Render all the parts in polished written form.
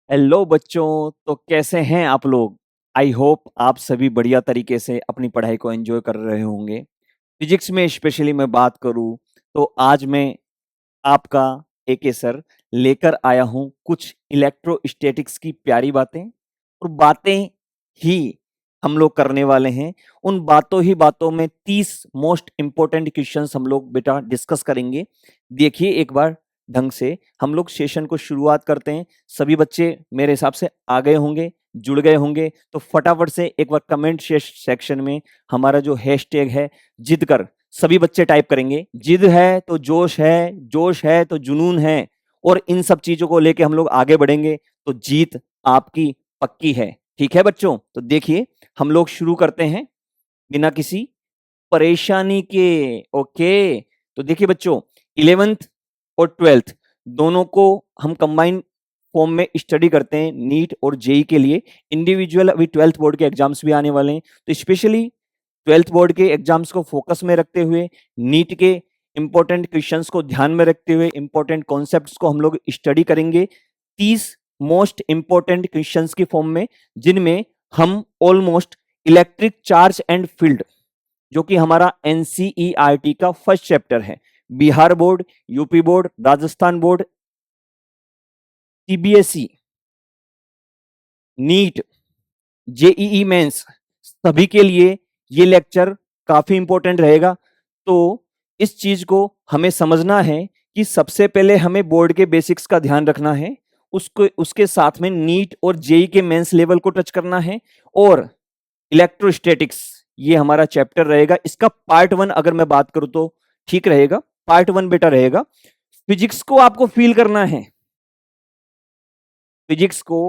Hello बच्चों, तो कैसे हैं आप लोग। आई होप आप सभी बढ़िया तरीके से अपनी पढ़ाई को एंजॉय कर रहे होंगे। फिजिक्स में स्पेशली मैं बात करूं तो आज मैं आपका एके सर लेकर आया हूं कुछ इलेक्ट्रोस्टैटिक्स की प्यारी बातें और बातें ही हम लोग करने वाले हैं। उन बातों में 30 मोस्ट इंपॉर्टेंट क्वेश्चंस हम लोग बेटा डिस्कस करेंगे। देखिए एक बार ढंग से हम लोग सेशन को शुरुआत करते हैं। सभी बच्चे मेरे हिसाब से आ गए होंगे, जुड़ गए होंगे, तो फटाफट से एक बार कमेंट सेक्शन में हमारा जो हैशटैग है जिद कर सभी बच्चे टाइप करेंगे। जिद है तो जोश है तो जुनून है, और इन सब चीजों को लेके हम लोग आगे बढ़ेंगे तो जीत आपकी पक्की है। ठीक है बच्चों, तो देखिए हम लोग शुरू करते हैं बिना किसी परेशानी के। ओके, तो देखिए बच्चों 11th और 12th दोनों को हम कंबाइन फॉर्म में स्टडी करते हैं नीट और जेई के लिए। इंडिविजुअल अभी 12th बोर्ड के एग्जाम्स भी आने वाले हैं, तो स्पेशली 12th बोर्ड के एग्जाम्स को फोकस में रखते हुए नीट के इंपॉर्टेंट क्वेश्चंस को ध्यान में रखते हुए इंपॉर्टेंट कॉन्सेप्ट्स को हम लोग स्टडी करेंगे 30 मोस्ट इंपॉर्टेंट क्वेश्चंस की फॉर्म में, जिनमें हम almost electric charge and field जो कि हमारा एनसीईआरटी का फर्स्ट चैप्टर है, Bihar board, UP board, Rajasthan board, CBSE, NEET, JEE Mains, सभी के लिए ये लेक्चर काफी इंपॉर्टेंट रहेगा। तो इस चीज को हमें समझना है कि सबसे पहले हमें बोर्ड के बेसिक्स का ध्यान रखना है, उसको उसके साथ में नीट और जेई के मेंस लेवल को टच करना है, और इलेक्ट्रोस्टैटिक्स ये हमारा चैप्टर रहेगा। इसका पार्ट 1 अगर मैं बात करूं तो ठीक रहेगा, पार्ट 1 बेटा रहेगा। फिजिक्स को आपको फील करना है, फिजिक्स को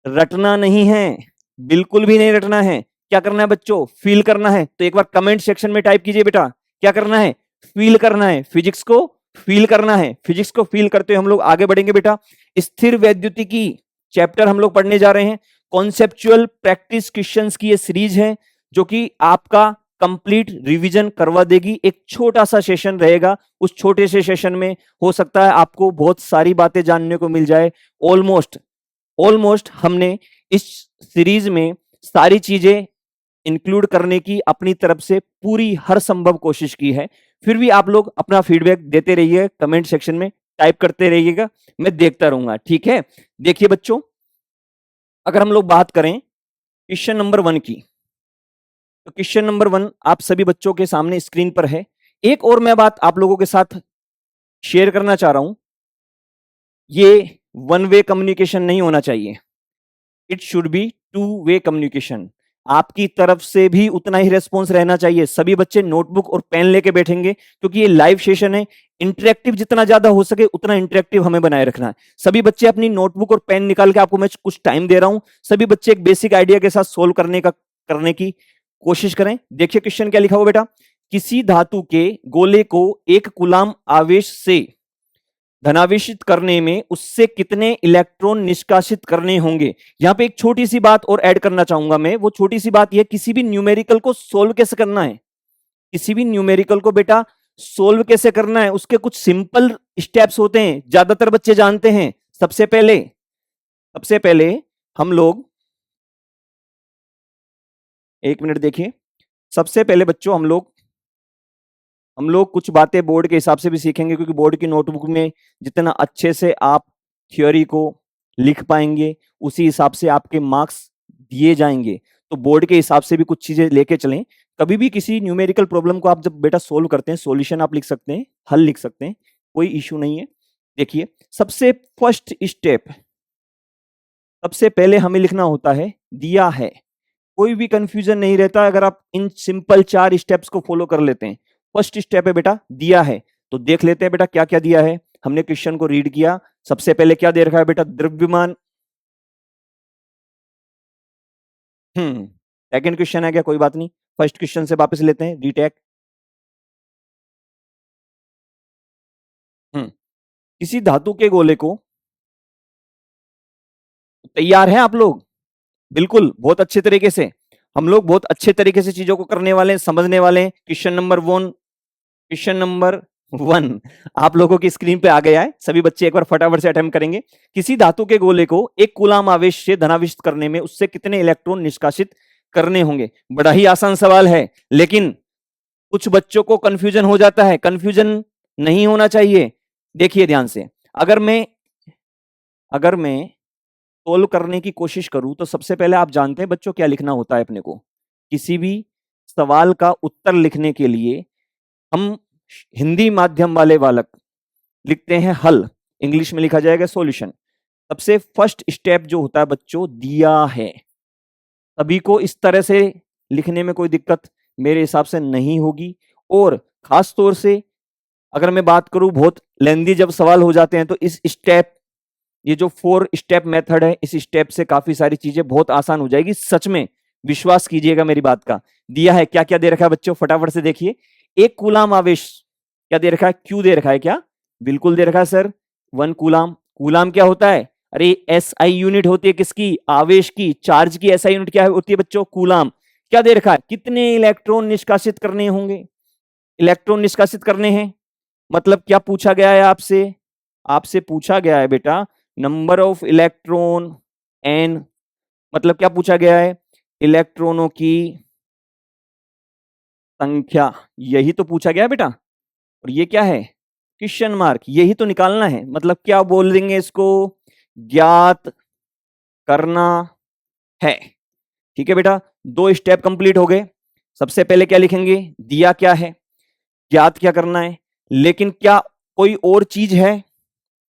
रटना नहीं है, बिल्कुल भी नहीं रटना है। क्या करना है बच्चों? फील करना है। तो एक बार कमेंट सेक्शन में टाइप कीजिए बेटा, क्या करना है? फील करना है, फिजिक्स को फील करना है। फिजिक्स को फील करते हुए हम लोग आगे बढ़ेंगे बेटा। स्थिर वैद्युतिकी चैप्टर हम लोग पढ़ने जा रहे हैं। कॉन्सेप्चुअल प्रैक्टिस क्वेश्चंस की ये सीरीज है जो कि आपका कंप्लीट रिवीजन करवा देगी। एक छोटा सा सेशन रहेगा, उस छोटे से सेशन में हो सकता है आपको बहुत सारी बातें जानने को मिल जाए। ऑलमोस्ट हमने इस सीरीज में सारी चीजें इंक्लूड करने की अपनी तरफ से पूरी हर संभव कोशिश की है। फिर भी आप लोग अपना फीडबैक देते रहिए, कमेंट सेक्शन में टाइप करते रहिएगा, मैं देखता रहूंगा। ठीक है, देखिए बच्चों अगर हम लोग बात करें क्वेश्चन नंबर 1 की, तो क्वेश्चन नंबर 1 आप सभी बच्चों के सामने स्क्रीन पर है। एक और मैं बात आप लोगों के साथ शेयर करना चाह रहा हूं, ये वन वे कम्युनिकेशन नहीं होना चाहिए, it should be two way communication. आपकी तरफ से भी उतना ही रेस्पॉन्स रहना चाहिए। सभी बच्चे नोटबुक और पेन लेके बैठेंगे क्योंकि ये लाइव सेशन है। इंटरेक्टिव जितना ज्यादा हो सके उतना इंटरेक्टिव हमें बनाए रखना है। सभी बच्चे अपनी नोटबुक और पेन निकाल के, आपको मैं कुछ टाइम दे रहा हूं, सभी बच्चे एक बेसिक आइडिया के साथ सोल्व करने की कोशिश करें। देखिए क्वेश्चन क्या लिखा हुआ बेटा, किसी धातु के गोले को 1 कूलाम आवेश से धनावेशित करने में उससे कितने इलेक्ट्रॉन निष्कासित करने होंगे। यहां पे एक छोटी सी बात और ऐड करना चाहूंगा मैं, वो छोटी सी बात यह, किसी भी न्यूमेरिकल को सोल्व कैसे करना है, किसी भी न्यूमेरिकल को बेटा सोल्व कैसे करना है, उसके कुछ सिंपल स्टेप्स होते हैं, ज्यादातर बच्चे जानते हैं। सबसे पहले हम लोग, एक मिनट देखिए, सबसे पहले बच्चों हम लोग कुछ बातें बोर्ड के हिसाब से भी सीखेंगे, क्योंकि बोर्ड की नोटबुक में जितना अच्छे से आप थ्योरी को लिख पाएंगे उसी हिसाब से आपके मार्क्स दिए जाएंगे। तो बोर्ड के हिसाब से भी कुछ चीजें लेके चलें। कभी भी किसी न्यूमेरिकल प्रॉब्लम को आप जब बेटा सोल्व करते हैं, सॉल्यूशन आप लिख सकते हैं, हल लिख सकते हैं, कोई इश्यू नहीं है। देखिए सबसे फर्स्ट स्टेप, सबसे पहले हमें लिखना होता है दिया है। कोई भी कंफ्यूजन नहीं रहता अगर आप इन सिंपल 4 स्टेप्स को फॉलो कर लेते हैं। फर्स्ट स्टेप है बेटा दिया है, तो देख लेते हैं बेटा क्या क्या दिया है। हमने क्वेश्चन को रीड किया, सबसे पहले क्या दे रखा है बेटा, द्रव्यमान। सेकंड क्वेश्चन है क्या, कोई बात नहीं, फर्स्ट क्वेश्चन से वापस लेते हैं, रीटेक। किसी धातु के गोले को, तैयार हैं आप लोग? बिल्कुल, बहुत अच्छे तरीके से हम लोग बहुत अच्छे तरीके से चीजों को करने वाले हैं, समझने वाले हैं। Question number 1, question number 1। आप लोगों की स्क्रीन पे आ गया है, सभी बच्चे एक बार फटाफट से अटेम्प्ट करेंगे। किसी धातु के गोले को 1 कूलाम आवेश से धनावेशित करने में उससे कितने इलेक्ट्रॉन निष्कासित करने होंगे? बड़ा ही आसान सवाल है, लेकिन कुछ बच्चों को कंफ्यूजन हो जाता है। कंफ्यूजन नहीं होना चाहिए। देखिए ध्यान से, अगर मैं सोल्व करने की कोशिश करूं तो सबसे पहले आप जानते हैं बच्चों क्या लिखना होता है अपने को। किसी भी सवाल का उत्तर लिखने के लिए हम हिंदी माध्यम वाले बालक लिखते हैं हल, इंग्लिश में लिखा जाएगा सॉल्यूशन। सबसे फर्स्ट स्टेप जो होता है बच्चों, दिया है। सभी को इस तरह से लिखने में कोई दिक्कत मेरे हिसाब से नहीं होगी। और खास तौर से अगर मैं बात करूं, बहुत लेंदी जब सवाल हो जाते हैं तो इस स्टेप, ये जो 4 स्टेप मेथड है, इस स्टेप से काफी सारी चीजें बहुत आसान हो जाएगी। सच में विश्वास कीजिएगा मेरी बात का। दिया है, क्या क्या दे रखा है बच्चों, फटाफट से देखिए। 1 कूलाम आवेश क्या दे रखा है? क्यू दे रखा है। क्या? बिल्कुल दे रखा है सर, 1 कूलाम। कूलाम क्या होता है? अरे एसआई यूनिट होती है किसकी? आवेश की। चार्ज की एसआई यूनिट क्या होती है बच्चों? कूलाम। क्या दे रखा है? कितने इलेक्ट्रॉन निष्कासित करने होंगे? इलेक्ट्रॉन निष्कासित करने हैं, मतलब क्या पूछा गया है आपसे? आपसे पूछा गया है बेटा नंबर ऑफ इलेक्ट्रॉन एन, मतलब क्या पूछा गया है? इलेक्ट्रॉनों की संख्या, यही तो पूछा गया है बेटा। और ये क्या है? क्वेश्चन मार्क, यही तो निकालना है। मतलब क्या बोल देंगे इसको? ज्ञात करना है। ठीक है बेटा, 2 स्टेप कंप्लीट हो गए। सबसे पहले क्या लिखेंगे? दिया क्या है, ज्ञात क्या करना है। लेकिन क्या कोई और चीज है?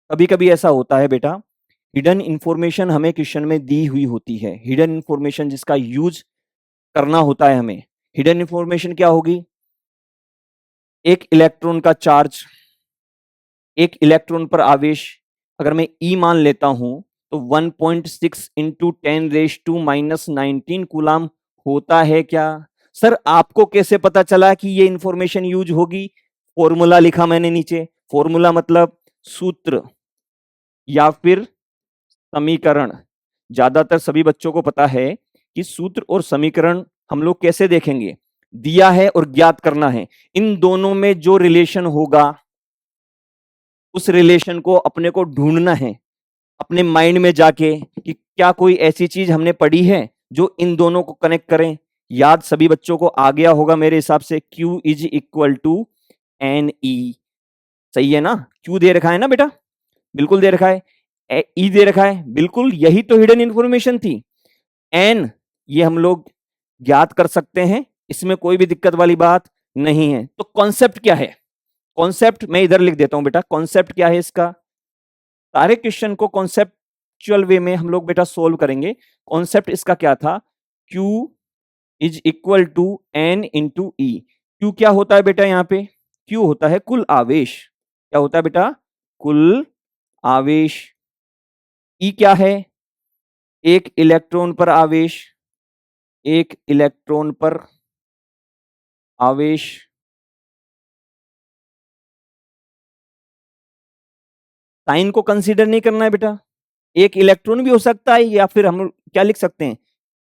कभी कभी ऐसा होता है बेटा, हिडन इंफॉर्मेशन हमें क्वेश्चन में दी हुई होती है। हिडन इंफॉर्मेशन जिसका यूज करना होता है हमें। हिडन इंफॉर्मेशन क्या होगी? एक इलेक्ट्रॉन का चार्ज, एक इलेक्ट्रॉन पर आवेश अगर मैं ई मान लेता हूं तो 1.6 इंटू 10⁻⁻19 कूलाम होता है क्या? सर आपको कैसे पता चला कि ये इंफॉर्मेशन यूज होगी? फॉर्मूला लिखा मैंने नीचे। फॉर्मूला मतलब सूत्र या फिर समीकरण। ज्यादातर सभी बच्चों को पता है कि सूत्र और समीकरण हम लोग कैसे देखेंगे। दिया है और ज्ञात करना है, इन दोनों में जो रिलेशन होगा उस रिलेशन को अपने को ढूंढना है अपने माइंड में जाके कि क्या कोई ऐसी चीज हमने पढ़ी है जो इन दोनों को कनेक्ट करें। याद सभी बच्चों को आ गया होगा मेरे हिसाब से, Q is equal to n e. सही है ना? Q दे रखा है ना बेटा? बिल्कुल दे रखा है। ई दे रखा है, बिल्कुल, यही तो हिडन इंफॉर्मेशन थी। एन ये हम लोग ज्ञात कर सकते हैं, इसमें कोई भी दिक्कत वाली बात नहीं है। तो कॉन्सेप्ट क्या है? कॉन्सेप्ट मैं इधर लिख देता हूं बेटा। कॉन्सेप्ट क्या है इसका? सारे क्वेश्चन को कॉन्सेप्चुअल वे में हम लोग बेटा सोल्व करेंगे। कॉन्सेप्ट इसका क्या था? Q is equal to n into e. Q क्या होता है बेटा? यहाँ पे Q होता है कुल आवेश। क्या होता है बेटा? कुल आवेश। ई क्या है? एक इलेक्ट्रॉन पर आवेश, एक इलेक्ट्रॉन पर आवेश। साइन को कंसीडर नहीं करना है बेटा। एक इलेक्ट्रॉन भी हो सकता है, या फिर हम क्या लिख सकते हैं,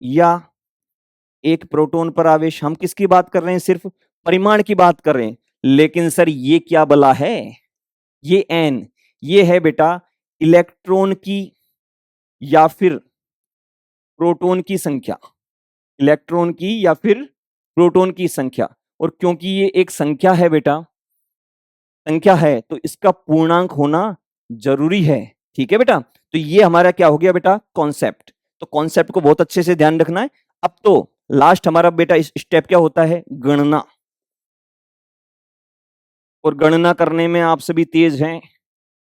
या एक प्रोटॉन पर आवेश। हम किसकी बात कर रहे हैं? सिर्फ परिमाण की बात कर रहे हैं। लेकिन सर ये क्या बला है? ये एन, ये है बेटा इलेक्ट्रॉन की या फिर प्रोटॉन की संख्या। इलेक्ट्रॉन की या फिर प्रोटॉन की संख्या। और क्योंकि ये एक संख्या है बेटा, संख्या है तो इसका पूर्णांक होना जरूरी है। ठीक है बेटा? तो ये हमारा क्या हो गया बेटा? कॉन्सेप्ट। तो कॉन्सेप्ट को बहुत अच्छे से ध्यान रखना है। अब तो लास्ट हमारा बेटा इस स्टेप क्या होता है? गणना। और गणना करने में आप सभी तेज हैं,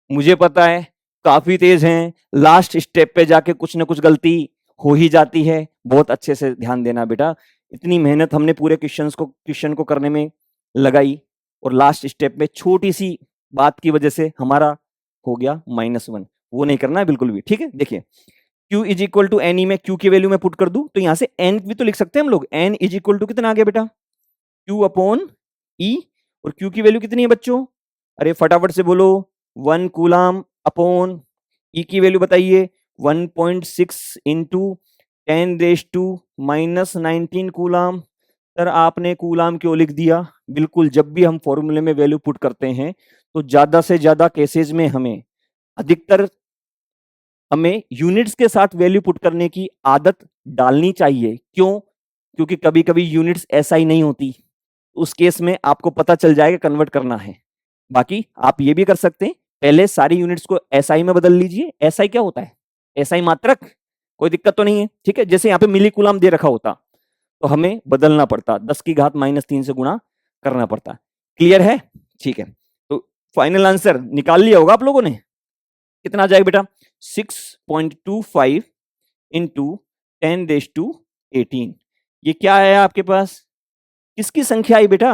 मुझे पता है, काफी तेज हैं। लास्ट स्टेप पे जाके कुछ ना कुछ गलती हो ही जाती है। बहुत अच्छे से ध्यान देना बेटा। इतनी मेहनत हमने पूरे क्वेश्चन को करने में लगाई, और लास्ट स्टेप में छोटी सी बात की वजह से हमारा हो गया -1। वो नहीं करना है बिल्कुल भी। ठीक है? देखिए, Q is equal to n e में Q की वैल्यू में पुट कर दूं तो यहां से N भी तो लिख सकते हैं हम लोग। N इज इक्वल टू कितना आ गया बेटा? Q upon E। और Q की वैल्यू कितनी है बच्चों? अरे फटाफट से बोलो। 1 कूलाम अपॉन E की वैल्यू बताइए। 1.6 इंटू 10⁻⁻19 कूलाम। सर आपने कूलाम क्यों लिख दिया? बिल्कुल जब भी हम फॉर्मूले में वैल्यू पुट करते हैं तो ज्यादा से ज्यादा केसेस में अधिकतर हमें यूनिट्स के साथ वैल्यू पुट करने की आदत डालनी चाहिए। क्यों? क्योंकि कभी कभी यूनिट्स ऐसा ही नहीं होती, उस केस में आपको पता चल जाएगा कन्वर्ट करना है। बाकी आप ये भी कर सकते हैं, पहले सारी यूनिट्स को एसआई में बदल लीजिए। एसआई क्या होता है? एसआई मात्रक, कोई दिक्कत तो नहीं है, ठीक है। जैसे यहाँ पे मिली कूलाम दे रखा होता तो हमें बदलना पड़ता, 10 की घात -3 से गुणा करना पड़ता। क्लियर है? ठीक है, तो फाइनल आंसर निकाल लिया होगा आप लोगों ने। कितना आ जाएगा बेटा? 6.25 इंटू 10⁻18। ये क्या आया आपके पास? किसकी संख्या आई बेटा?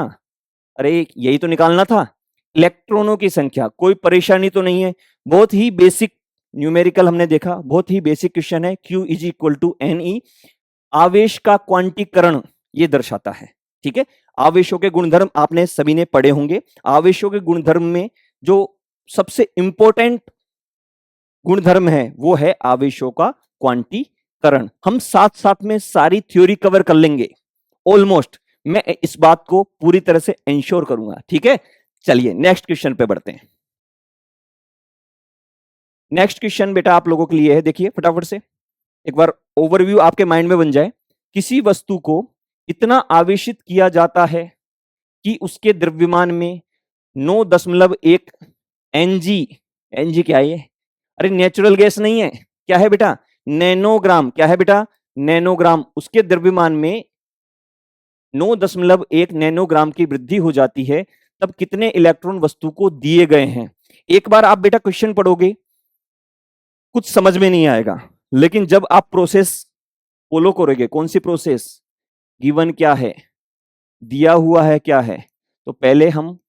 अरे यही तो निकालना था, इलेक्ट्रॉनों की संख्या। कोई परेशानी तो नहीं है, बहुत ही बेसिक न्यूमेरिकल हमने देखा, बहुत ही बेसिक क्वेश्चन है। Q is equal to NE, आवेश का क्वांटीकरण ये दर्शाता है, ठीक है। आवेशों के गुणधर्म आपने सभी ने पढ़े होंगे। आवेशों के गुणधर्म में जो सबसे इंपॉर्टेंट गुणधर्म है वो है आवेशों का क्वांटीकरण। हम साथ साथ में सारी थ्योरी कवर कर लेंगे ऑलमोस्ट, मैं इस बात को पूरी तरह से इंश्योर करूंगा, ठीक है। चलिए नेक्स्ट क्वेश्चन पे बढ़ते हैं। नेक्स्ट क्वेश्चन बेटा आप लोगों के लिए है, देखिए फटाफट से एक बार ओवरव्यू आपके माइंड में बन जाए। किसी वस्तु को इतना आवेशित किया जाता है कि उसके द्रव्यमान में 9.1 Ng, Ng क्या है ये? अरे नेचुरल गैस नहीं है, क्या है बेटा? नैनोग्राम। क्या है बेटा? नैनोग्राम। उसके द्रव्यमान में 9.1 नैनोग्राम की वृद्धि हो जाती है, तब कितने इलेक्ट्रॉन वस्तु को दिए गए हैं? एक बार आप बेटा क्वेश्चन पढ़ोगे कुछ समझ में नहीं आएगा, लेकिन जब आप प्रोसेस फॉलो करोगे, कौन सी प्रोसेस? गिवन क्या है, दिया हुआ है क्या है, तो पहले हम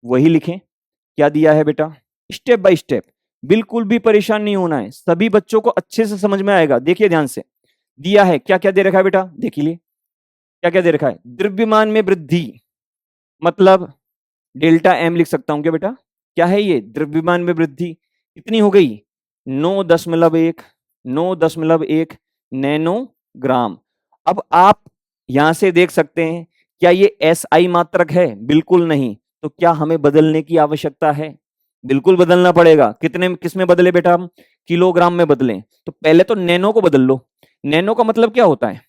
वही लिखें। क्या दिया है बेटा? स्टेप बाय स्टेप, बिल्कुल भी परेशान नहीं होना है, सभी बच्चों को अच्छे से समझ में आएगा। देखिए ध्यान से, दिया है क्या क्या दे रखा है बेटा, देख लिए क्या क्या दे रखा है। द्रव्यमान में वृद्धि, मतलब डेल्टा एम लिख सकता हूं क्या बेटा? क्या है ये? द्रव्यमान में वृद्धि कितनी हो गई? 9.1 नैनोग्राम। अब आप यहां से देख सकते हैं, क्या ये SI मात्रक है? बिल्कुल नहीं। तो क्या हमें बदलने की आवश्यकता है? बिल्कुल बदलना पड़ेगा। कितने, किस में बदले बेटा हम? किलोग्राम में बदलें। तो पहले तो नैनो को बदल लो। नैनो का मतलब क्या होता है?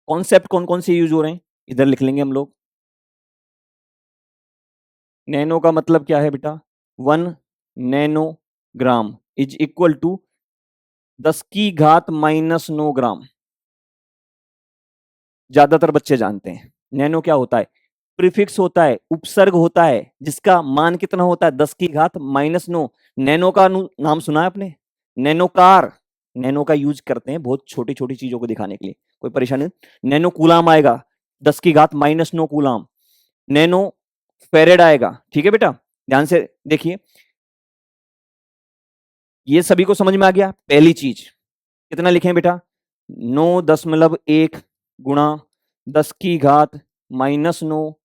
कॉन्सेप्ट कौन कौन से यूज हो रहे हैं इधर लिख लेंगे हम लोग। नैनो का मतलब क्या है बेटा? 1 नैनोग्राम इज इक्वल टू 10 की घात -9 ग्राम। ज्यादातर बच्चे जानते हैं। नैनो क्या होता है? प्रीफिक्स होता है, उपसर्ग होता है, जिसका मान कितना होता है? 10 की घात -9। नैनो का नाम सुना है आपने? नैनोकार, नैनो का यूज करते हैं बहुत छोटी छोटी चीजों को दिखाने के लिए, कोई परेशानी नहीं। नैनो कूलाम आएगा, 10 की घात -9 कूलाम। नैनो फेरेड आएगा, ठीक है बेटा। ध्यान से देखिए, ये सभी को समझ में आ गया। पहली चीज कितना लिखें बेटा? 9.1 गुणा 10 की घात -9,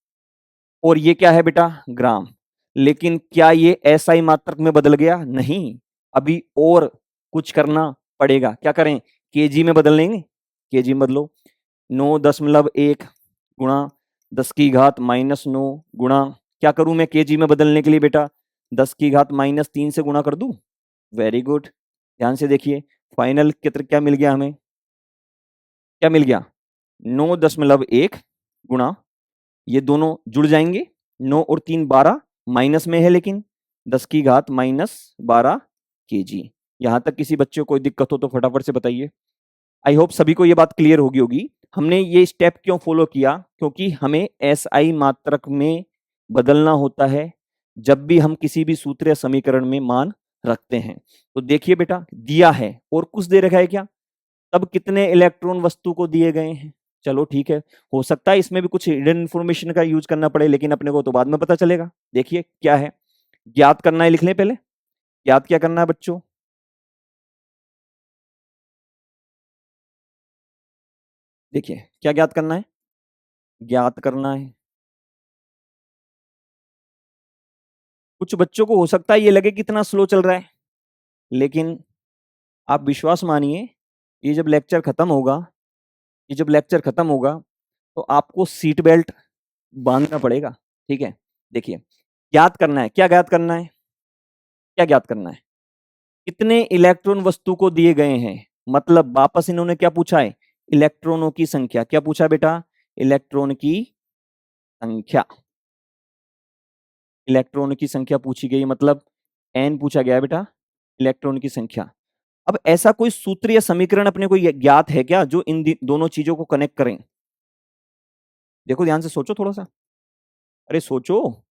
और ये क्या है बेटा? ग्राम। लेकिन क्या ये SI मात्रक में बदल गया? नहीं, अभी और कुछ करना पड़ेगा। क्या करें? केजी में बदल लेंगे। केजी में बदलो। 9.1 गुणा 10 की घात -9 गुणा, क्या करूं मैं केजी में बदलने के लिए बेटा? 10 की घात -3 से गुणा कर दूं। वेरी गुड, ध्यान से देखिए, फाइनल कितना क्या मिल गया हमें? क्या मिल गया? 9.1 गुणा, ये दोनों जुड़ जाएंगे, 9 और 3 12, माइनस में है लेकिन 10 की घात -12 kg। यहां तक किसी बच्चे को कोई दिक्कत हो तो फटाफट से बताइए। आई होप सभी को ये बात क्लियर होगी। हमने ये स्टेप क्यों फॉलो किया? क्योंकि हमें SI मात्रक में बदलना होता है जब भी हम किसी भी सूत्र या समीकरण में मान रखते हैं। तो देखिए बेटा, दिया है और कुछ दे रखा है क्या? तब कितने इलेक्ट्रॉन वस्तु को दिए गए हैं? चलो ठीक है, हो सकता है इसमें भी कुछ हिडन इंफॉर्मेशन का यूज करना पड़े, लेकिन अपने को तो बाद में पता चलेगा। देखिए क्या है, ज्ञात करना है, लिख लें पहले। ज्ञात क्या करना है बच्चों? देखिए क्या ज्ञात करना है? ज्ञात करना है, कुछ बच्चों को हो सकता है ये लगे कितना स्लो चल रहा है, लेकिन आप विश्वास मानिए, ये जब लेक्चर खत्म होगा, ये जब लेक्चर खत्म होगा तो आपको सीट बेल्ट बांधना पड़ेगा। ठीक है, देखिए ज्ञात करना है, क्या ज्ञात करना है, क्या ज्ञात करना है, कितने इलेक्ट्रॉन वस्तु को दिए गए हैं। मतलब वापस इन्होंने क्या पूछा है, इलेक्ट्रॉनों की संख्या। क्या पूछा बेटा, इलेक्ट्रॉन की संख्या। इलेक्ट्रॉन की संख्या पूछी गई, मतलब एन पूछा गया है बेटा, इलेक्ट्रॉन की संख्या। अब ऐसा कोई सूत्र या समीकरण अपने को ज्ञात है क्या जो इन दोनों चीजों को कनेक्ट करें। देखो ध्यान से सोचो थोड़ा सा, अरे सोचो,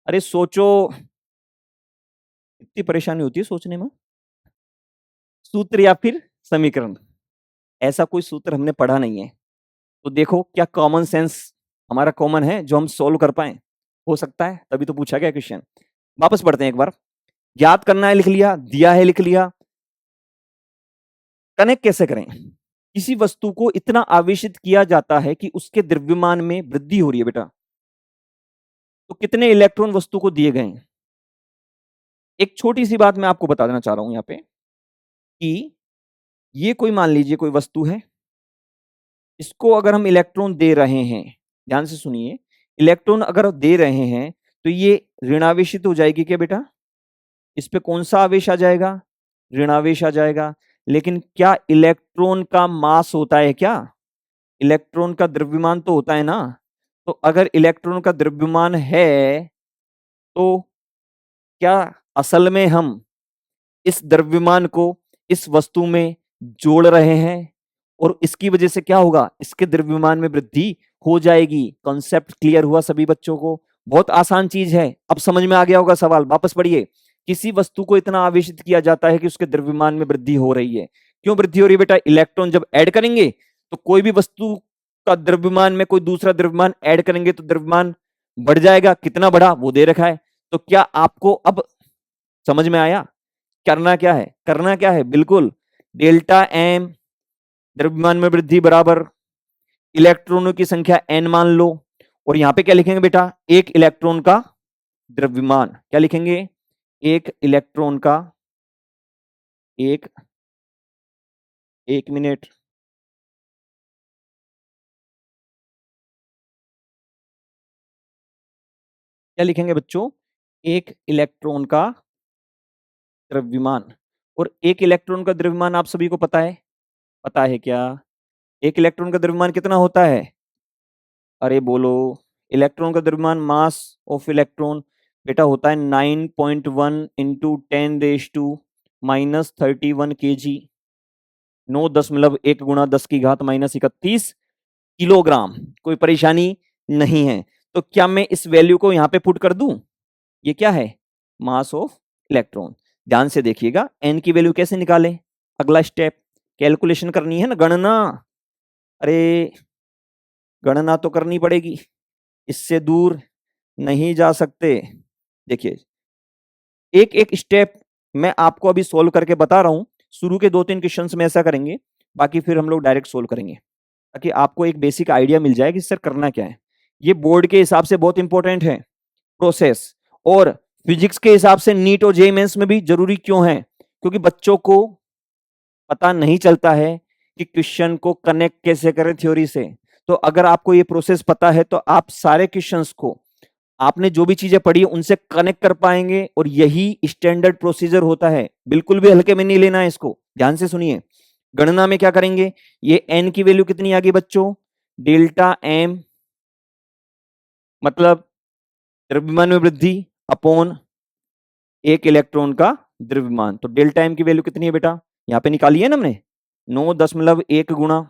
अरे सोचो, इतनी परेशानी होती है सोचने में। सूत्र या फिर समीकरण, ऐसा कोई सूत्र हमने पढ़ा नहीं है। तो देखो क्या कॉमन सेंस हमारा कॉमन है जो हम सोल्व कर पाए, हो सकता है, तभी तो पूछा गया क्वेश्चन। वापस पढ़ते हैं एक बार। ज्ञात करना है लिख लिया, दिया है लिख लिया, कनेक्ट कैसे करें। किसी वस्तु को इतना आवेशित किया जाता है कि उसके द्रव्यमान में वृद्धि हो रही है बेटा, तो कितने इलेक्ट्रॉन वस्तु को दिए गए हैं। एक छोटी सी बात मैं आपको बता देना चाह रहा हूं यहां पे कि ये कोई मान लीजिए कोई वस्तु है, इसको अगर हम इलेक्ट्रॉन दे रहे हैं, ध्यान से सुनिए, इलेक्ट्रॉन अगर दे रहे हैं तो ये ऋणावेशित हो जाएगी क्या बेटा, इस पे कौन सा आवेश आ जाएगा, ऋणावेश आ जाएगा। लेकिन क्या इलेक्ट्रॉन का मास होता है क्या, इलेक्ट्रॉन का द्रव्यमान तो होता है ना। तो अगर इलेक्ट्रॉन का द्रव्यमान है तो क्या असल में हम इस द्रव्यमान को इस वस्तु में जोड़ रहे हैं और इसकी वजह से क्या होगा, इसके द्रव्यमान में वृद्धि हो जाएगी। कॉन्सेप्ट क्लियर हुआ सभी बच्चों को, बहुत आसान चीज है, अब समझ में आ गया होगा सवाल। वापस पढ़िए, किसी वस्तु को इतना आवेशित किया जाता है कि उसके द्रव्यमान में वृद्धि हो रही है। क्यों वृद्धि हो रही है बेटा, इलेक्ट्रॉन जब ऐड करेंगे तो कोई भी वस्तु का द्रव्यमान में कोई दूसरा द्रव्यमान ऐड करेंगे तो द्रव्यमान बढ़ जाएगा। कितना बढ़ा वो दे रखा है। तो क्या आपको अब समझ में आया करना क्या है, करना क्या है, बिल्कुल डेल्टा एम द्रव्यमान में वृद्धि बराबर इलेक्ट्रॉनों की संख्या एन मान लो, और यहां पे क्या लिखेंगे बेटा, एक इलेक्ट्रॉन का द्रव्यमान। क्या लिखेंगे, एक इलेक्ट्रॉन का, एक, एक मिनट, क्या लिखेंगे बच्चों, एक इलेक्ट्रॉन का द्रव्यमान। और एक इलेक्ट्रॉन का द्रव्यमान आप सभी को पता है, पता है क्या, एक इलेक्ट्रॉन का द्रव्यमान कितना होता है, अरे बोलो, इलेक्ट्रॉन का द्रव्यमान मास ऑफ इलेक्ट्रॉन बेटा होता है 9.1 इंटू 10⁻⁻31 kg, 9.1 गुणा 10⁻31 किलोग्राम। कोई परेशानी नहीं है। तो क्या मैं इस वैल्यू को यहां पे पुट कर दूं, ये क्या है, मास ऑफ इलेक्ट्रॉन। ध्यान से देखिएगा, एन की वैल्यू कैसे निकालें, अगला स्टेप कैलकुलेशन करनी है ना, गणना। अरे गणना तो करनी पड़ेगी, इससे दूर नहीं जा सकते। देखिए एक एक स्टेप मैं आपको अभी सोल्व करके बता रहा हूं। शुरू के 2-3 क्वेश्चंस में ऐसा करेंगे, बाकी फिर हम लोग डायरेक्ट सोल्व करेंगे ताकि आपको एक बेसिक आइडिया मिल जाए कि सर करना क्या है। ये बोर्ड के हिसाब से बहुत इंपॉर्टेंट है प्रोसेस, और फिजिक्स के हिसाब से नीट और जेईई मेंस में भी जरूरी क्यों है, क्योंकि बच्चों को पता नहीं चलता है कि क्वेश्चन को कनेक्ट कैसे करें थ्योरी से। तो अगर आपको ये प्रोसेस पता है तो आप सारे क्वेश्चंस को आपने जो भी चीजें पढ़ी उनसे कनेक्ट कर पाएंगे, और यही स्टैंडर्ड प्रोसीजर होता है। बिल्कुल भी हल्के में नहीं लेना है इसको, ध्यान से सुनिए। गणना में क्या करेंगे, ये एन की वैल्यू कितनी आ गई बच्चों, डेल्टा एम मतलब द्रव्यमान में वृद्धि अपॉन एक इलेक्ट्रॉन का द्रव्यमान। तो डेल्टा एम की वैल्यू कितनी है बेटा, यहां पे निकाली है ना हमने, 9.1 गुणा,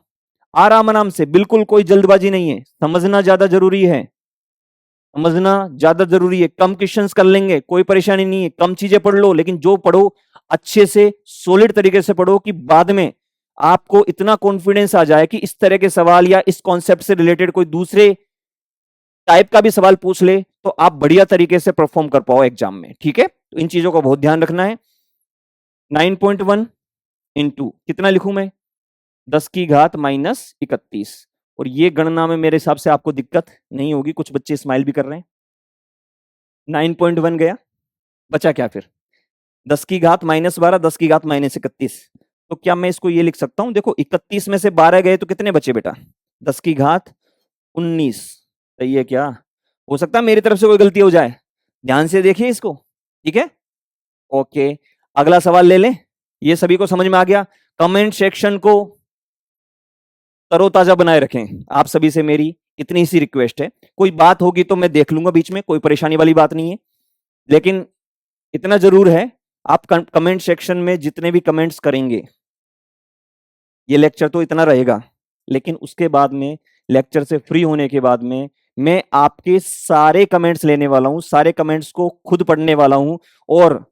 आराम आराम से, बिल्कुल कोई जल्दबाजी नहीं है, समझना ज्यादा जरूरी है, समझना ज्यादा जरूरी है। कम क्वेश्चंस कर लेंगे, कोई परेशानी नहीं है, कम चीजें पढ़ लो, लेकिन जो पढ़ो अच्छे से सॉलिड तरीके से पढ़ो कि बाद में आपको इतना कॉन्फिडेंस आ जाए कि इस तरह के सवाल या इस कॉन्सेप्ट से रिलेटेड कोई दूसरे टाइप का भी सवाल पूछ ले तो आप बढ़िया तरीके से परफॉर्म कर पाओ एग्जाम में। ठीक है, तो इन चीजों का बहुत ध्यान रखना है। 9.1 इंटू कितना लिखूं मैं, 10⁻31, और ये गणना में मेरे हिसाब से आपको दिक्कत नहीं होगी। कुछ बच्चे स्माइल भी कर रहे हैं। 9.1 गया, बचा क्या फिर, 10⁻12, 10⁻31। तो क्या मैं इसको ये लिख सकता हूं, देखो 31 में से 12 गए तो कितने बचे बेटा, 10⁻19, सही है क्या? हो सकता है मेरी तरफ से कोई गलती हो जाए, ध्यान से देखिए इसको, ठीक है? ओके, अगला सवाल ले लें। ये सभी को समझ में आ गया? कमेंट सेक्शन को तरोताजा बनाए रखें, आप सभी से मेरी इतनी सी रिक्वेस्ट है। कोई बात होगी तो मैं देख लूंगा बीच में, कोई परेशानी वाली बात नहीं है, लेकिन इतना जरूर है, आप कमेंट सेक्शन में जितने भी कमेंट्स करेंगे, ये लेक्चर तो इतना रहेगा, लेकिन उसके बाद में, लेक्चर से फ्री होने के बाद में, मैं आपके सारे कमेंट्स लेने वाला हूं, सारे कमेंट्स को खुद पढ़ने वाला हूं, और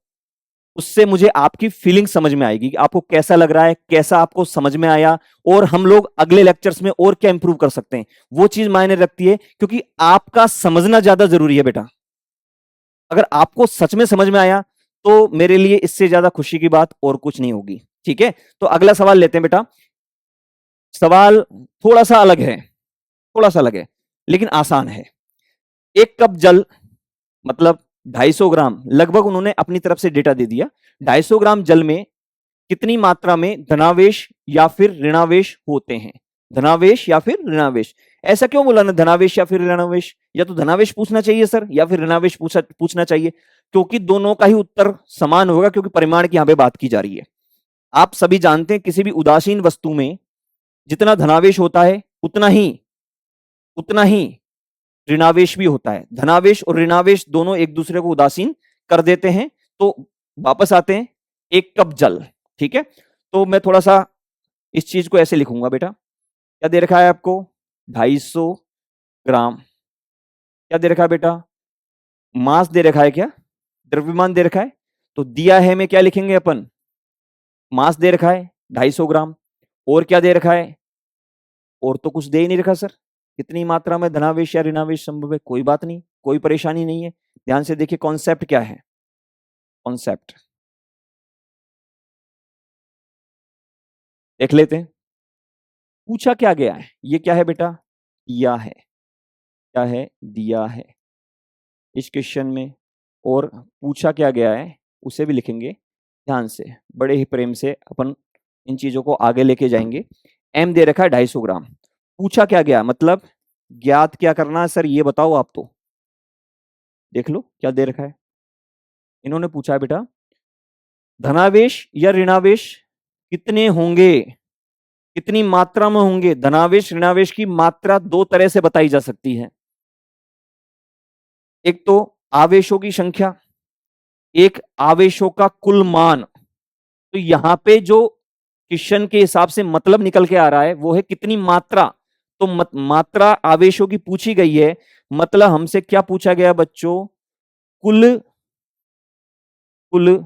उससे मुझे आपकी फीलिंग समझ में आएगी कि आपको कैसा लग रहा है, कैसा आपको समझ में आया, और हम लोग अगले लेक्चर्स में और क्या इंप्रूव कर सकते हैं, वो चीज मायने रखती है, क्योंकि आपका समझना ज्यादा जरूरी है बेटा। अगर आपको सच में समझ में आया तो मेरे लिए इससे ज्यादा खुशी की बात और कुछ नहीं होगी, ठीक है? तो अगला सवाल लेते हैं बेटा। सवाल थोड़ा सा अलग है, थोड़ा सा अलग है, लेकिन आसान है। एक कप जल मतलब 250 ग्राम, लगभग उन्होंने अपनी तरफ से डेटा दे दिया, 250 ग्राम जल में कितनी मात्रा में धनावेश या फिर ऋणावेश होते हैं? धनावेश या फिर ऋणावेश, ऐसा क्यों बोला ना, धनावेश या फिर ऋणावेश? या तो धनावेश पूछना चाहिए सर, या फिर ऋणावेश पूछना चाहिए, क्योंकि दोनों का ही उत्तर समान होगा, क्योंकि परिमाण की यहां पे बात की जा रही है। आप सभी जानते हैं किसी भी उदासीन वस्तु में जितना धनावेश होता है उतना ही ऋणावेश भी होता है। धनावेश और ऋणावेश दोनों एक दूसरे को उदासीन कर देते हैं। तो वापस आते हैं, एक कप जल, ठीक है? तो मैं थोड़ा सा इस चीज को ऐसे लिखूंगा बेटा, क्या दे रखा है आपको? 250 ग्राम। क्या दे रखा है बेटा? मास दे रखा है क्या? द्रव्यमान दे रखा है, तो दिया है में क्या लिखेंगे अपन? मास दे रखा है 250 ग्राम। और क्या दे रखा है? और तो कुछ दे ही नहीं रखा सर। कितनी मात्रा में धनावेश या ऋणावेश संभव है? कोई बात नहीं, कोई परेशानी नहीं है। ध्यान से देखिए कॉन्सेप्ट क्या है। कॉन्सेप्ट देख लेते हैं। पूछा क्या गया है, ये क्या है बेटा? दिया है। क्या है? दिया है इस क्वेश्चन में। और पूछा क्या गया है उसे भी लिखेंगे, ध्यान से, बड़े ही प्रेम से अपन इन चीजों को आगे लेके जाएंगे। एम दे रखा है 250 ग्राम। पूछा क्या गया मतलब ज्ञात क्या करना है सर, ये बताओ आप। तो देख लो क्या दे रखा है। इन्होंने पूछा है बेटा धनावेश या ऋणावेश कितने होंगे, कितनी मात्रा में होंगे। धनावेश ऋणावेश की मात्रा दो तरह से बताई जा सकती है, एक तो आवेशों की संख्या, एक आवेशों का कुल मान। तो यहां पे जो क्वेश्चन के हिसाब से मतलब निकल के आ रहा है वो है कितनी मात्रा। तो मात्रा आवेशों की पूछी गई है, मतलब हमसे क्या पूछा गया बच्चों? कुल कुल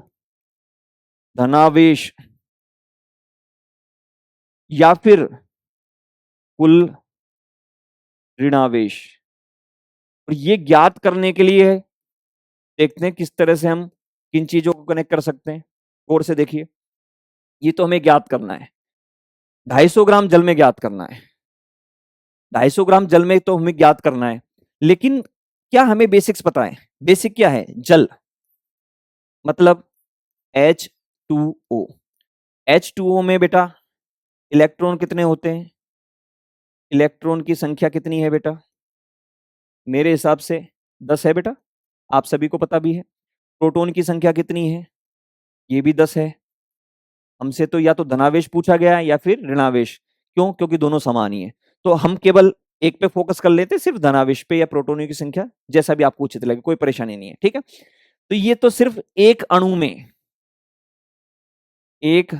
धनावेश या फिर कुल ऋणावेश। और ये ज्ञात करने के लिए देखते हैं किस तरह से हम किन चीजों को कनेक्ट कर सकते हैं। गौर से देखिए, ये तो हमें ज्ञात करना है, 250 ग्राम जल में ज्ञात करना है। 250 ग्राम जल में तो हमें ज्ञात करना है, लेकिन क्या हमें बेसिक्स पता है? बेसिक क्या है? जल मतलब H2O। H2O में बेटा इलेक्ट्रॉन कितने होते हैं? इलेक्ट्रॉन की संख्या कितनी है बेटा? मेरे हिसाब से 10 है बेटा, आप सभी को पता भी है। प्रोटॉन की संख्या कितनी है? ये भी 10 है। हमसे तो या तो धनावेश पूछा गया है या फिर ऋणावेश। क्यों? क्योंकि दोनों समान ही है। तो हम केवल एक पे फोकस कर लेते हैं, सिर्फ धनावेश पे या प्रोटोनों की संख्या, जैसा भी आपको उचित लगे, कोई परेशानी नहीं है, ठीक है? तो ये तो सिर्फ एक अणु में, एक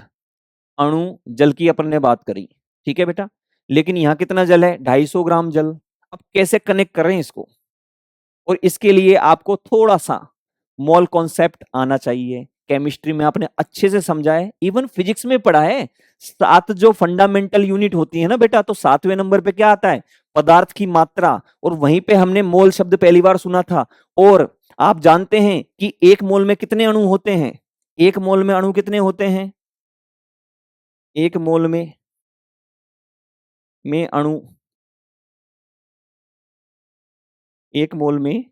अणु जल की अपन ने बात करी, ठीक है बेटा? लेकिन यहां कितना जल है? 250 ग्राम जल। अब कैसे कनेक्ट करें इसको? और इसके लिए आपको थोड़ा सा मोल कॉन्सेप्ट आना चाहिए। केमिस्ट्री में आपने अच्छे से समझा है, इवन फिजिक्स में पढ़ा है। 7 जो फंडामेंटल यूनिट होती है ना बेटा, तो 7वें नंबर पे क्या आता है? पदार्थ की मात्रा। और वहीं पे हमने मोल शब्द पहली बार सुना था। और आप जानते हैं कि एक मोल में कितने अणु होते हैं? एक मोल में अणु कितने होते हैं? एक मोल में अणु, एक मोल में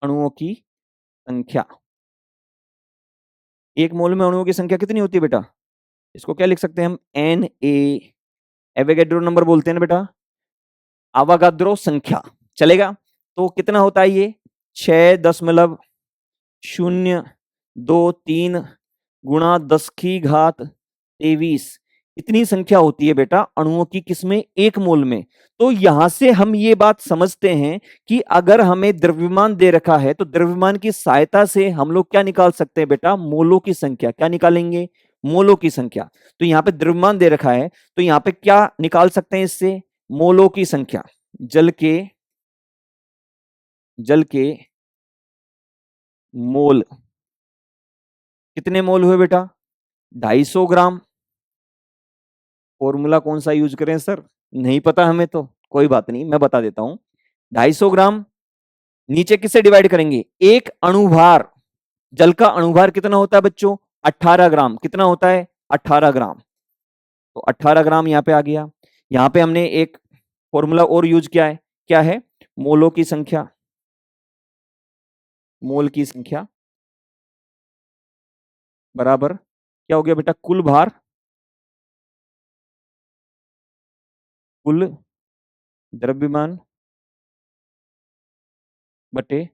अणुओं की संख्या, एक मोल में अणुओं की संख्या कितनी होती है बेटा? इसको क्या लिख सकते हैं हम? Na, एवोगैड्रो नंबर बोलते हैं ना बेटा, आवागाद्रो संख्या, चलेगा? तो कितना होता है ये 6.023 गुणा 10 की घात 23, इतनी संख्या होती है बेटा अणुओं की, किसमें, 1 मोल में। तो यहां से हम ये बात समझते हैं कि अगर हमें द्रव्यमान दे रखा है तो द्रव्यमान की सहायता से हम लोग क्या निकाल सकते हैं बेटा, मोलों की संख्या। क्या निकालेंगे, मोलों की संख्या। तो यहाँ पे द्रव्यमान दे रखा है तो यहाँ पे क्या निकाल सकते हैं इससे, मोलों की संख्या। जल के मोल, कितने मोल हुए बेटा, 250 ग्राम। फॉर्मूला कौन सा यूज करें सर, नहीं पता हमें तो, कोई बात नहीं मैं बता देता हूं। 250 ग्राम नीचे किससे डिवाइड करेंगे, एक अणुभार, जल का अणुभार कितना होता है बच्चों, 18 ग्राम। कितना होता है, 18 ग्राम। तो 18 ग्राम यहाँ पे आ गया। यहाँ पे हमने एक फॉर्मूला और यूज किया है, क्या है, मोलों की संख्या। मोल की संख्या बराबर क्या हो गया बेटा, कुल भार, कुल द्रव्यमान बटे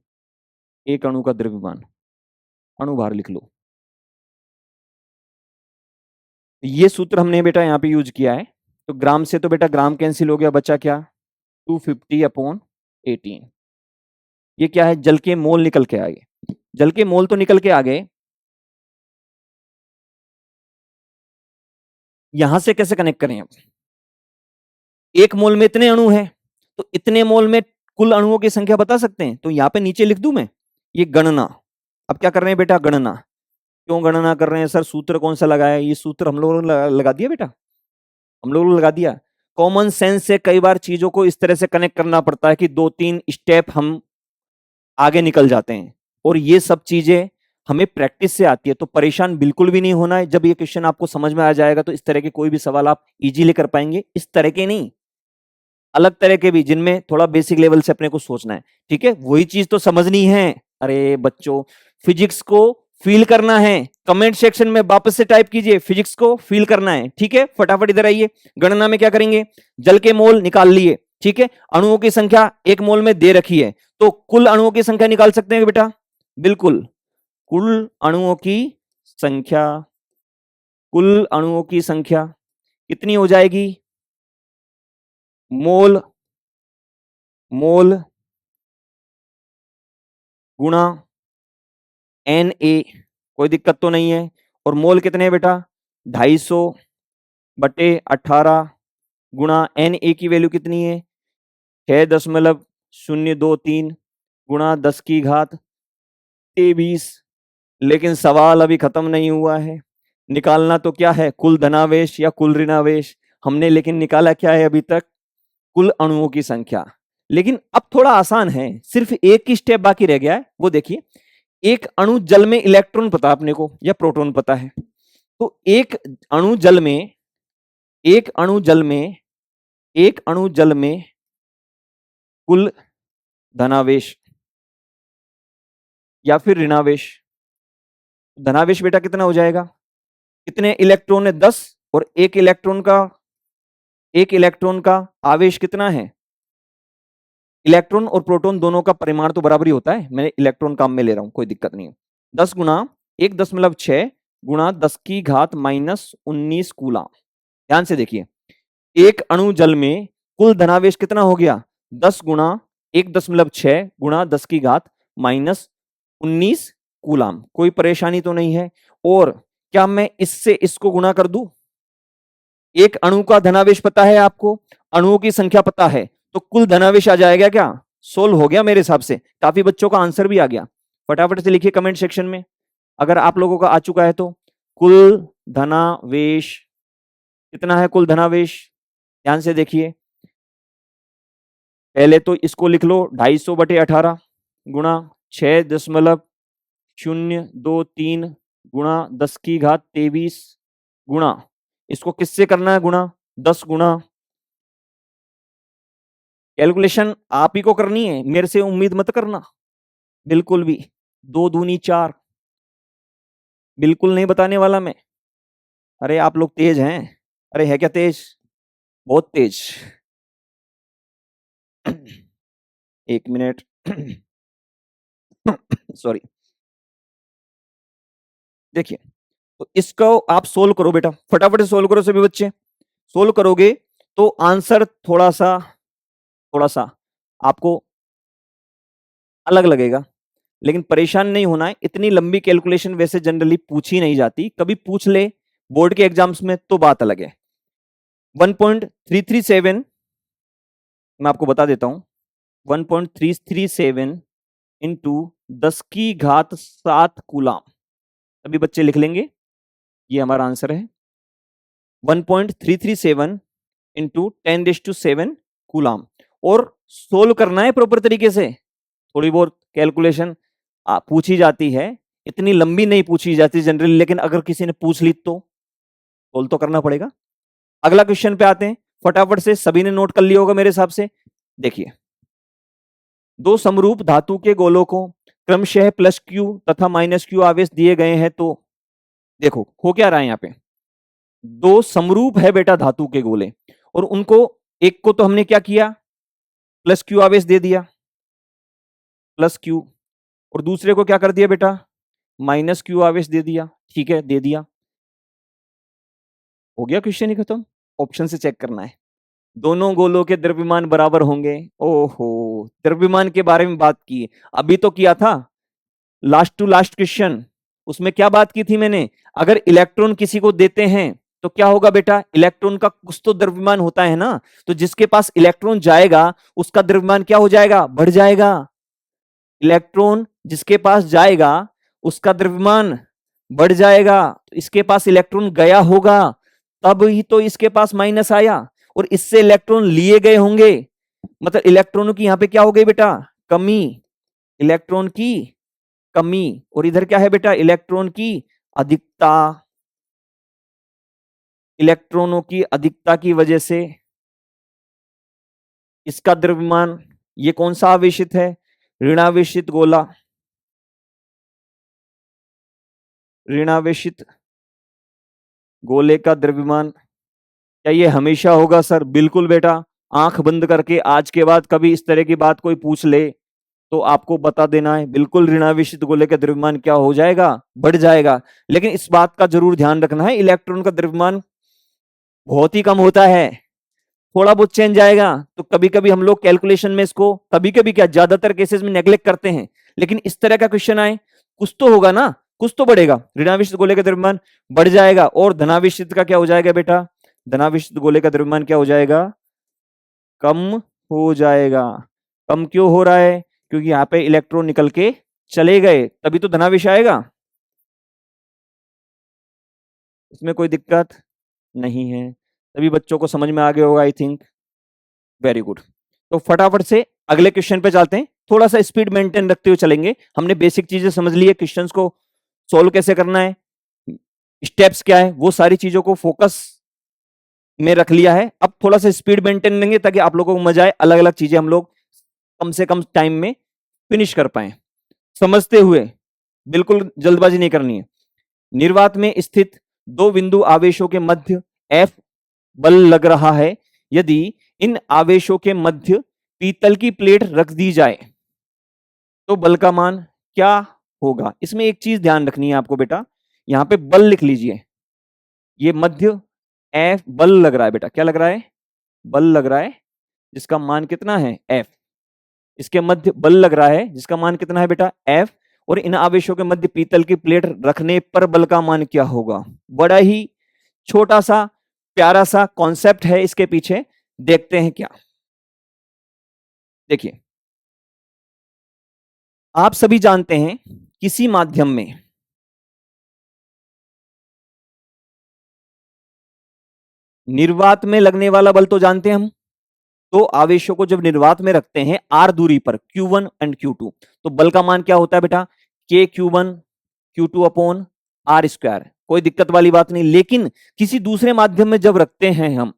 एक अणु का द्रव्यमान, अणुभार लिख लो। ये सूत्र हमने बेटा यहाँ पे यूज किया है। तो ग्राम से तो बेटा ग्राम कैंसिल हो गया, बचा क्या, 250/18। ये क्या है, जल के मोल निकल के आ गए। जल के मोल तो निकल के आ गए, यहां से कैसे कनेक्ट करें अब, एक मोल में इतने अणु हैं तो इतने मोल में कुल अणुओं की संख्या बता सकते हैं। तो यहाँ पे नीचे लिख दूं मैं, ये गणना। अब क्या कर रहे हैं बेटा, गणना। क्यों गणना कर रहे हैं सर, सूत्र कौन सा लगाया है, ये सूत्र हम लोगों ने लगा दिया बेटा, हम लोगों ने लगा दिया। कॉमन सेंस से कई बार चीजों को इस तरह से कनेक्ट करना पड़ता है कि 2-3 स्टेप हम आगे निकल जाते हैं, और ये सब चीजें हमें प्रैक्टिस से आती है। तो परेशान बिल्कुल भी नहीं होना है, जब ये क्वेश्चन आपको समझ में आ जाएगा तो इस तरह के कोई भी सवाल आप इजीली कर पाएंगे। इस तरह के नहीं, अलग तरह के भी, जिनमें थोड़ा बेसिक लेवल से अपने को सोचना है, ठीक है, वही चीज तो समझनी है। अरे बच्चों, फिजिक्स को फील करना है, कमेंट सेक्शन में वापस से टाइप कीजिए, फिजिक्स को फील करना है, ठीक है। फटाफट इधर आइए, गणना में क्या करेंगे, जल के मोल निकाल लिए, ठीक है, अणुओं की संख्या एक मोल में दे रखी है, तो कुल अणुओं की संख्या निकाल सकते हैं बेटा, बिल्कुल। कुल अणुओं की संख्या, कुल अणुओं की संख्या कितनी हो जाएगी, मोल, मोल गुणा Na, कोई दिक्कत तो नहीं है। और मोल कितने हैं बेटा, 250/18 गुणा Na की वैल्यू कितनी है, 6.023 गुणा 10 की घात 23। लेकिन सवाल अभी खत्म नहीं हुआ है, निकालना तो क्या है, कुल धनावेश या कुल ऋणावेश। हमने लेकिन निकाला क्या है अभी तक, कुल अणुओं की संख्या। लेकिन अब थोड़ा आसान है, सिर्फ एक ही स्टेप बाकी रह गया है, वो देखिए। एक अणु जल में इलेक्ट्रॉन पता अपने को या प्रोटॉन पता है, तो एक अणु जल में, एक अणु जल में, एक अणु जल में कुल धनावेश या फिर ऋणावेश, धनावेश बेटा कितना हो जाएगा, कितने इलेक्ट्रॉन है, 10, और एक इलेक्ट्रॉन का आवेश कितना है, इलेक्ट्रॉन और प्रोटॉन दोनों का परिमाण तो बराबर ही होता है, मैं इलेक्ट्रॉन काम में ले रहा हूं, कोई दिक्कत नहीं है। 10 गुना 1.6 गुणा 10 की घात -19 कूलम। ध्यान से देखिए, एक अणु जल में कुल धनावेश कितना हो गया, 10 गुणा 1.6 गुणा 10 की घात -19 कूलम। कोई परेशानी तो नहीं है। और क्या मैं इससे इसको गुणा कर दूं, एक अणु का धनावेश पता है आपको, अणुओं की संख्या पता है, तो कुल धनावेश आ जाएगा क्या, सोल्व हो गया मेरे हिसाब से। काफी बच्चों का आंसर भी आ गया, फटाफट से लिखिए कमेंट सेक्शन में अगर आप लोगों का आ चुका है तो। कुल धनावेश कितना है, कुल धनावेश, ध्यान से देखिए। पहले तो इसको लिख लो, 250/18 गुणा 6.023 गुणा 10 की घात 23 गुणा, इसको किससे करना है गुणा, 10 गुणा, कैलकुलेशन आप ही को करनी है, मेरे से उम्मीद मत करना बिल्कुल भी। 2 दूनी 4, बिल्कुल नहीं बताने वाला मैं। अरे आप लोग तेज हैं, अरे है क्या तेज, बहुत तेज। 1 मिनट, सॉरी। देखिए, तो इसको आप सोल्व करो बेटा, फटाफट से सोल्व करो सभी बच्चे। सोल्व करोगे तो आंसर थोड़ा सा आपको अलग लगेगा, लेकिन परेशान नहीं होना है। इतनी लंबी कैलकुलेशन वैसे जनरली पूछी नहीं जाती, कभी पूछ ले बोर्ड के एग्जाम्स में तो बात अलग है। 1.337 मैं आपको बता देता हूं, 1.337 इंटू 10⁻7 कूलाम। अभी बच्चे लिख लेंगे, ये हमारा आंसर है 1.337 इंटू 10⁻7 कूलाम। और सोल्व करना है प्रॉपर तरीके से। थोड़ी बहुत कैलकुलेशन पूछी जाती है, इतनी लंबी नहीं पूछी जाती जनरली, लेकिन अगर किसी ने पूछ ली तो सोल्व तो करना पड़ेगा। अगला क्वेश्चन पे आते हैं, फटाफट से सभी ने नोट कर लिया होगा मेरे हिसाब से। देखिए, दो समरूप धातु के गोलों को क्रमशः +q तथा -q आवेश दिए गए हैं, तो देखो हो क्या रहा है यहाँ पे, दो समरूप है बेटा धातु के गोले, और उनको एक को तो हमने क्या किया, +q आवेश दे दिया, +q, और दूसरे को क्या कर दिया बेटा, -q आवेश दे दिया। ठीक है, दे दिया, हो गया, क्वेश्चन ही खत्म। ऑप्शन से चेक करना है, दोनों गोलों के द्रव्यमान बराबर होंगे। ओहो, द्रव्यमान के बारे में बात की, अभी तो किया था लास्ट टू लास्ट क्वेश्चन, उसमें क्या बात की थी मैंने, अगर इलेक्ट्रॉन किसी को देते हैं तो क्या होगा बेटा, इलेक्ट्रॉन का कुछ तो द्रव्यमान होता है ना, तो जिसके पास इलेक्ट्रॉन जाएगा उसका द्रव्यमान क्या हो जाएगा, बढ़ जाएगा। इलेक्ट्रॉन जिसके पास जाएगा उसका द्रव्यमान बढ़ जाएगा, तो इसके पास इलेक्ट्रॉन गया होगा तब ही तो इसके पास माइनस आया, और इससे इलेक्ट्रॉन लिए गए होंगे, मतलब इलेक्ट्रॉनों की यहां पे क्या हो गई बेटा, कमी, इलेक्ट्रॉन की कमी, और इधर क्या है बेटा, इलेक्ट्रॉन की अधिकता। इलेक्ट्रॉनों की अधिकता की वजह से इसका द्रव्यमान, ये कौन सा आवेशित है, ऋणावेशित गोला, ऋणावेशित गोले का द्रव्यमान, क्या ये हमेशा होगा सर, बिल्कुल बेटा। आंख बंद करके आज के बाद कभी इस तरह की बात कोई पूछ ले तो आपको बता देना है, बिल्कुल ऋणावेशित गोले का द्रव्यमान क्या हो जाएगा, बढ़ जाएगा। लेकिन इस बात का जरूर ध्यान रखना है, इलेक्ट्रॉन का द्रव्यमान बहुत ही कम होता है, थोड़ा बहुत चेंज आएगा, तो कभी कभी हम लोग कैलकुलेशन में इसको, कभी कभी क्या, ज्यादातर केसेस में नेग्लेक्ट करते हैं, लेकिन इस तरह का क्वेश्चन आए, कुछ तो होगा ना, कुछ तो बढ़ेगा, ऋणावेशित गोले का द्रव्यमान बढ़ जाएगा, और धनावेशित का क्या हो जाएगा बेटा, धनावेशित गोले का द्रव्यमान क्या हो जाएगा, कम हो जाएगा। कम क्यों हो रहा है, क्योंकि यहाँ पे इलेक्ट्रॉन निकल के चले गए, तभी तो धनावेश आएगा, इसमें कोई दिक्कत नहीं है। सभी बच्चों को समझ में आ गया होगा आई थिंक, वेरी गुड। तो फटाफट से अगले क्वेश्चन पे चलते हैं, थोड़ा सा स्पीड मेंटेन रखते हुए चलेंगे, हमने बेसिक चीजें समझ ली है, क्वेश्चंस को सॉल्व कैसे करना है, स्टेप्स क्या है, वो सारी चीजों को फोकस में रख लिया है। अब थोड़ा सा स्पीड मेंटेन लेंगे ताकि आप लोगों को मजा आए, अलग अलग चीजें हम लोग कम से कम टाइम में फिनिश कर पाए, समझते हुए, बिल्कुल जल्दबाजी नहीं करनी है। निर्वात में स्थित दो बिंदु आवेशों के मध्य F बल लग रहा है, यदि इन आवेशों के मध्य पीतल की प्लेट रख दी जाए तो बल का मान क्या होगा। इसमें एक चीज ध्यान रखनी है आपको बेटा, यहां पे बल लिख लीजिए, ये मध्य F बल लग रहा है बेटा, क्या लग रहा है, बल लग रहा है, जिसका मान कितना है F, इसके मध्य बल लग रहा है जिसका मान कितना है बेटा F, और इन आवेशों के मध्य पीतल की प्लेट रखने पर बल का मान क्या होगा। बड़ा ही छोटा सा प्यारा सा कॉन्सेप्ट है इसके पीछे, देखते हैं क्या। देखिए, आप सभी जानते हैं किसी माध्यम में निर्वात में लगने वाला बल तो जानते हैं हम, तो आवेशों को जब निर्वात में रखते हैं r दूरी पर Q1 एंड Q2, तो बल का मान क्या होता है बेटा, K Q1 Q2 upon R square, कोई दिक्कत वाली बात नहीं। लेकिन किसी दूसरे माध्यम में जब रखते हैं हम,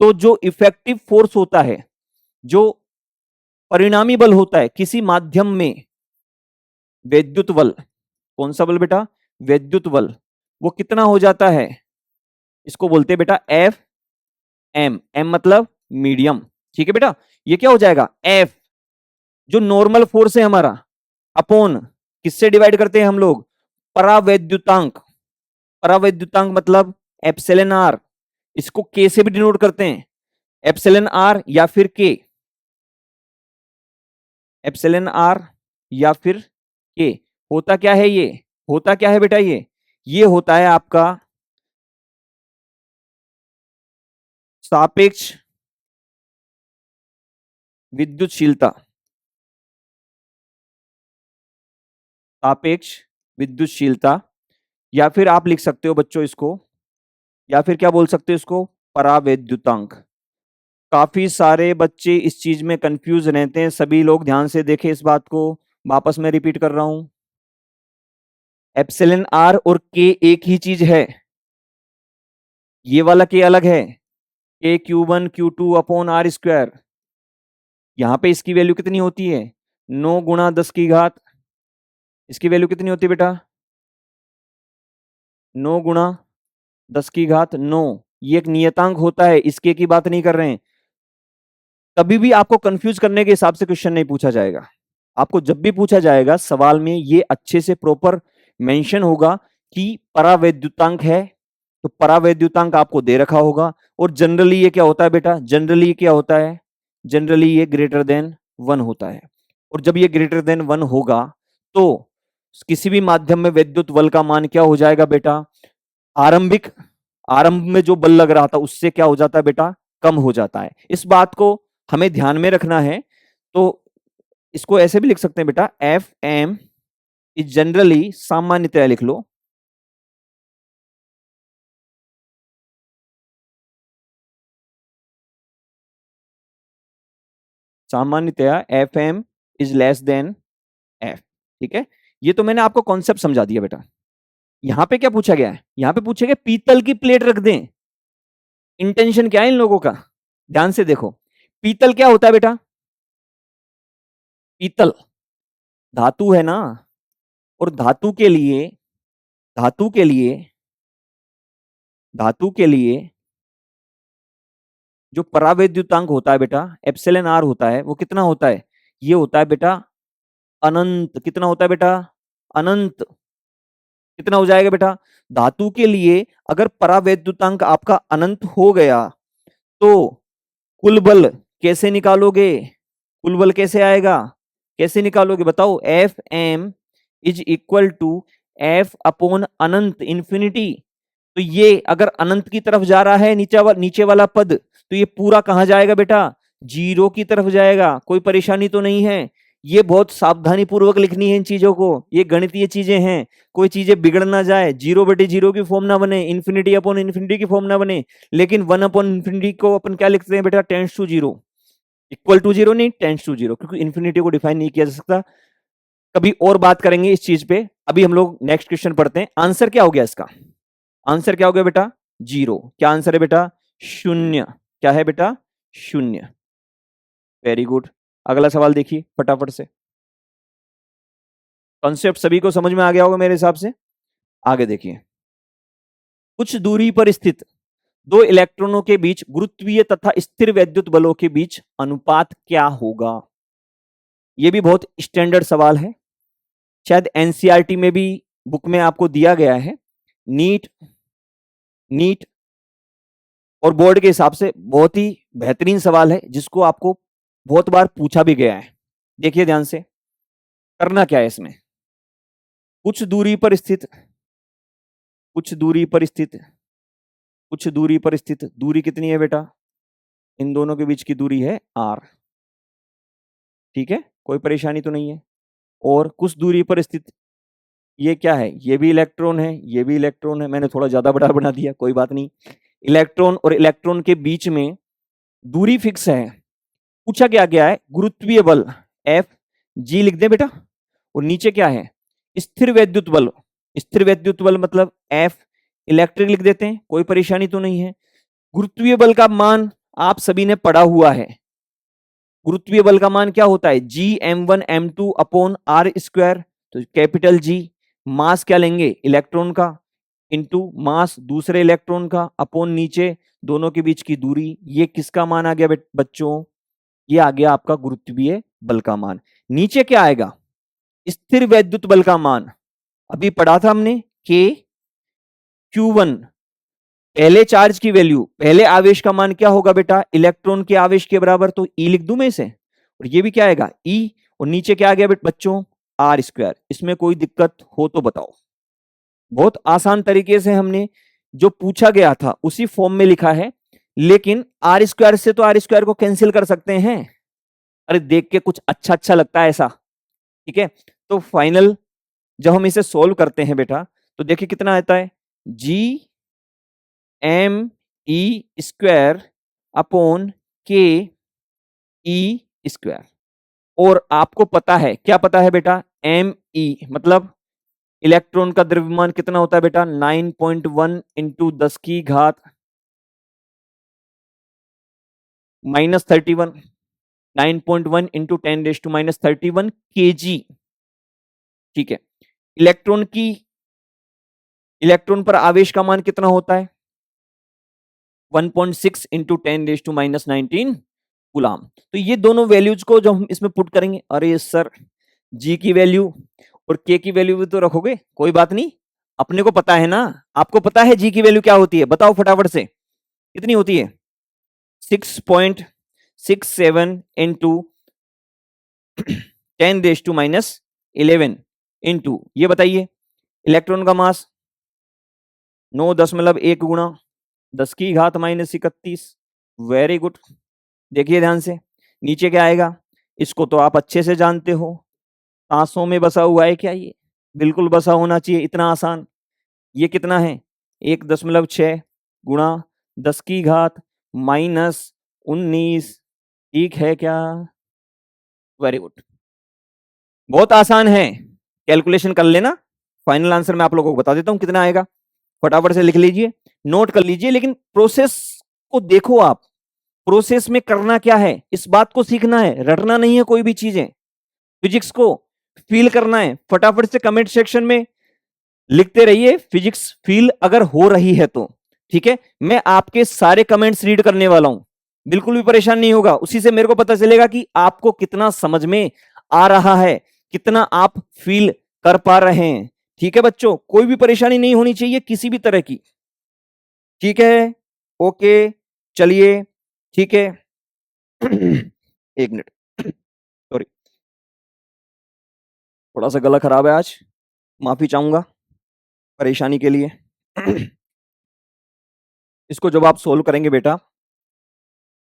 तो जो इफेक्टिव फोर्स होता है, जो परिणामी बल होता है किसी माध्यम में, वैद्युत बल, कौन सा बल बेटा, वैद्युत बल, वो कितना हो जाता है, इसको बोलते हैं बेटा एफ एम, एम मतलब मीडियम, ठीक है बेटा, ये क्या हो जाएगा एफ, जो नॉर्मल फोर्स है हमारा अपॉन किससे डिवाइड करते हैं हम लोग, परावैद्युतांक। परावैद्युतांक मतलब एप्सिलॉन आर, इसको के से भी डिनोट करते हैं, एप्सिलॉन आर या फिर के, एप्सिलॉन आर या फिर के। होता क्या है ये, होता क्या है बेटा, ये होता है आपका सापेक्ष विद्युतशीलता, सापेक्ष विद्युतशीलता, या फिर आप लिख सकते हो बच्चों इसको, या फिर क्या बोल सकते हो इसको, परावैद्युतांक। काफी सारे बच्चे इस चीज में कंफ्यूज रहते हैं, सभी लोग ध्यान से देखें इस बात को, वापस मैं रिपीट कर रहा हूं। एप्सिलॉन आर और के एक ही चीज है, ये वाला के अलग है, के Q1 Q2 upon r square. यहां पे इसकी वैल्यू कितनी होती है, 9 गुणा 10 की घात, इसकी वैल्यू कितनी होती है बेटा, 9 गुणा 10 की घात 9। ये एक नियतांक होता है, इसके की बात नहीं कर रहे हैं। कभी भी आपको कंफ्यूज करने के हिसाब से क्वेश्चन नहीं पूछा जाएगा, आपको जब भी पूछा जाएगा सवाल में ये अच्छे से प्रॉपर मेंशन होगा कि परावैद्युतांक है, तो परावैद्युतांक आपको दे रखा होगा। और जनरली ये क्या होता है बेटा, जनरली क्या होता है, जनरली ये ग्रेटर देन 1 होता है। और जब ये ग्रेटर देन 1 होगा तो किसी भी माध्यम में विद्युत बल का मान क्या हो जाएगा बेटा, आरंभिक, आरंभ में जो बल लग रहा था उससे क्या हो जाता है बेटा, कम हो जाता है। इस बात को हमें ध्यान में रखना है। तो इसको ऐसे भी लिख सकते हैं बेटा, एफ एम इज जनरली, सामान्यतः लिख लो, सामान्यतया f m is less than f. ठीक है, ये तो मैंने आपको कॉन्सेप्ट समझा दिया बेटा। यहां पे क्या पूछा गया है, यहां पे पूछा गया पीतल की प्लेट रख दें, इंटेंशन क्या है इन लोगों का, ध्यान से देखो। पीतल क्या होता है बेटा, पीतल धातु है ना, और धातु के लिए, धातु के लिए, धातु के लिए जो परावैद्युतांक होता है बेटा, एप्सिलॉन आर होता है, वो कितना होता है, ये होता है बेटा अनंत। कितना होता है बेटा, अनंत। कितना हो जाएगा बेटा, धातु के लिए अगर परावैद्युतांक आपका अनंत हो गया तो कुल बल कैसे निकालोगे, कुल बल कैसे आएगा, कैसे निकालोगे बताओ, f m is equal to f upon अनंत, इंफिनिटी। तो ये अगर अनंत की तरफ जा रहा है नीचे वाला पद, तो ये पूरा कहां जाएगा बेटा, 0 की तरफ जाएगा। कोई परेशानी तो नहीं है, ये बहुत सावधानी पूर्वक लिखनी है इन चीजों को, ये गणितीय चीजें हैं, कोई चीजें बिगड़ ना जाए, 0/0 की फॉर्म ना बने, इन्फिनिटी अपॉन इन्फिनिटी की फॉर्म ना बने। लेकिन 1 अपॉन इन्फिनिटी को अपन क्या लिखते हैं बेटा, टेंड्स टू 0, इक्वल टू 0 नहीं, टेंड्स टू 0, क्योंकि इन्फिनिटी को डिफाइन नहीं किया जा सकता। कभी और बात करेंगे इस चीज पे, अभी हम लोग नेक्स्ट क्वेश्चन पढ़ते हैं। आंसर क्या हो गया इसका, आंसर क्या हो गया बेटा, 0। क्या आंसर है बेटा, 0। क्या है बेटा, 0। Very good. अगला सवाल देखिए फटाफट से, कॉन्सेप्ट सभी को समझ में आ गया होगा मेरे हिसाब से। आगे देखिए, कुछ दूरी पर स्थित दो इलेक्ट्रॉनों के बीच गुरुत्वीय तथा स्थिर वैद्युत बलों के बीच अनुपात क्या होगा। यह भी बहुत स्टैंडर्ड सवाल है, शायद एनसीईआरटी में भी बुक में आपको दिया गया है। नीट, नीट और बोर्ड के हिसाब से बहुत ही बेहतरीन सवाल है, जिसको आपको बहुत बार पूछा भी गया है। देखिए ध्यान से, करना क्या है इसमें, कुछ दूरी पर स्थित, कुछ दूरी पर स्थित, कुछ दूरी पर स्थित, दूरी कितनी है बेटा, इन दोनों के बीच की दूरी है r। ठीक है, कोई परेशानी तो नहीं है। और कुछ दूरी पर स्थित, ये क्या है, ये भी इलेक्ट्रॉन है, ये भी इलेक्ट्रॉन है, मैंने थोड़ा ज्यादा बड़ा बना दिया, कोई बात नहीं। इलेक्ट्रॉन और इलेक्ट्रॉन के बीच में दूरी फिक्स है। पूछा क्या गया है, गुरुत्वीय बल एफ जी लिख दे बेटा, और नीचे क्या है, स्थिर वैद्युत बल। स्थिर वैद्युत बल मतलब एफ इलेक्ट्रिक लिख देते हैं, कोई परेशानी तो नहीं है। गुरुत्वीय बल का मान आप सभी ने पढ़ा हुआ है, गुरुत्वीय बल का मान क्या होता है, Gm1m2 अपॉन आर स्क्वायर। तो कैपिटल जी, मास क्या लेंगे, इलेक्ट्रॉन का, इंटू मास दूसरे इलेक्ट्रॉन का, अपॉन नीचे दोनों के बीच की दूरी। ये किसका मान आ गया बच्चों, ये आ गया आपका गुरुत्वीय बल का मान। नीचे क्या आएगा, स्थिर वैद्युत बल का मान अभी पढ़ा था हमने, के Q1, पहले चार्ज की वैल्यू, पहले आवेश का मान क्या होगा बेटा, इलेक्ट्रॉन के आवेश के बराबर, तो E लिख दूं मैं इसे, और ये भी क्या आएगा E, और नीचे क्या आ गया बच्चों, R²। इसमें कोई दिक्कत हो तो बताओ। बहुत आसान तरीके से हमने जो पूछा गया था उसी फॉर्म में लिखा है, लेकिन R² से तो R² को कैंसिल कर सकते हैं। अरे देख के कुछ अच्छा अच्छा लगता है ऐसा, ठीक है। तो फाइनल जब हम इसे सोल्व करते हैं बेटा, तो देखिए कितना आता है, GME² अपॉन KE²। और आपको पता है, क्या पता है बेटा, ME मतलब इलेक्ट्रॉन का द्रव्यमान कितना होता है बेटा, 9.1 इंटू 10 की घात -31, 9.1 इंटू 10⁻⁻31 kg, ठीक है। इलेक्ट्रॉन पर आवेश का मान कितना होता है, 1.6 इंटू 10⁻⁻19 कूलाम। तो ये दोनों वैल्यूज को जब हम इसमें पुट करेंगे, अरे सर जी की वैल्यू और के की वैल्यू भी तो रखोगे, कोई बात नहीं, अपने को पता है ना, आपको पता है जी की वैल्यू क्या होती है, बताओ फटाफट से, कितनी होती है, 6.67 इंटू 10⁻11 इंटू, ये बताइए इलेक्ट्रॉन का मास 9.1 गुणा 10 की घात -31। वेरी गुड, देखिए ध्यान से, नीचे क्या आएगा, इसको तो आप अच्छे से जानते हो, सांसों में बसा हुआ है क्या, ये बिल्कुल बसा होना चाहिए, इतना आसान। ये कितना है, 1.6 गुणा 10 की घात -19, ठीक है क्या, वेरी गुड, बहुत आसान है, कैलकुलेशन कर लेना। फाइनल आंसर मैं आप लोगों को बता देता हूं कितना आएगा, फटाफट से लिख लीजिए, नोट कर लीजिए, लेकिन प्रोसेस को देखो आप, प्रोसेस में करना क्या है, इस बात को सीखना है, रटना नहीं है कोई भी चीजें, फिजिक्स को फील करना है। फटाफट से कमेंट सेक्शन में लिखते रहिए फिजिक्स फील अगर हो रही है तो, ठीक है। मैं आपके सारे कमेंट्स रीड करने वाला हूं, बिल्कुल भी परेशान नहीं होगा, उसी से मेरे को पता चलेगा कि आपको कितना समझ में आ रहा है, कितना आप फील कर पा रहे हैं, ठीक है बच्चों, कोई भी परेशानी नहीं होनी चाहिए किसी भी तरह की, ठीक है, ओके, चलिए, ठीक है। एक मिनट, सॉरी, थोड़ा सा गला खराब है आज, माफी चाहूंगा परेशानी के लिए। इसको जब आप सोल्व करेंगे बेटा,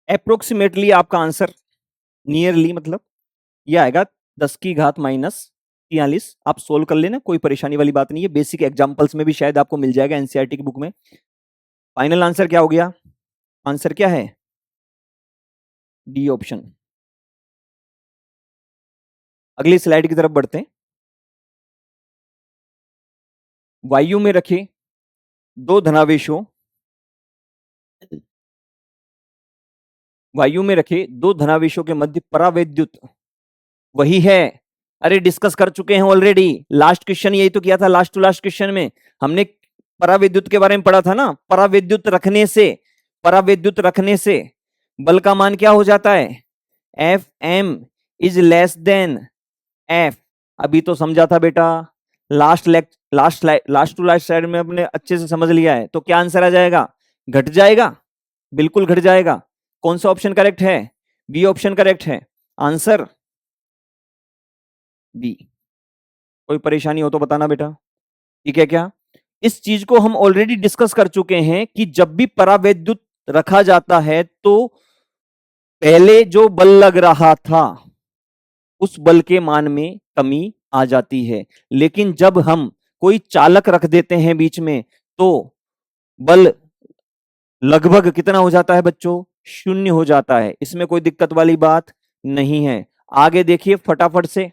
अप्रोक्सीमेटली आपका आंसर नियरली मतलब ये आएगा 10 की घात -43। आप सोल्व कर लेना, कोई परेशानी वाली बात नहीं है, बेसिक एग्जांपल्स में भी शायद आपको मिल जाएगा एनसीईआरटी की बुक में। फाइनल आंसर क्या हो गया, आंसर क्या है, डी ऑप्शन। अगली स्लाइड की तरफ बढ़ते हैं। वायु में रखे दो धनावेशों, वायु में रखे दो धनावेशों के मध्य परावैद्युत वही है, अरे डिस्कस कर चुके हैं ऑलरेडी, लास्ट क्वेश्चन यही तो किया था, लास्ट टू लास्ट क्वेश्चन में हमने परावैद्युत के बारे में पढ़ा था ना, परावैद्युत रखने से बल का मान क्या हो जाता है, f m is less than f. अभी तो समझा था बेटा, लास्ट टू लास्ट स्लाइड में अपने अच्छे से समझ लिया है, तो क्या आंसर आ जाएगा, घट जाएगा, बिल्कुल घट जाएगा। कौन सा ऑप्शन करेक्ट है, बी ऑप्शन करेक्ट है, आंसर बी। कोई परेशानी हो तो बताना बेटा, ठीक है क्या। इस चीज को हम ऑलरेडी डिस्कस कर चुके हैं कि जब भी परावैद्युत रखा जाता है तो पहले जो बल लग रहा था उस बल के मान में कमी आ जाती है, लेकिन जब हम कोई चालक रख देते हैं बीच में तो बल लगभग कितना हो जाता है बच्चों, शून्य हो जाता है, इसमें कोई दिक्कत वाली बात नहीं है। आगे देखिए फटाफट से,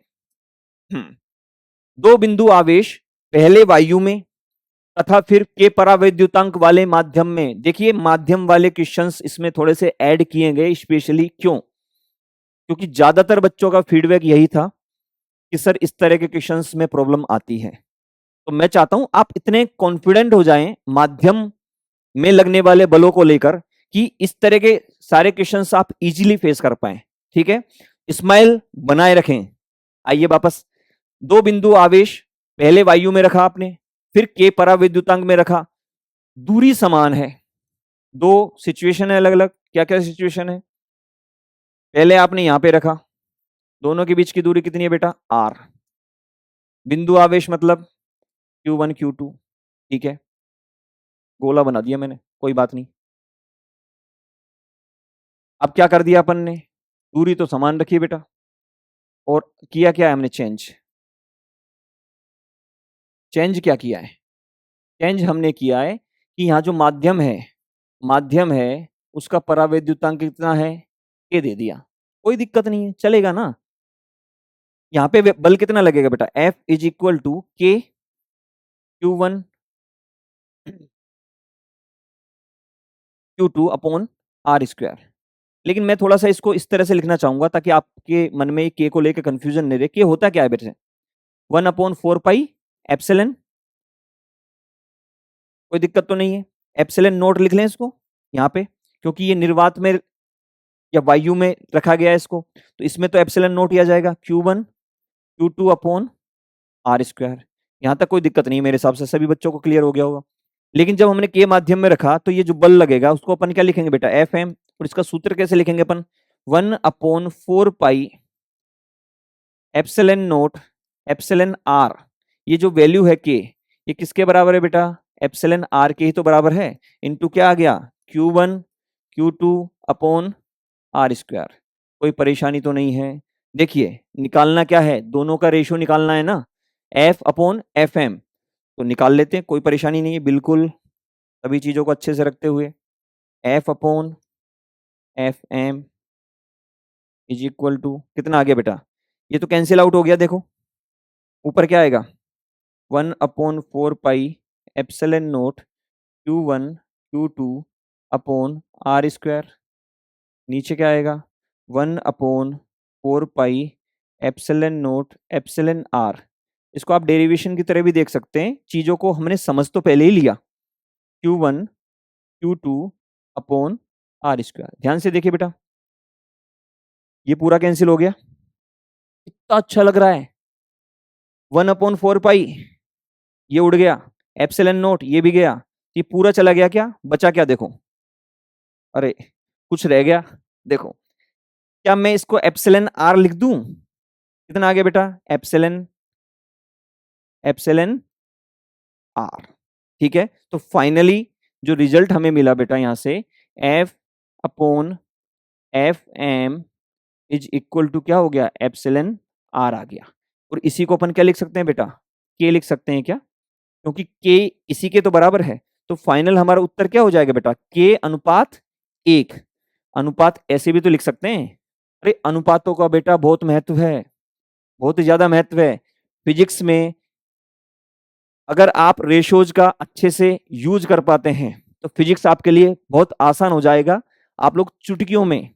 दो बिंदु आवेश पहले वायु में तथा फिर के परावैद्युतांक वाले माध्यम में, देखिए माध्यम वाले क्वेश्चंस इसमें थोड़े से ऐड किए गए स्पेशली, क्यों, क्योंकि ज्यादातर बच्चों का फीडबैक यही था कि सर इस तरह के क्वेश्चंस में प्रॉब्लम आती है, तो मैं चाहता हूं आप इतने कॉन्फिडेंट हो जाएं माध्यम में लगने वाले बलों को लेकर कि इस तरह के सारे क्वेश्चंस आप इजीली फेस कर पाए, ठीक है। स्माइल बनाए रखें, आइए वापस, दो बिंदु आवेश पहले वायु में रखा आपने, फिर के पराविद्युतांक में रखा, दूरी समान है, दो सिचुएशन है अलग अलग। क्या क्या सिचुएशन है? पहले आपने यहां पे रखा, दोनों के बीच की दूरी कितनी है बेटा? आर। बिंदु आवेश मतलब Q1 Q2, ठीक है, गोला बना दिया मैंने, कोई बात नहीं। अब क्या कर दिया अपन ने? दूरी तो समान रखी बेटा, और किया क्या है हमने? चेंज। चेंज क्या किया है? चेंज हमने किया है कि यहाँ जो माध्यम है उसका परावैद्युतांक कितना है? के दे दिया, कोई दिक्कत नहीं है, चलेगा ना। यहाँ पे बल कितना लगेगा बेटा? F इज इक्वल टू के Q1 Q2 upon r square. लेकिन मैं थोड़ा सा इसको इस तरह से लिखना चाहूंगा ताकि आपके मन में के को लेकर कंफ्यूजन नहीं रहे। के होता क्या है बेटे? 1/4 पाई एप्सिलन, कोई दिक्कत तो नहीं है। एप्सिलन नोट लिख लें इसको यहाँ पे, क्योंकि ये निर्वात में या वायु में रखा गया है इसको, तो इसमें तो एप्सिलन नोट ही आ जाएगा। Q1 Q2 upon r square. यहाँ तक कोई दिक्कत नहीं, मेरे हिसाब से सभी बच्चों को क्लियर हो गया होगा। लेकिन जब हमने के माध्यम में रखा तो ये जो बल लगेगा उसको अपन क्या लिखेंगे बेटा? F m. और इसका सूत्र कैसे लिखेंगे अपन? 1/4 pi epsilon naught epsilon r. ये जो वैल्यू है के, ये किसके बराबर है बेटा? एप्सिलन आर के ही तो बराबर है। इनटू क्या आ गया? Q1 Q2 upon r square. कोई परेशानी तो नहीं है? देखिए निकालना क्या है, दोनों का रेशियो निकालना है ना, एफ अपॉन एफ एम। तो निकाल लेते हैं, कोई परेशानी नहीं है बिल्कुल, सभी चीजों को अच्छे से रखते हुए। F upon f m is equal to कितना आ गया बेटा? ये तो कैंसिल आउट हो गया, देखो ऊपर क्या आएगा? 1/4 pi epsilon naught Q1 Q2 upon r square. नीचे क्या आएगा? 1/4 pi epsilon naught epsilon r. इसको आप डेरिवेशन की तरह भी देख सकते हैं, चीजों को हमने समझ तो पहले ही लिया। Q1 Q2 upon r square. ध्यान से देखिए बेटा, ये पूरा कैंसिल हो गया, कितना अच्छा लग रहा है। 1/4 पाई ये उड़ गया, एप्सिलन नोट ये भी गया, ये पूरा चला गया। क्या बचा? क्या देखो, अरे कुछ रह गया, देखो। क्या मैं इसको एप्सिलन आर लिख दूं? कितना आ गया बेटा? Epsilon epsilon r. ठीक है, तो फाइनली जो रिजल्ट हमें मिला बेटा यहां से, f upon f m is equal to क्या हो गया? एप्सिलन आर आ गया। और इसी को अपन क्या लिख सकते हैं बेटा? के लिख सकते हैं क्या? क्योंकि के इसी के तो बराबर है। तो फाइनल हमारा उत्तर क्या हो जाएगा बेटा? के अनुपात 1। अनुपात ऐसे भी तो लिख सकते हैं। अरे अनुपातों का बेटा बहुत महत्व है, बहुत ही ज्यादा महत्व है फिजिक्स में। अगर आप रेशोज का अच्छे से यूज कर पाते हैं तो फिजिक्स आपके लिए बहुत आसान हो जाएगा। आप लोग चुटकियों में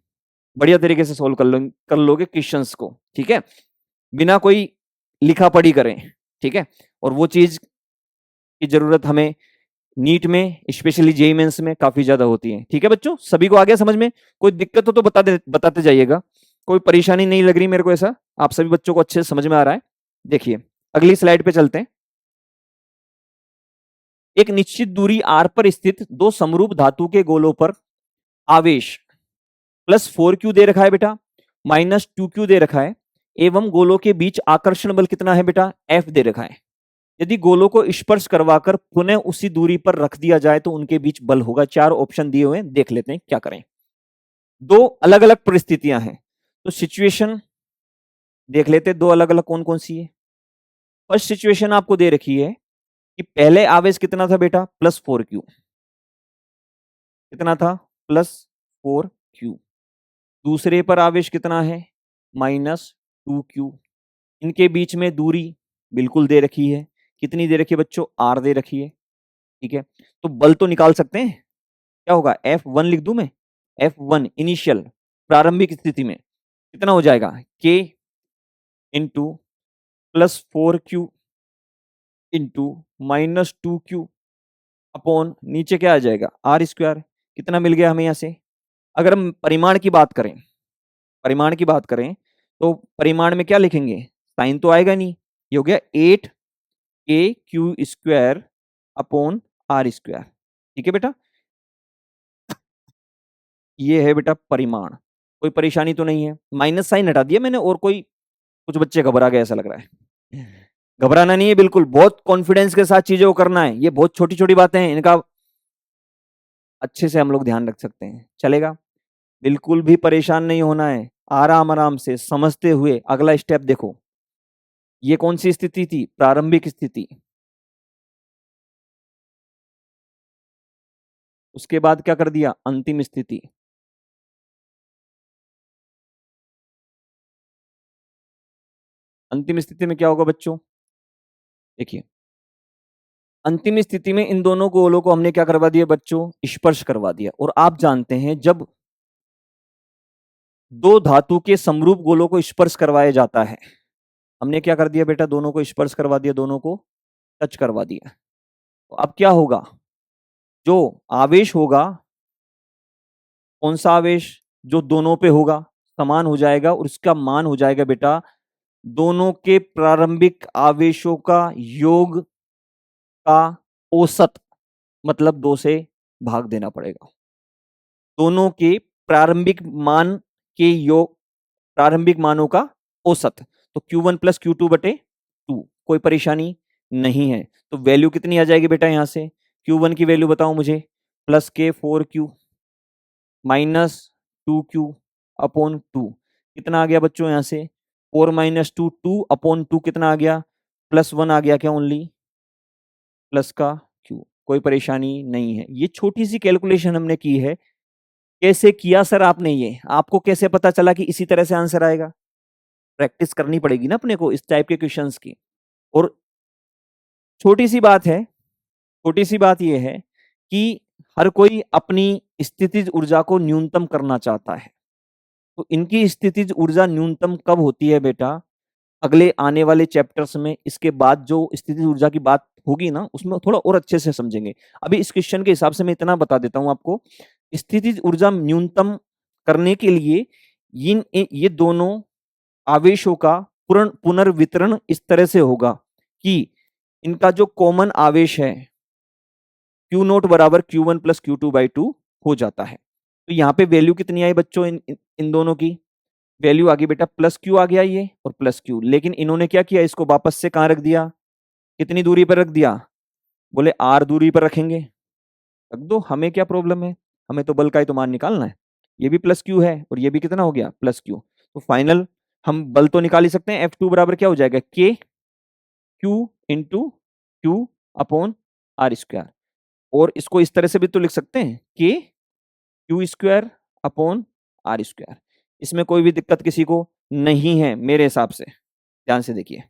बढ़िया तरीके से सोल्व कर लोगे क्वेश्चंस को, ठीक है, बिना कोई लिखा पढ़ी करें, ठीक है। और वो चीज की जरूरत हमें नीट में, स्पेशली जेईई मेंस में काफी ज्यादा होती है। ठीक है बच्चों, सभी को आ गया समझ में? कोई दिक्कत हो तो बताते जाइएगा, कोई परेशानी नहीं लग रही मेरे को ऐसा, आप सभी बच्चों को अच्छे से समझ में आ रहा है। देखिए अगली स्लाइड पे चलते हैं। एक निश्चित दूरी r पर स्थित दो समरूप धातु के गोलों पर आवेश +4q दे रखा है बेटा, -2q दे रखा है, एवं गोलों के बीच आकर्षण बल कितना है बेटा? F दे रखा है। यदि गोलों को स्पर्श करवाकर पुनः उसी दूरी पर रख दिया जाए तो उनके बीच बल होगा। 4 ऑप्शन दिए हुए हैं, देख लेते हैं क्या करें। दो अलग अलग परिस्थितियां हैं, तो सिचुएशन देख लेते हैं दो अलग अलग कौन कौन सी है। फर्स्ट सिचुएशन आपको दे रखी है कि पहले आवेश कितना था बेटा? +4q। कितना था? +4q। दूसरे पर आवेश कितना है? -2q। इनके बीच में दूरी बिल्कुल दे रखी है, कितनी दे रखी है बच्चों? r दे रखी है, ठीक है। तो बल तो निकाल सकते हैं, क्या होगा? F1 लिख दूं मैं, F1 इनिशियल प्रारंभिक स्थिति में कितना हो जाएगा? K into +4q into -2q upon नीचे क्या आ जाएगा? R square. कितना मिल गया हमें यहां से? अगर हम परिमाण की बात करें, परिमाण की बात करें तो परिमाण में क्या लिखेंगे? साइन तो आएगा नहीं, ये हो गया 8 a² अपॉन r²। ठीक है बेटा, ये है बेटा परिमाण। कोई परेशानी तो नहीं है? माइनस साइन हटा दिया मैंने, और कोई, कुछ बच्चे घबरा गए ऐसा लग रहा है। घबराना नहीं है बिल्कुल, बहुत कॉन्फिडेंस के साथ चीजों को करना है। ये बहुत छोटी छोटी बातें हैं, इनका अच्छे से हम लोग ध्यान रख सकते हैं, चलेगा। बिल्कुल भी परेशान नहीं होना है, आराम आराम से समझते हुए अगला स्टेप देखो। ये कौन सी स्थिति थी? प्रारंभिक स्थिति। उसके बाद क्या कर दिया? अंतिम स्थिति। अंतिम स्थिति में क्या होगा बच्चों? देखिए, अंतिम स्थिति में इन दोनों गोलों को हमने क्या करवा दिया बच्चों? स्पर्श करवा दिया। और आप जानते हैं जब दो धातु के समरूप गोलों को स्पर्श करवाया जाता है, हमने क्या कर दिया बेटा? दोनों को स्पर्श करवा दिया, दोनों को टच करवा दिया। तो अब क्या होगा? जो आवेश होगा, कौन सा आवेश? जो दोनों पे होगा, समान हो जाएगा, और उसका मान हो जाएगा बेटा दोनों के प्रारंभिक आवेशों का योग का औसत, मतलब 2 से भाग देना पड़ेगा। दोनों के प्रारंभिक मान के योग, प्रारंभिक मानों का औसत। तो Q1 प्लस Q2 बटे 2, कोई परेशानी नहीं है। तो वैल्यू कितनी आ जाएगी बेटा यहां से? Q1 की वैल्यू बताओ मुझे, प्लस के 4Q माइनस 2Q अपॉन 2। कितना आ गया बच्चों यहाँ से? 4 माइनस 2, 2 अपॉन 2 कितना आ गया? +1 आ गया क्या? ओनली प्लस का Q, कोई परेशानी नहीं है। ये छोटी सी कैलकुलेशन हमने की है। कैसे किया सर आपने? ये आपको कैसे पता चला कि इसी तरह से आंसर आएगा? प्रैक्टिस करनी पड़ेगी ना अपने को इस टाइप के क्वेश्चंस की। और छोटी सी बात है, छोटी सी बात यह है कि हर कोई अपनी स्थितिज ऊर्जा को न्यूनतम करना चाहता है। तो इनकी स्थितिज ऊर्जा न्यूनतम कब होती है बेटा? अगले आने वाले चैप्टर्स में इसके बाद जो स्थितिज ऊर्जा की बात होगी ना, उसमें थोड़ा और अच्छे से समझेंगे। अभी इस क्वेश्चन के हिसाब से मैं इतना बता देता हूं आपको। स्थितिज ऊर्जा न्यूनतम करने के लिए ये दोनों आवेशों का पुनर्वितरण इस तरह से होगा कि इनका जो कॉमन आवेश है Q0 बराबर Q1 प्लस Q2/2 हो जाता है। तो यहाँ पे वैल्यू कितनी आई बच्चों? इन दोनों की वैल्यू आ गई बेटा, प्लस Q आ गया ये और प्लस Q। लेकिन इन्होंने क्या किया? इसको वापस से कहां रख दिया? कितनी दूरी पर रख दिया? बोले R दूरी पर रखेंगे। रख दो, हमें क्या प्रॉब्लम है? हमें तो बल का ही तो मान निकालना है। ये भी प्लस Q है और ये भी कितना हो गया? Plus Q। तो फाइनल हम बल तो निकाल ही सकते हैं। F2 बराबर क्या हो जाएगा? K Q into Q upon R²। और इसको इस तरह से भी तो लिख सकते हैं, K Q² अपॉन R²। इसमें कोई भी दिक्कत किसी को नहीं है मेरे हिसाब से। ध्यान से देखिए,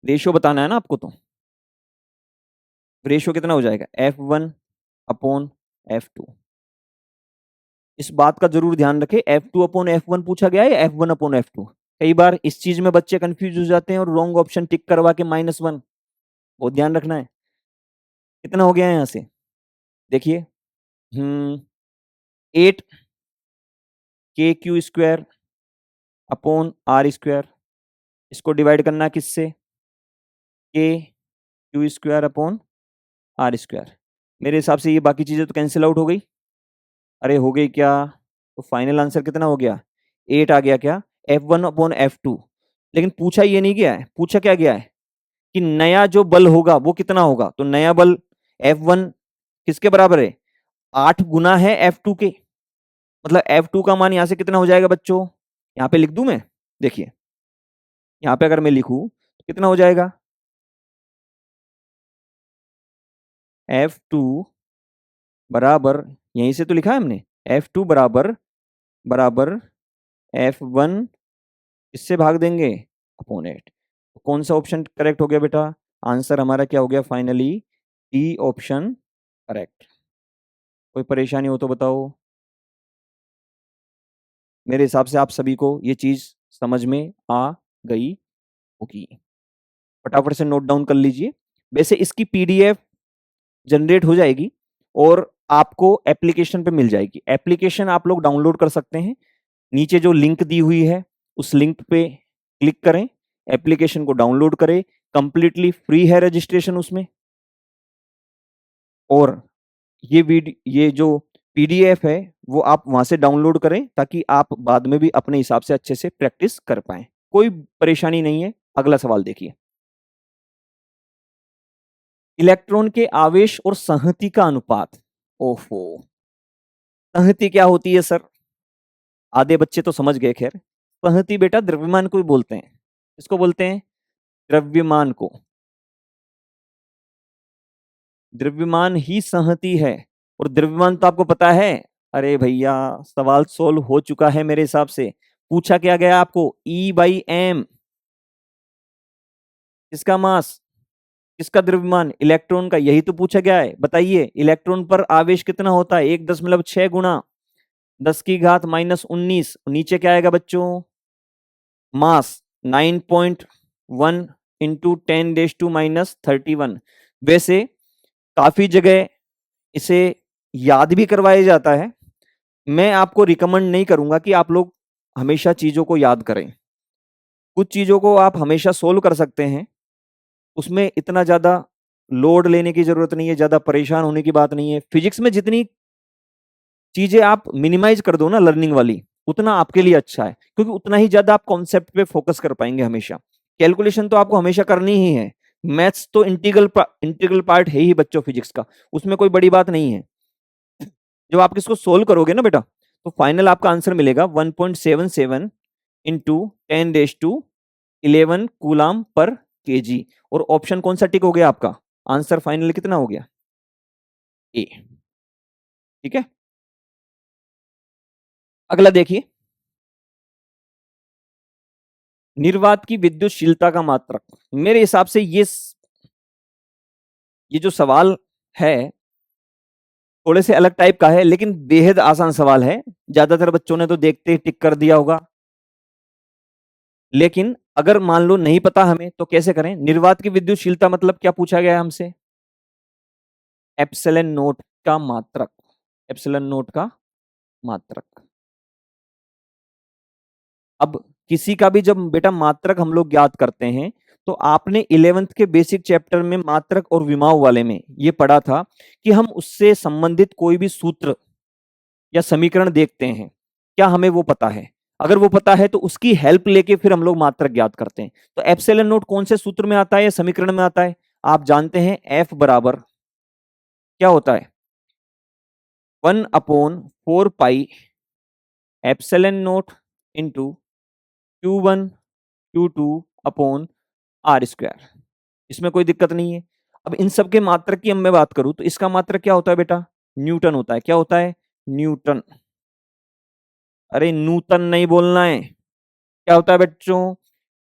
रेशियो बताना है ना आपको, तो रेशियो कितना हो जाएगा? F1 upon F2। इस बात का जरूर ध्यान रखें, F2 अपॉन F1 पूछा गया है, F1 अपॉन F2। कई बार इस चीज में बच्चे कंफ्यूज हो जाते हैं और रॉन्ग ऑप्शन टिक करवा के -1, बहुत ध्यान रखना है। कितना हो गया है यहां से? देखिए, 8 KQ² अपॉन R²। इसको डिवाइड करना है किससे? KQ² upon R²। मेरे हिसाब से ये बाकी चीजें तो कैंसिल आउट हो गई। अरे हो गई क्या? तो फाइनल आंसर कितना हो गया? 8 आ गया क्या? F1 upon F2। लेकिन पूछा ये नहीं गया है, पूछा क्या गया है कि नया जो बल होगा वो कितना होगा। तो नया बल F1 किसके बराबर है? 8 गुना है F2 के। मतलब F2 का मान यहां से कितना हो जाएगा बच्चों? यहां पे लिख दूं मैं, देखिए यहां पे अगर मैं लिखूं तो कितना हो जाएगा? F2 बराबर, यहीं से तो लिखा है हमने, F2 बराबर बराबर F1 इससे भाग देंगे अपॉन 8। तो कौन सा ऑप्शन करेक्ट हो गया बेटा? आंसर हमारा क्या हो गया फाइनली? D option correct. कोई परेशानी हो तो बताओ। मेरे हिसाब से आप सभी को ये चीज समझ में आ गई होगी। फटाफट से नोट डाउन कर लीजिए। वैसे इसकी पीडीएफ जनरेट हो जाएगी और आपको एप्लीकेशन पे मिल जाएगी। एप्लीकेशन आप लोग डाउनलोड कर सकते हैं, नीचे जो लिंक दी हुई है उस लिंक पे क्लिक करें, एप्लीकेशन को डाउनलोड करें, कंप्लीटली फ्री है रजिस्ट्रेशन उसमें। और ये जो पीडीएफ है वो आप वहां से डाउनलोड करें ताकि आप बाद में भी अपने हिसाब से अच्छे से प्रैक्टिस कर पाए। कोई परेशानी नहीं है। अगला सवाल देखिए, इलेक्ट्रॉन के आवेश और संहति का अनुपात। ओहो, संहति क्या होती है सर? आधे बच्चे तो समझ गए। खैर, संहति बेटा द्रव्यमान को ही बोलते हैं। इसको बोलते हैं द्रव्यमान को। द्रव्यमान ही संहति है। और द्रव्यमान तो आपको पता है। अरे भैया, सवाल सोल्व हो चुका है मेरे हिसाब से। पूछा क्या गया आपको? E/m। किसका मास, किसका द्रव्यमान? इलेक्ट्रॉन का। यही तो पूछा गया है। बताइए, इलेक्ट्रॉन पर आवेश कितना होता है? 1.6 गुना 10⁻⁻19। नीचे क्या आएगा बच्चों? मास 9.1 इंटू 10⁻⁻31। वैसे काफी जगह इसे याद भी करवाया जाता है। मैं आपको रिकमेंड नहीं करूंगा कि आप लोग हमेशा चीजों को याद करें। कुछ चीजों को आप हमेशा सोल्व कर सकते हैं, उसमें इतना ज्यादा लोड लेने की जरूरत नहीं है, ज्यादा परेशान होने की बात नहीं है। फिजिक्स में जितनी चीजें आप मिनिमाइज कर दो ना लर्निंग वाली, उतना आपके लिए अच्छा है, क्योंकि उतना ही ज्यादा आप कॉन्सेप्ट पे फोकस कर पाएंगे हमेशा। कैलकुलेशन तो आपको हमेशा करनी ही है। मैथ्स तो इंटीग्रल पार्ट है ही बच्चों फिजिक्स का, उसमें कोई बड़ी बात नहीं है। जब आप इसको सोल्व करोगे ना बेटा, तो फाइनल आपका आंसर मिलेगा 1.77 इंटू 10⁻11 कूलाम पर केजी। और ऑप्शन कौन सा टिक हो गया आपका? आंसर फाइनल कितना हो गया? ए। ठीक है, अगला देखिए, निर्वात की विद्युतशीलता का मात्रक। मेरे हिसाब से ये जो सवाल है थोड़े से अलग टाइप का है, लेकिन बेहद आसान सवाल है। ज्यादातर बच्चों ने तो देखते ही टिक कर दिया होगा। लेकिन अगर मान लो नहीं पता हमें, तो कैसे करें? निर्वात की विद्युतशीलता मतलब क्या पूछा गया है हमसे? एप्सिलॉन नोट का मात्रक। एप्सिलॉन नोट का मात्रक। अब किसी का भी जब बेटा मात्रक हम लोग ज्ञात करते हैं, तो आपने 11th के बेसिक चैप्टर में मात्रक और विमाव वाले में ये पढ़ा था कि हम उससे संबंधित कोई भी सूत्र या समीकरण देखते हैं, क्या हमें वो पता है? अगर वो पता है तो उसकी हेल्प लेके फिर हम लोग मात्रक ज्ञात करते हैं। तो एप्सिलॉन नोट कौन से सूत्र में आता है या समीकरण में आता है? आप जानते हैं, एफ बराबर क्या होता है? 1/4 pi epsilon naught into Q1 Q2 upon r square. इसमें कोई दिक्कत नहीं है। अब इन सब के मात्रक की मैं बात करूं, तो इसका मात्रक क्या होता है बेटा? न्यूटन होता है। क्या होता है? न्यूटन। अरे नूतन नहीं बोलना है। क्या होता है बच्चों?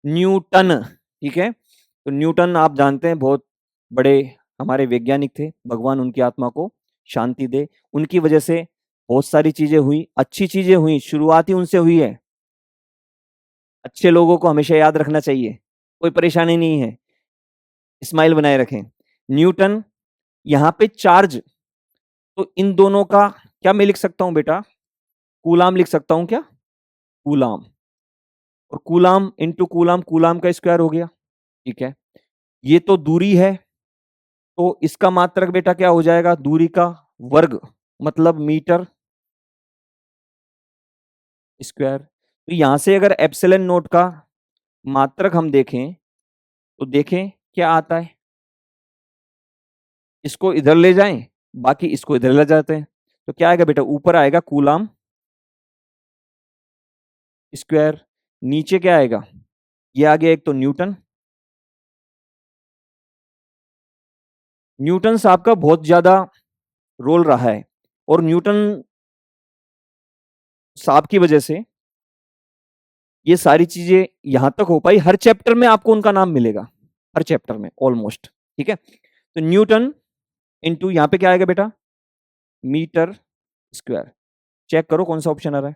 न्यूटन। ठीक है, तो न्यूटन आप जानते हैं बहुत बड़े हमारे वैज्ञानिक थे। भगवान उनकी आत्मा को शांति दे। उनकी वजह से बहुत सारी चीजें हुई, अच्छी चीजें हुई, शुरुआत ही उनसे हुई है। अच्छे लोगों को हमेशा याद रखना चाहिए, कोई परेशानी नहीं है, स्माइल बनाए रखें। न्यूटन, यहाँ पे चार्ज, तो इन दोनों का क्या मैं लिख सकता हूं बेटा? कूलाम लिख सकता हूं क्या? कूलाम। और कूलाम इंटू कूलाम, कूलाम का स्क्वायर हो गया। ठीक है, ये तो दूरी है, तो इसका मात्रक बेटा क्या हो जाएगा? दूरी का वर्ग, मतलब मीटर स्क्वायर। तो यहां से अगर एप्सिलॉन नोट का मात्रक हम देखें, तो देखें क्या आता है। इसको इधर ले जाएं, बाकी इसको इधर ले जाते हैं, तो क्या आएगा बेटा? ऊपर आएगा कूलाम स्क्वायर, नीचे क्या आएगा? ये आ गया एक तो न्यूटन। न्यूटन साहब का बहुत ज्यादा रोल रहा है, और न्यूटन साहब की वजह से ये सारी चीजें यहां तक हो पाई। हर चैप्टर में आपको उनका नाम मिलेगा, हर चैप्टर में ऑलमोस्ट। ठीक है, तो न्यूटन इंटू यहां पे क्या आएगा बेटा? Metre square. चेक करो कौन सा ऑप्शन आ रहा है।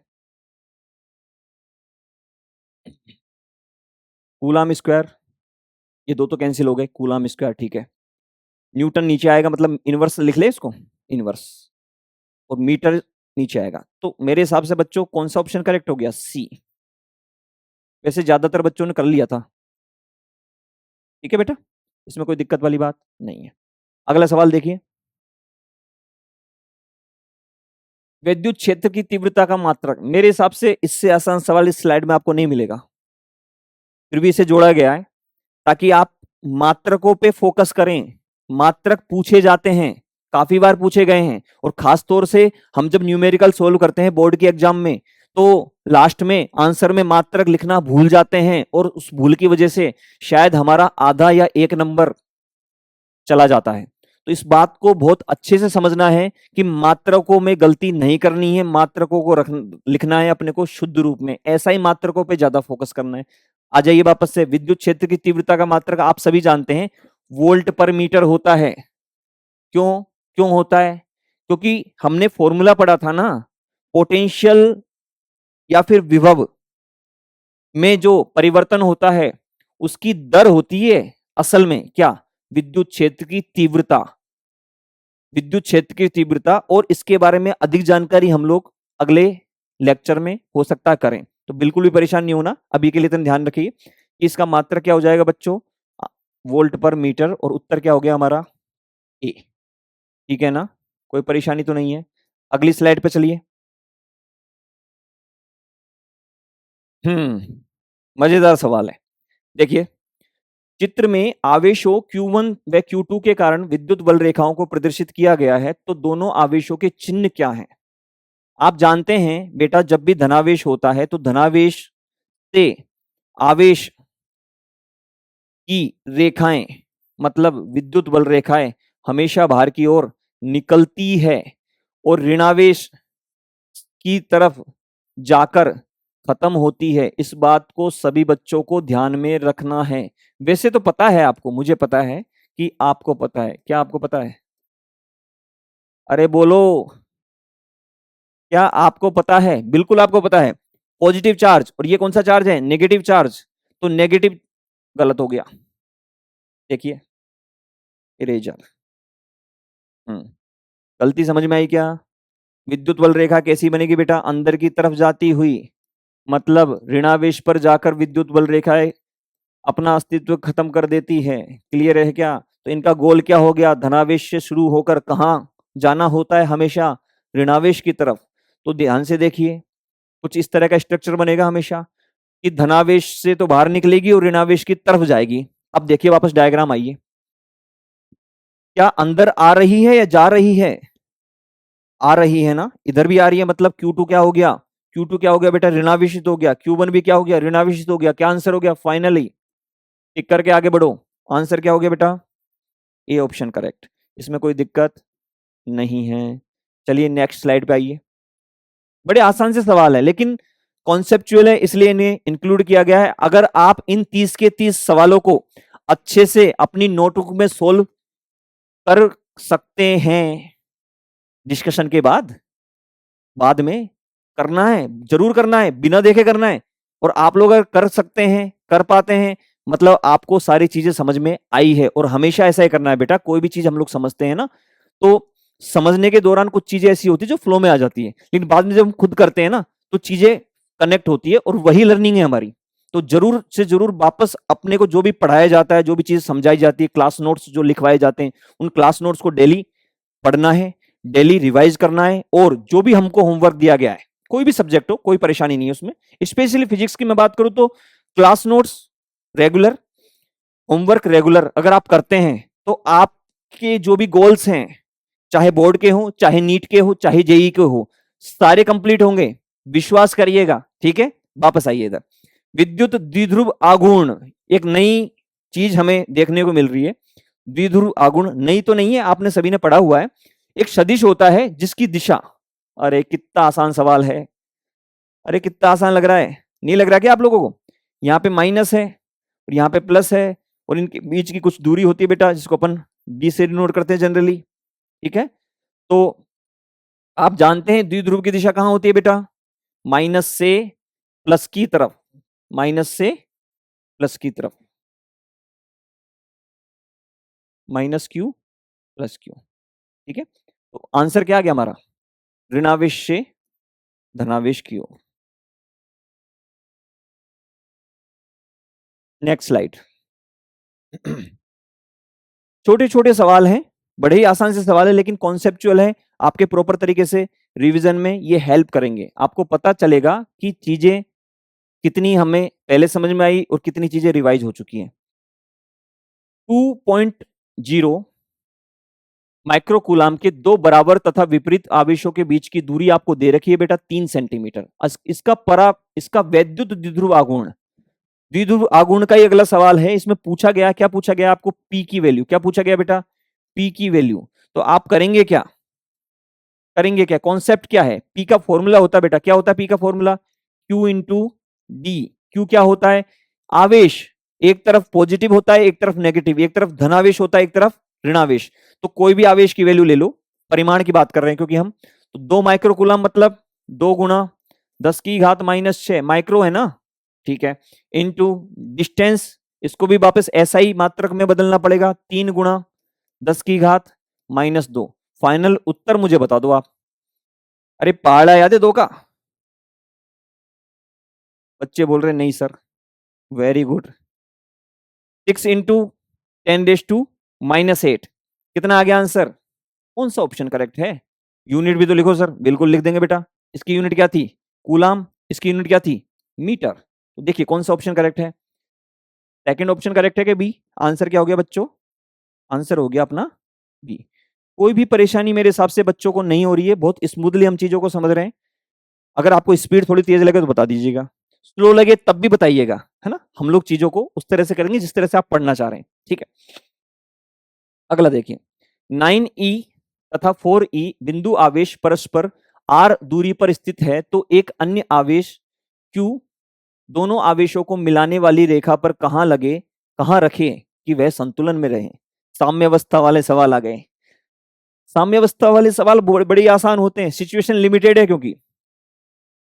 कूलाम स्क्वायर, ये दो तो कैंसिल हो गए, कूलाम स्क्वायर। ठीक है, न्यूटन नीचे आएगा, मतलब इनवर्स लिख ले इसको, इनवर्स। और मीटर नीचे आएगा। तो मेरे हिसाब से बच्चों कौन सा ऑप्शन करेक्ट हो गया? सी। वैसे ज्यादातर बच्चों ने कर लिया था। ठीक है बेटा, इसमें कोई दिक्कत वाली बात नहीं है। अगला सवाल देखिए, विद्युत क्षेत्र की तीव्रता का मात्रक। मेरे हिसाब से इससे आसान सवाल इस स्लाइड में आपको नहीं मिलेगा, फिर भी इसे जोड़ा गया है ताकि आप मात्रकों पे फोकस करें। मात्रक पूछे जाते हैं, काफी बार पूछे गए हैं, और खास तौर से हम जब न्यूमेरिकल सोल्व करते हैं बोर्ड के एग्जाम में, तो लास्ट में आंसर में मात्रक लिखना भूल जाते हैं, और उस भूल की वजह से शायद हमारा आधा या एक नंबर चला जाता है। तो इस बात को बहुत अच्छे से समझना है कि मात्रकों में गलती नहीं करनी है, मात्रकों को लिखना है अपने को शुद्ध रूप में, ऐसा ही मात्रकों पे ज्यादा फोकस करना है। आ जाइए वापस से, विद्युत क्षेत्र की तीव्रता का मात्रक आप सभी जानते हैं वोल्ट पर मीटर होता है। क्यों क्यों होता है? क्योंकि हमने फॉर्मूला पढ़ा था ना, पोटेंशियल या फिर विभव में जो परिवर्तन होता है उसकी दर होती है असल में क्या? विद्युत क्षेत्र की तीव्रता। विद्युत क्षेत्र की तीव्रता, और इसके बारे में अधिक जानकारी हम लोग अगले लेक्चर में हो सकता है करें, तो बिल्कुल भी परेशान नहीं होना। अभी के लिए तो ध्यान रखिए कि इसका मात्रक क्या हो जाएगा बच्चों, वोल्ट पर मीटर, और उत्तर क्या हो गया हमारा ए। ठीक है ना, कोई परेशानी तो नहीं है। अगली स्लाइड पे चलिए। मजेदार सवाल है, देखिए चित्र में आवेशों Q1 व Q2 के कारण विद्युत बल रेखाओं को प्रदर्शित किया गया है, तो दोनों आवेशों के चिन्ह क्या हैं? आप जानते हैं बेटा, जब भी धनावेश होता है तो धनावेश से आवेश की रेखाएं, मतलब विद्युत बल रेखाएं हमेशा बाहर की ओर निकलती है और ऋणावेश की तरफ जाकर खत्म होती है। इस बात को सभी बच्चों को ध्यान में रखना है। वैसे तो पता है आपको, मुझे पता है कि आपको पता है। क्या आपको पता है? अरे बोलो, क्या आपको पता है? बिल्कुल आपको पता है। पॉजिटिव चार्ज, और ये कौन सा चार्ज है? Negative charge. तो नेगेटिव गलत हो गया, देखिए इरेजर। हम्म गलती समझ में आई क्या? विद्युत बल रेखा कैसी बनेगी बेटा? अंदर की तरफ जाती हुई, मतलब ऋणावेश पर जाकर विद्युत बल रेखाएं अपना अस्तित्व खत्म कर देती है। क्लियर है क्या? तो इनका गोल क्या हो गया? धनावेश से शुरू होकर कहाँ जाना होता है? हमेशा ऋणावेश की तरफ। तो ध्यान से देखिए, कुछ इस तरह का स्ट्रक्चर बनेगा हमेशा कि धनावेश से तो बाहर निकलेगी और ऋणावेश की तरफ जाएगी। अब देखिए वापस डायग्राम आइए, क्या अंदर आ रही है या जा रही है? आ रही है ना, इधर भी आ रही है, मतलब Q2 क्या हो गया? Q2 क्या हो गया बेटा? ऋणावेशित हो गया। Q1 भी क्या हो गया? ऋणावेशित हो गया। क्या आंसर हो गया फाइनली? टिक करके आगे बढ़ो। आंसर क्या हो गया बेटा? A option correct. इसमें कोई दिक्कत नहीं है। चलिए नेक्स्ट स्लाइड पे आइए। बड़े आसान से सवाल है, लेकिन कॉन्सेप्चुअल है, इसलिए इन्हें इंक्लूड किया गया है। अगर आप इन 30 के 30 सवालों को अच्छे से अपनी नोटबुक में सोल्व कर सकते हैं डिस्कशन के बाद में करना है, जरूर करना है, बिना देखे करना है। और आप लोग अगर कर सकते हैं, कर पाते हैं, मतलब आपको सारी चीजें समझ में आई है। और हमेशा ऐसा ही करना है बेटा, कोई भी चीज हम लोग समझते हैं ना, तो समझने के दौरान कुछ चीजें ऐसी होती है जो फ्लो में आ जाती है, लेकिन बाद में जब हम खुद करते हैं ना, तो चीजें कनेक्ट होती है, और वही लर्निंग है हमारी। तो जरूर से जरूर वापस अपने को जो भी पढ़ाया जाता है, जो भी चीज समझाई जाती है, क्लास नोट्स जो लिखवाए जाते हैं, उन क्लास नोट्स को डेली पढ़ना है, डेली रिवाइज करना है। और जो भी हमको होमवर्क दिया गया है, कोई भी सब्जेक्ट हो, कोई परेशानी नहीं है उसमें, स्पेशली फिजिक्स की मैं बात करूं तो class notes regular, homework regular अगर आप करते हैं, तो आपके जो भी गोल्स हैं, चाहे बोर्ड के हो, चाहे नीट के हो, चाहे जेई के हो, सारे कंप्लीट होंगे। विश्वास करिएगा, ठीक है। वापस आइए इधर। विद्युत द्विध्रुव आघूर्ण, एक नई चीज हमें देखने को मिल रही है। द्विध्रुव आघूर्ण नई तो नहीं है, आपने सभी ने पढ़ा हुआ है। एक सदिश होता है जिसकी दिशा, अरे कितना आसान सवाल है, अरे कितना आसान लग रहा है, नहीं लग रहा क्या आप लोगों को? यहाँ पे माइनस है और यहाँ पे प्लस है, और इनके बीच की कुछ दूरी होती है बेटा, जिसको अपन डी से डिनोट करते हैं जनरली। ठीक है, तो आप जानते हैं द्विध्रुव की दिशा कहाँ होती है बेटा? माइनस से प्लस की तरफ, माइनस से प्लस की तरफ, माइनस क्यू प्लस क्यू। ठीक है, तो आंसर क्या आ गया हमारा? ऋणावेश से धनावेश की ओर। Next slide. छोटे छोटे सवाल हैं, बड़े ही आसान से सवाल है, लेकिन कॉन्सेप्चुअल है। आपके प्रॉपर तरीके से रिवीजन में ये हेल्प करेंगे। आपको पता चलेगा कि चीजें कितनी हमें पहले समझ में आई और कितनी चीजें रिवाइज हो चुकी हैं। 2.0 माइक्रोकूलाम के दो बराबर तथा विपरीत आवेशों के बीच की दूरी आपको दे रखी है बेटा 3 सेंटीमीटर। इसका वैद्युत द्विध्रुव आघूर्ण, द्विध्रुव आघूर्ण का ही अगला सवाल है। इसमें पूछा गया, क्या पूछा गया आपको? पी की वैल्यू। क्या पूछा गया बेटा? पी की वैल्यू। तो आप करेंगे क्या? कॉन्सेप्ट क्या है? पी का फॉर्मूला होता है बेटा, क्या होता है पी का formula? Q into D. Q क्या होता है? आवेश। एक तरफ पॉजिटिव होता है, एक तरफ नेगेटिव, एक तरफ धनावेश होता है, एक तरफ ऋणावेश। तो कोई भी आवेश की वैल्यू ले लो, परिमाण की बात कर रहे हैं क्योंकि हम। तो 2 माइक्रोकूलम मतलब 2 गुणा 10 की घात -6 माइक्रो है ना, ठीक है, इंटू डिस्टेंस। इसको भी वापस SI मात्रक में बदलना पड़ेगा, 3 गुणा 10 की घात -2। फाइनल उत्तर मुझे बता दो आप। अरे पहाड़ा याद है 2 का? बच्चे बोल रहे नहीं सर। Very good. 6 इंटू 10⁻⁻8 कितना आ गया आंसर? कौन सा ऑप्शन करेक्ट है? यूनिट भी तो लिखो सर। बिल्कुल लिख देंगे बेटा। इसकी यूनिट क्या थी? कूलाम। इसकी यूनिट क्या थी? मीटर। तो देखिए कौन सा ऑप्शन करेक्ट है? सेकंड ऑप्शन करेक्ट है कि बी? आंसर क्या हो गया बच्चों? आंसर हो गया अपना बी। कोई भी परेशानी मेरे हिसाब से बच्चों को नहीं हो रही है, बहुत स्मूथली हम चीजों को समझ रहे हैं। अगर आपको स्पीड थोड़ी तेज लगे तो बता दीजिएगा, स्लो लगे तब भी बताइएगा, है ना। हम लोग चीजों को उस तरह से करेंगे जिस तरह से आप पढ़ना चाह रहे हैं, ठीक है। अगला देखिए, 9e तथा 4e बिंदु आवेश परस्पर r दूरी पर स्थित है, तो एक अन्य आवेश q दोनों आवेशों को मिलाने वाली रेखा पर कहां लगे, कहां रखे कि वह संतुलन में रहे। साम्यावस्था वाले सवाल आ गए। साम्यावस्था वाले सवाल बड़े ही आसान होते हैं, सिचुएशन लिमिटेड है क्योंकि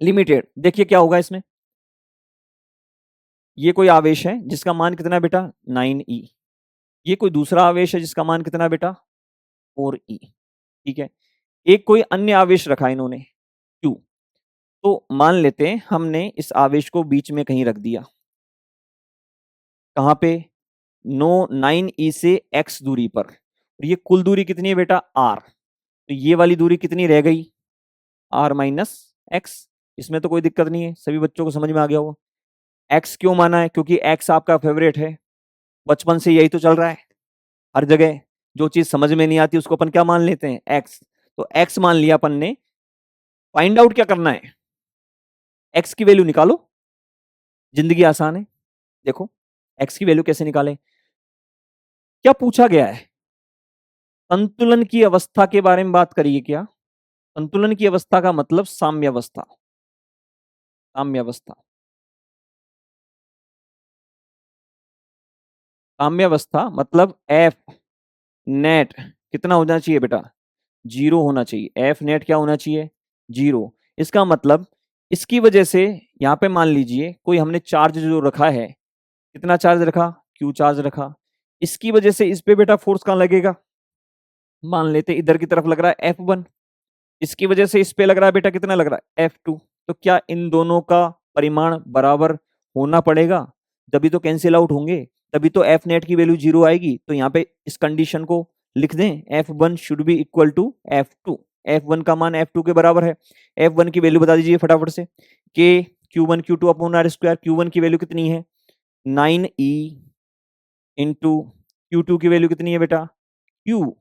लिमिटेड। देखिए क्या होगा इसमें, ये कोई आवेश है जिसका मान कितना है बेटा? 9e। ये कोई दूसरा आवेश है जिसका मान कितना बेटा? 4e। ठीक है, एक कोई अन्य आवेश रखा इन्होंने q। तो मान लेते हैं हमने इस आवेश को बीच में कहीं रख दिया। कहां पे? 9e से x दूरी पर। और ये कुल दूरी कितनी है बेटा? r। तो ये वाली दूरी कितनी रह गई? r minus x. इसमें तो कोई दिक्कत नहीं है, सभी बच्चों को समझ में आ गया होगा। x क्यों माना है? क्योंकि x आपका फेवरेट है, बचपन से यही तो चल रहा है हर जगह। जो चीज समझ में नहीं आती उसको अपन क्या मान लेते हैं? x। तो x मान लिया अपन ने। फाइंड आउट क्या करना है? x की वैल्यू निकालो, जिंदगी आसान है। देखो x की वैल्यू कैसे निकालें। क्या पूछा गया है? संतुलन की अवस्था के बारे में बात करिए। क्या संतुलन की अवस्था का मतलब? साम्यावस्था। साम्यावस्था, साम्यावस्था मतलब एफ नेट कितना होना चाहिए बेटा? 0 होना चाहिए। एफ नेट क्या होना चाहिए? 0। इसका मतलब इसकी वजह से यहां पे मान लीजिए कोई हमने चार्ज जो रखा है, कितना चार्ज रखा? क्यू चार्ज रखा। इसकी वजह से इस पे बेटा फोर्स कहां लगेगा? मान लेते इधर की तरफ लग रहा है F1। इसकी वजह से इस पे लग रहा है बेटा, कितना लग रहा है? F2। तो क्या इन दोनों का परिमाण बराबर होना पड़ेगा, तभी तो कैंसिल आउट होंगे, तभी तो एफ नेट की वैल्यू 0 आएगी। तो यहाँ पे इस कंडीशन को लिख दें, F1 should be equal to F2। F1 का मान F2 के बराबर है। F1 की वैल्यू बता दीजिए फटाफट से। K Q1 Q2 upon R square. Q1 की वैल्यू कितनी है? 9e इंटू Q2 की वैल्यू कितनी है बेटा? Q।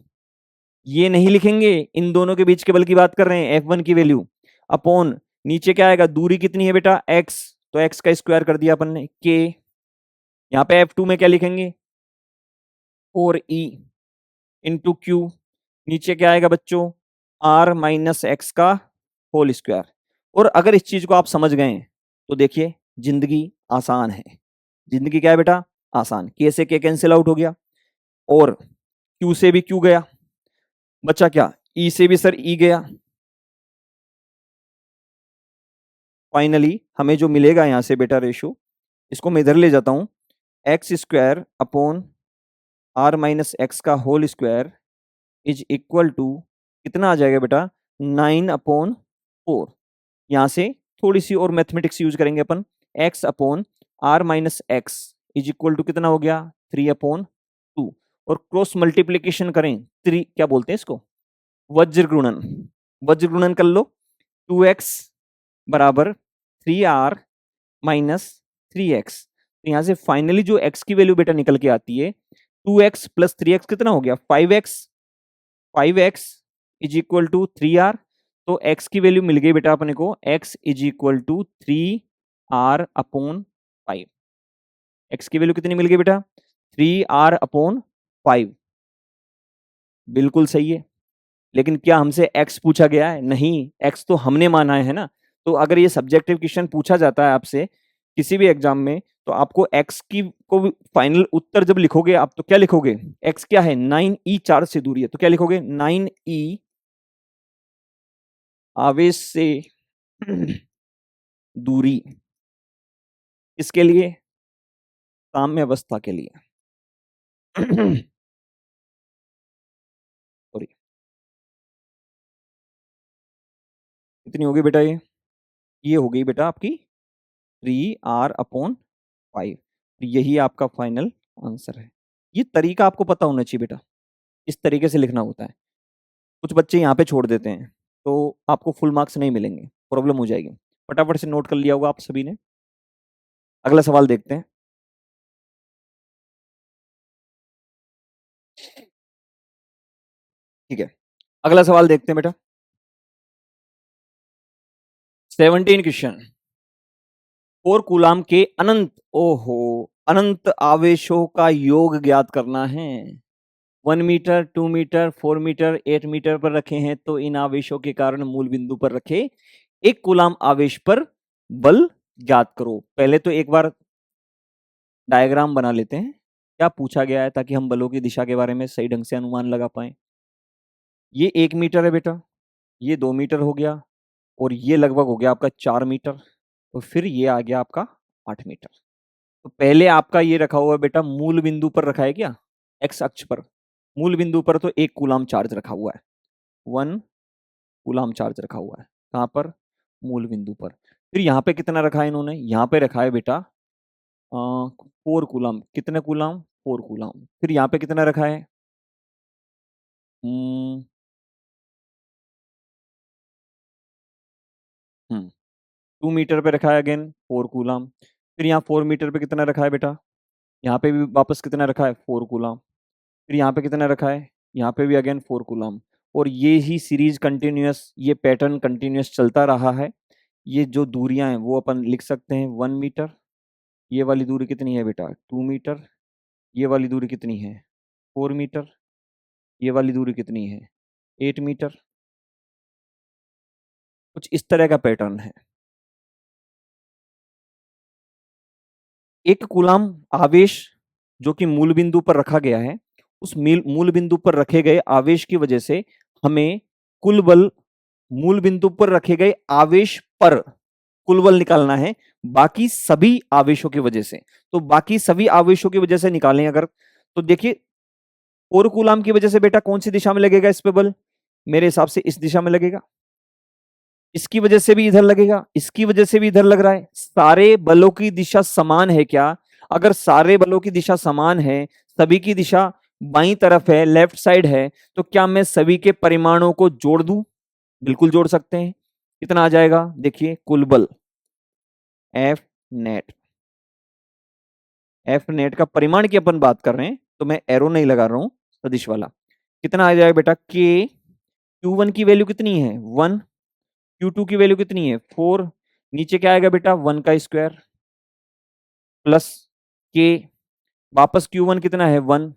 ये नहीं लिखेंगे, इन दोनों के बीच के बल की बात कर रहे हैं। F1 की वैल्यू अपॉन नीचे क्या आएगा? दूरी कितनी है बेटा? x। तो x का स्क्वायर कर दिया अपन ने। k यहाँ पे F2 में क्या लिखेंगे? 4e into Q. नीचे क्या आएगा बच्चों? r माइनस एक्स का होल स्क्वायर। और अगर इस चीज को आप समझ गए तो देखिए जिंदगी आसान है। जिंदगी क्या है बेटा? आसान। k से k कैंसिल आउट हो गया, और q से भी q गया, बचा क्या? e से भी सर e गया। फाइनली हमें जो मिलेगा यहां से बेटा रेशो, इसको मैं इधर ले जाता हूं, X square upon R minus X का whole square is equal to कितना आ जाएगा बेटा? 9/4। यहां से थोड़ी सी और मैथमेटिक्स यूज करेंगे अपन। X upon R minus X is equal to कितना हो गया 3/2 और क्रॉस मल्टीप्लीकेशन करें 3 क्या बोलते हैं इसको वज्र गुणन, वज्र गुणन कर लो 2x बराबर 3r माइनस 3x। तो यहां से फाइनली जो x की वैल्यू बेटा निकल के आती है 2x प्लस 3x कितना हो गया 5x, 5x is equal to 3r। तो x की वैल्यू मिल गई बेटा अपने को x is equal to 3r/5। x की वैल्यू कितनी मिल गई बेटा 3r/5। बिल्कुल सही है, लेकिन क्या हमसे x पूछा गया है? नहीं, x तो हमने माना है ना। तो अगर ये सब्जेक्टिव क्वेश्चन पूछा जाता है आपसे किसी भी एग्जाम में तो आपको x की को फाइनल उत्तर जब लिखोगे आप तो क्या लिखोगे, x क्या है 9e चार्ज से दूरी है तो क्या लिखोगे 9e आवेश से दूरी, इसके लिए साम्य अवस्था के लिए सॉरी कितनी होगी बेटा ये हो गई बेटा आपकी 3r/5। यही आपका फाइनल आंसर है। ये तरीका आपको पता होना चाहिए बेटा, इस तरीके से लिखना होता है। कुछ बच्चे यहाँ पे छोड़ देते हैं तो आपको फुल मार्क्स नहीं मिलेंगे, प्रॉब्लम हो जाएगी। फटाफट से नोट कर लिया होगा आप सभी ने। अगला सवाल देखते हैं। ठीक है, अगला सवाल देखते हैं बेटा 17 क्वेश्चन। 4 कूलाम के अनंत आवेशों का योग ज्ञात करना है। 1 मीटर, 2 मीटर, 4 मीटर, 8 मीटर पर रखे हैं तो इन आवेशों के कारण मूल बिंदु पर रखे 1 कूलाम आवेश पर बल ज्ञात करो। पहले तो एक बार डायग्राम बना लेते हैं क्या पूछा गया है ताकि हम बलों की दिशा के बारे में सही ढंग से अनुमान लगा पाए। ये 1 मीटर है बेटा, ये 2 मीटर हो गया और ये लगभग हो गया आपका 4 मीटर, तो फिर ये आ गया आपका 8 मीटर। तो पहले आपका ये रखा हुआ है बेटा मूल बिंदु पर रखा है क्या, एक्स अक्ष पर मूल बिंदु पर तो 1 कूलाम चार्ज रखा हुआ है, 1 कूलाम चार्ज रखा हुआ है कहां पर मूल बिंदु पर। फिर यहाँ पे कितना रखा है इन्होंने, यहाँ पे रखा है बेटा 4 कूलाम। कितने कूलाम 4 कूलाम। फिर यहाँ पे कितना रखा है 2 मीटर पे रखा है अगेन 4 कूलाम। फिर यहाँ 4 मीटर पे कितना रखा है बेटा, यहाँ पे भी वापस कितना रखा है 4 कूलाम। फिर यहाँ पे कितना रखा है, यहाँ पे भी अगेन 4 कूलाम। और ये ही सीरीज कंटिन्यूअस, ये पैटर्न कंटिन्यूअस चलता रहा है। ये जो दूरियां हैं वो अपन लिख सकते हैं 1 मीटर, ये वाली दूरी कितनी है बेटा 2 मीटर, ये वाली दूरी कितनी है 4 मीटर, ये वाली दूरी कितनी है 8 मीटर। कुछ इस तरह का पैटर्न है। 1 कूलाम आवेश जो कि मूल बिंदु पर रखा गया है, उस मूल बिंदु पर रखे गए आवेश की वजह से हमें कुल बल मूल बिंदु पर रखे गए आवेश पर कुल बल निकालना है बाकी सभी आवेशों की वजह से। तो बाकी सभी आवेशों की वजह से निकालें अगर, तो देखिए 4 कूलाम की वजह से बेटा कौन सी दिशा में लगेगा इस पे बल, मेरे हिसाब से इस दिशा में लगेगा। इसकी वजह से भी इधर लगेगा, इसकी वजह से भी इधर लग रहा है। सारे बलों की दिशा समान है क्या? अगर सारे बलों की दिशा समान है, सभी की दिशा बाईं तरफ है, लेफ्ट साइड है, तो क्या मैं सभी के परिमाणों को जोड़ दूं? बिल्कुल जोड़ सकते हैं। कितना आ जाएगा देखिए कुल बल एफ नेट, एफ नेट का परिमाण की अपन बात कर रहे हैं तो मैं एरो नहीं लगा रहा हूं सदिश वाला। कितना आ जाएगा बेटा के Q1 की वैल्यू कितनी है 1, Q2 की वैल्यू कितनी है 4, नीचे क्या आएगा बेटा 1 का स्क्वायर प्लस के, वापस Q1 कितना है 1,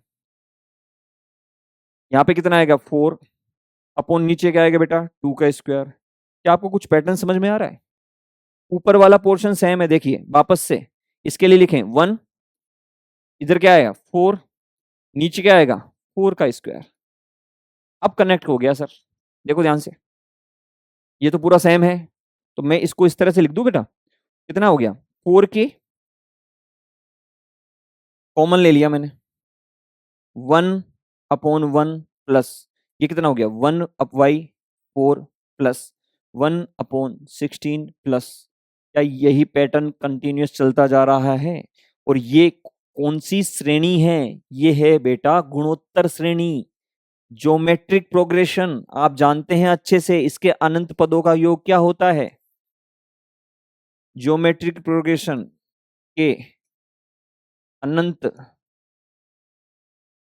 यहाँ पे कितना आएगा 4 अपॉन नीचे क्या आएगा बेटा 2 का स्क्वायर। क्या आपको कुछ पैटर्न समझ में आ रहा है? ऊपर वाला पोर्शन सेम है, देखिए वापस से इसके लिए लिखें 1, इधर क्या आएगा 4, नीचे क्या आएगा 4 का स्क्वायर। अब कनेक्ट हो गया सर, देखो ध्यान से, ये तो पूरा सेम है तो मैं इसको इस तरह से लिख दूं बेटा, कितना हो गया 4k कॉमन ले लिया मैंने 1/1 प्लस ये कितना हो गया 1/4 प्लस 1/16 प्लस। क्या यही पैटर्न कंटिन्यूअस चलता जा रहा है? और ये कौन सी श्रेणी है? ये है बेटा गुणोत्तर श्रेणी, ज्योमेट्रिक प्रोग्रेशन। आप जानते हैं अच्छे से, इसके अनंत पदों का योग क्या होता है? ज्योमेट्रिक प्रोग्रेशन के अनंत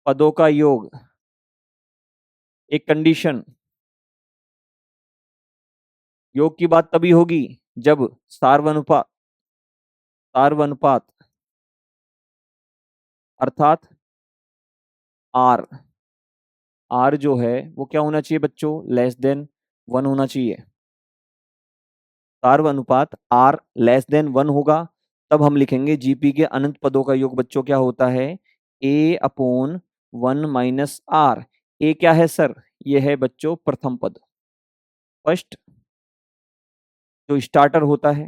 पदों का योग, एक कंडीशन, योग की बात तभी होगी जब सार्वनुपात अर्थात आर, आर जो है वो क्या होना चाहिए बच्चों? लेस देन 1 होना चाहिए। सार्वनुपात आर लेस देन 1 होगा, तब हम लिखेंगे जीपी के अनंत पदों का योग बच्चों क्या होता है? ए अपॉन 1 माइनस आर। ए क्या है सर? ये है बच्चों प्रथम पद, फर्स्ट, जो स्टार्टर होता है,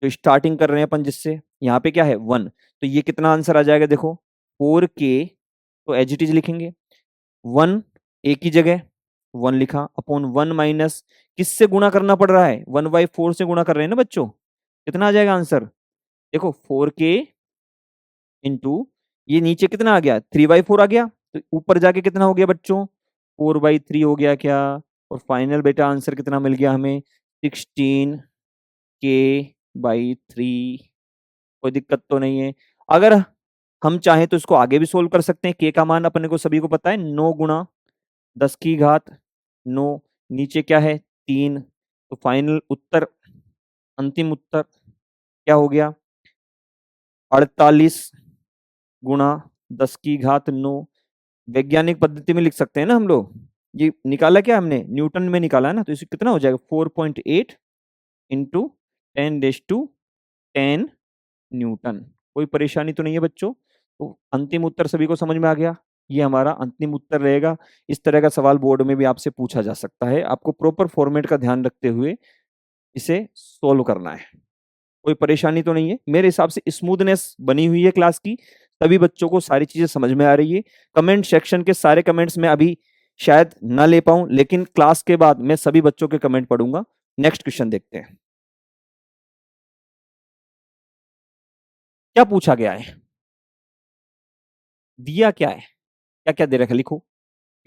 जो स्टार्टिंग कर रहे हैं अपन जिससे, यहाँ पे क्या है 1, तो ये कितना आंसर आ जाएगा देखो 4k, तो एज इट इज लिखेंगे 1 ए की जगह 1 लिखा अपॉन 1 माइनस किससे गुणा करना पड़ रहा है? 1/4 से गुणा कर रहे हैं ना बच्चों, कितना आ जाएगा आंसर? देखो 4k इंटू ये नीचे कितना आ गया? 3/4 आ गया, तो ऊपर जाके कितना हो गया बच्चों? 4/3 हो गया क्या? और फाइनल बेटा आंसर कितना मिल गया हमें? 16k/3। कोई दिक्कत तो नहीं है। अगर हम चाहें तो इसको आगे भी सोल्व कर सकते हैं। के का मान अपने को सभी को पता है 9 गुणा 10 की घात 9, नीचे क्या है 3, तो फाइनल उत्तर, अंतिम उत्तर क्या हो गया? 48 गुणा 10 की घात 9। वैज्ञानिक पद्धति में लिख सकते हैं ना हम लोग। ये निकाला क्या हमने? न्यूटन में निकाला है ना, तो इसे कितना हो जाएगा? 4.8 इंटू 10 न्यूटन। कोई परेशानी तो नहीं है बच्चों? तो अंतिम उत्तर सभी को समझ में आ गया? ये हमारा अंतिम उत्तर रहेगा। इस तरह का सवाल बोर्ड में भी आपसे पूछा जा सकता है, आपको प्रॉपर फॉर्मेट का ध्यान रखते हुए इसे सोल्व करना है। कोई परेशानी तो नहीं है? मेरे हिसाब से स्मूथनेस बनी हुई है क्लास की, सभी बच्चों को सारी चीजें समझ में आ रही है। कमेंट सेक्शन के सारे कमेंट्स में अभी शायद ना ले पाऊं, लेकिन क्लास के बाद मैं सभी बच्चों के कमेंट पढ़ूंगा। नेक्स्ट क्वेश्चन देखते हैं क्या पूछा गया है। दिया क्या है, क्या क्या दे रखा है, लिखो।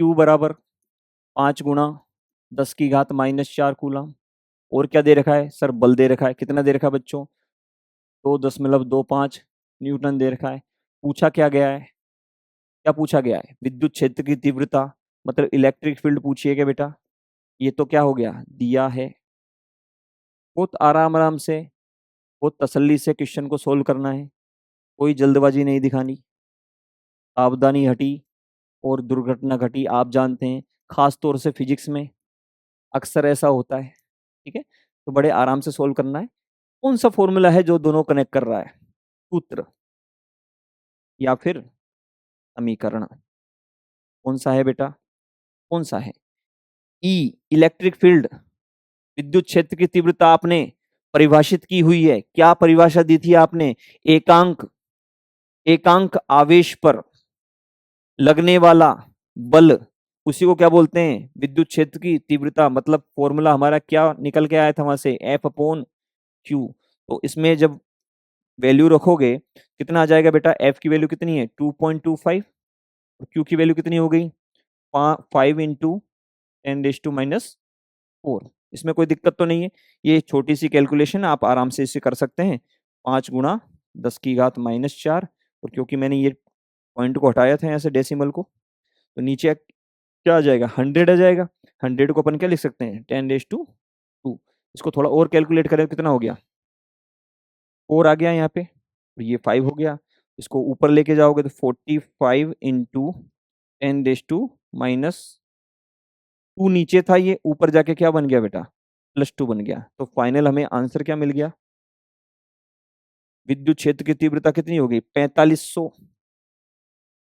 Q बराबर 5 गुणा 10 की घात -4 कूलम। और क्या दे रखा है सर? बल दे रखा है। कितना दे रखा है बच्चों? 2.25 न्यूटन दे रखा है। पूछा क्या गया है? क्या पूछा गया है? विद्युत क्षेत्र की तीव्रता, मतलब इलेक्ट्रिक फील्ड पूछिए क्या बेटा? ये तो क्या हो गया? दिया है। बहुत आराम आराम से, बहुत तसल्ली से क्वेश्चन को सोल्व करना है, कोई जल्दबाजी नहीं दिखानी। सावधानी हटी और दुर्घटना घटी, आप जानते हैं खास तौर से फिजिक्स में अक्सर ऐसा होता है। ठीक है, तो बड़े आराम से सोल्व करना है। कौन सा फॉर्मूला है जो दोनों कनेक्ट कर रहा है? सूत्र या फिर समीकरण? कौन सा है बेटा? कौन सा है? ई, इलेक्ट्रिक फील्ड, विद्युत क्षेत्र की तीव्रता आपने परिभाषित की हुई है। क्या परिभाषा दी थी आपने? एकांक आवेश पर लगने वाला बल, उसी को क्या बोलते हैं? विद्युत क्षेत्र की तीव्रता। मतलब फॉर्मूला हमारा क्या निकल के आया था वहां से? F/Q। तो इसमें जब वैल्यू रखोगे कितना आ जाएगा बेटा? F की वैल्यू कितनी है? 2.25, और Q की वैल्यू कितनी हो गई? 5 इंटू 10⁻⁴। इसमें कोई दिक्कत तो नहीं है? ये छोटी सी कैलकुलेशन आप आराम से इसे कर सकते हैं। 5 गुणा 10 की घात -4, और क्योंकि मैंने ये पॉइंट को हटाया था यहाँ से डेसिमल को, तो नीचे क्या आ जाएगा? 100 आ जाएगा। 100 को अपन क्या लिख सकते हैं? 10⁻²। इसको थोड़ा और कैलकुलेट करें, कितना हो गया? 4 आ गया यहाँ पे, तो ये 5 हो गया। इसको ऊपर लेके जाओगे तो 45 इंटू 10⁻², नीचे था, ये ऊपर जाके क्या बन गया बेटा? +2 बन गया। तो फाइनल हमें आंसर क्या मिल गया? विद्युत क्षेत्र की तीव्रता कितनी हो गई? 4500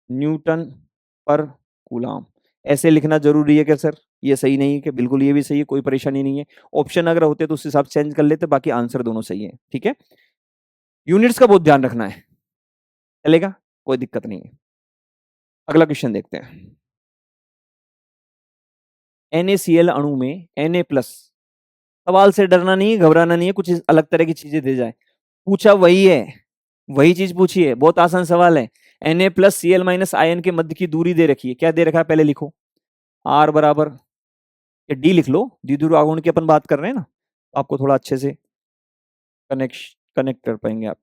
न्यूटन पर कूलम। ऐसे लिखना जरूरी है क्या सर? ये सही नहीं है कि? बिल्कुल ये भी सही है, कोई परेशानी नहीं है। ऑप्शन अगर होते तो उस हिसाब से चेंज कर लेते, बाकी आंसर दोनों सही है। ठीक है, यूनिट्स का बहुत ध्यान रखना है, चलेगा, कोई दिक्कत नहीं है। अगला क्वेश्चन देखते हैं। NaCl अणु में Na+, सवाल से डरना नहीं है, घबराना नहीं है, कुछ अलग तरह की चीजें दे जाए। पूछा वही है, वही चीज पूछी है, बहुत आसान सवाल है। Na+Cl- के मध्य की दूरी दे रखी है, क्या दे रखा है पहले लिखो। R बराबर, या D लिख लो, द्विध्रुव आघूर्ण की अपन बात कर रहे हैं ना, आपको थोड़ा अच्छे से कनेक्ट कर पाएंगे आप।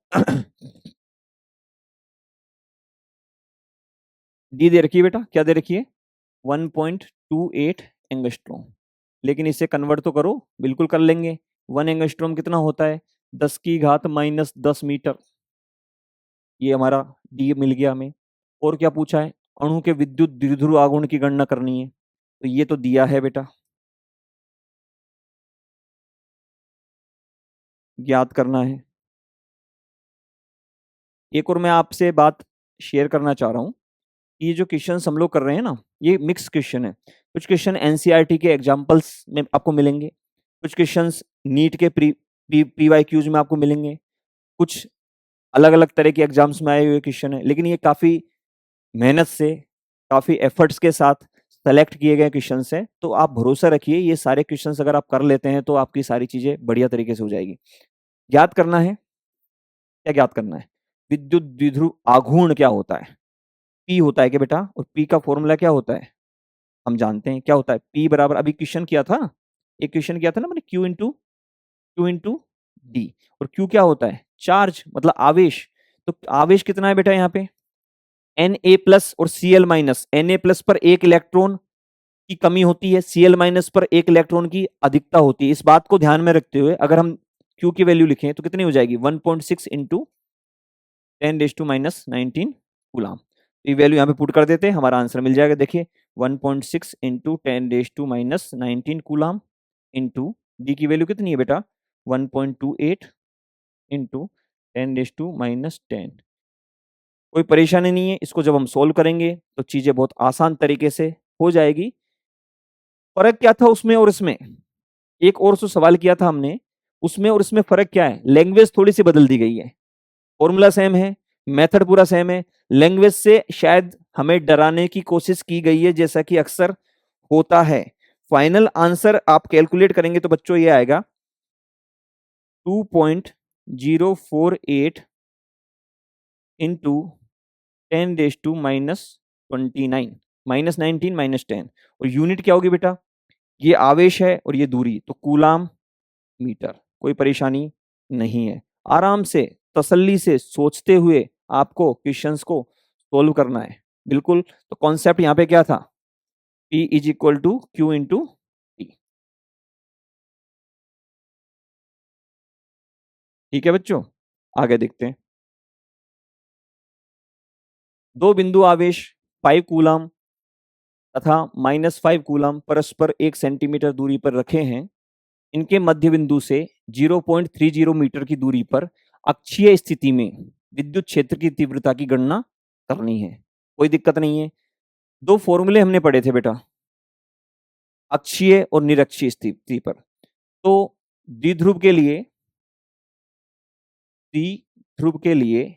डी दे रखी है बेटा, क्या दे रखी है, 1.28 एंगस्ट्रॉम। लेकिन इसे कन्वर्ट तो करो, बिल्कुल कर लेंगे। 1 एंगस्ट्रॉम कितना होता है, 10⁻⁻10 मीटर। ये हमारा डी मिल गया हमें। और क्या पूछा है, अणु के विद्युत द्विध्रुव आघूर्ण की गणना करनी है, तो ये तो दिया है बेटा, ज्ञात करना है। एक और मैं आपसे बात शेयर करना चाह रहा हूँ, ये जो क्वेश्चन हम लोग कर रहे हैं ना, ये मिक्स क्वेश्चन है। कुछ क्वेश्चन एनसीईआरटी के एग्जाम्पल्स में आपको मिलेंगे, कुछ क्वेश्चंस नीट के पीवाईक्यूज में आपको मिलेंगे, कुछ अलग अलग तरह के एग्जाम्स में आए हुए क्वेश्चन है। लेकिन ये काफी मेहनत से, काफी एफर्ट्स के साथ सेलेक्ट किए गए क्वेश्चन है। तो आप भरोसा रखिए, ये सारे क्वेश्चन अगर आप कर लेते हैं तो आपकी सारी चीजें बढ़िया तरीके से हो जाएगी। याद करना है, क्या याद करना है, विद्युत द्विध्रुव आघूर्ण क्या होता है, पी होता है क्या बेटा, और पी का फॉर्मूला क्या होता है, हम जानते हैं क्या होता है। पी बराबर, अभी क्वेश्चन किया था ना, एक क्वेश्चन किया था ना मैंने, क्यू इंटू डी। और क्यू क्या होता है, चार्ज, मतलब आवेश। तो आवेश कितना है बेटा यहाँ पे, Na+ और Cl-। Na+ पर एक इलेक्ट्रॉन की कमी होती है, Cl- पर एक इलेक्ट्रॉन की अधिकता होती है। इस बात को ध्यान में रखते हुए अगर हम Q की वैल्यू लिखें तो कितनी हो जाएगी, 1.6 इंटू 10⁻⁻19 कूलाम। ये वैल्यू यहाँ पे पुट कर देते हैं, हमारा आंसर मिल जाएगा। देखिए 1.6 इंटू 10⁻⁻19 कूलाम इंटू डी की वैल्यू कितनी है बेटा, 1.28 इंटू 10⁻⁻10। कोई परेशानी नहीं है, इसको जब हम सोल्व करेंगे तो चीजें बहुत आसान तरीके से हो जाएगी। फर्क क्या था उसमें और इसमें, एक और जो सवाल किया था हमने, उसमें और इसमें फर्क क्या है, लैंग्वेज थोड़ी सी बदल दी गई है। फॉर्मूला सेम है, मेथड पूरा सेम है, लैंग्वेज से शायद हमें डराने की कोशिश की गई है, जैसा कि अक्सर होता है। फाइनल आंसर आप कैलकुलेट करेंगे तो बच्चों ये आएगा 2.048 इंटू 10⁻⁻29, -19 -10। और यूनिट क्या होगी बेटा, ये आवेश है और ये दूरी, तो कूलाम मीटर। कोई परेशानी नहीं है, आराम से तसल्ली से सोचते हुए आपको क्वेश्चंस को सोल्व करना है। बिल्कुल, तो कॉन्सेप्ट यहाँ पे क्या था, P is equal to q into t. ठीक है बच्चों, आगे देखते हैं। दो बिंदु आवेश 5 कूलाम तथा -5 कूलाम परस्पर 1 सेंटीमीटर दूरी पर रखे हैं। इनके मध्य बिंदु से 0.30 मीटर की दूरी पर अक्षीय स्थिति में विद्युत क्षेत्र की तीव्रता की गणना करनी है। कोई दिक्कत नहीं है, दो फॉर्मूले हमने पढ़े थे बेटा, अक्षीय और निरक्षीय स्थिति पर। तो द्विध्रुव के लिए, द्विध्रुव के लिए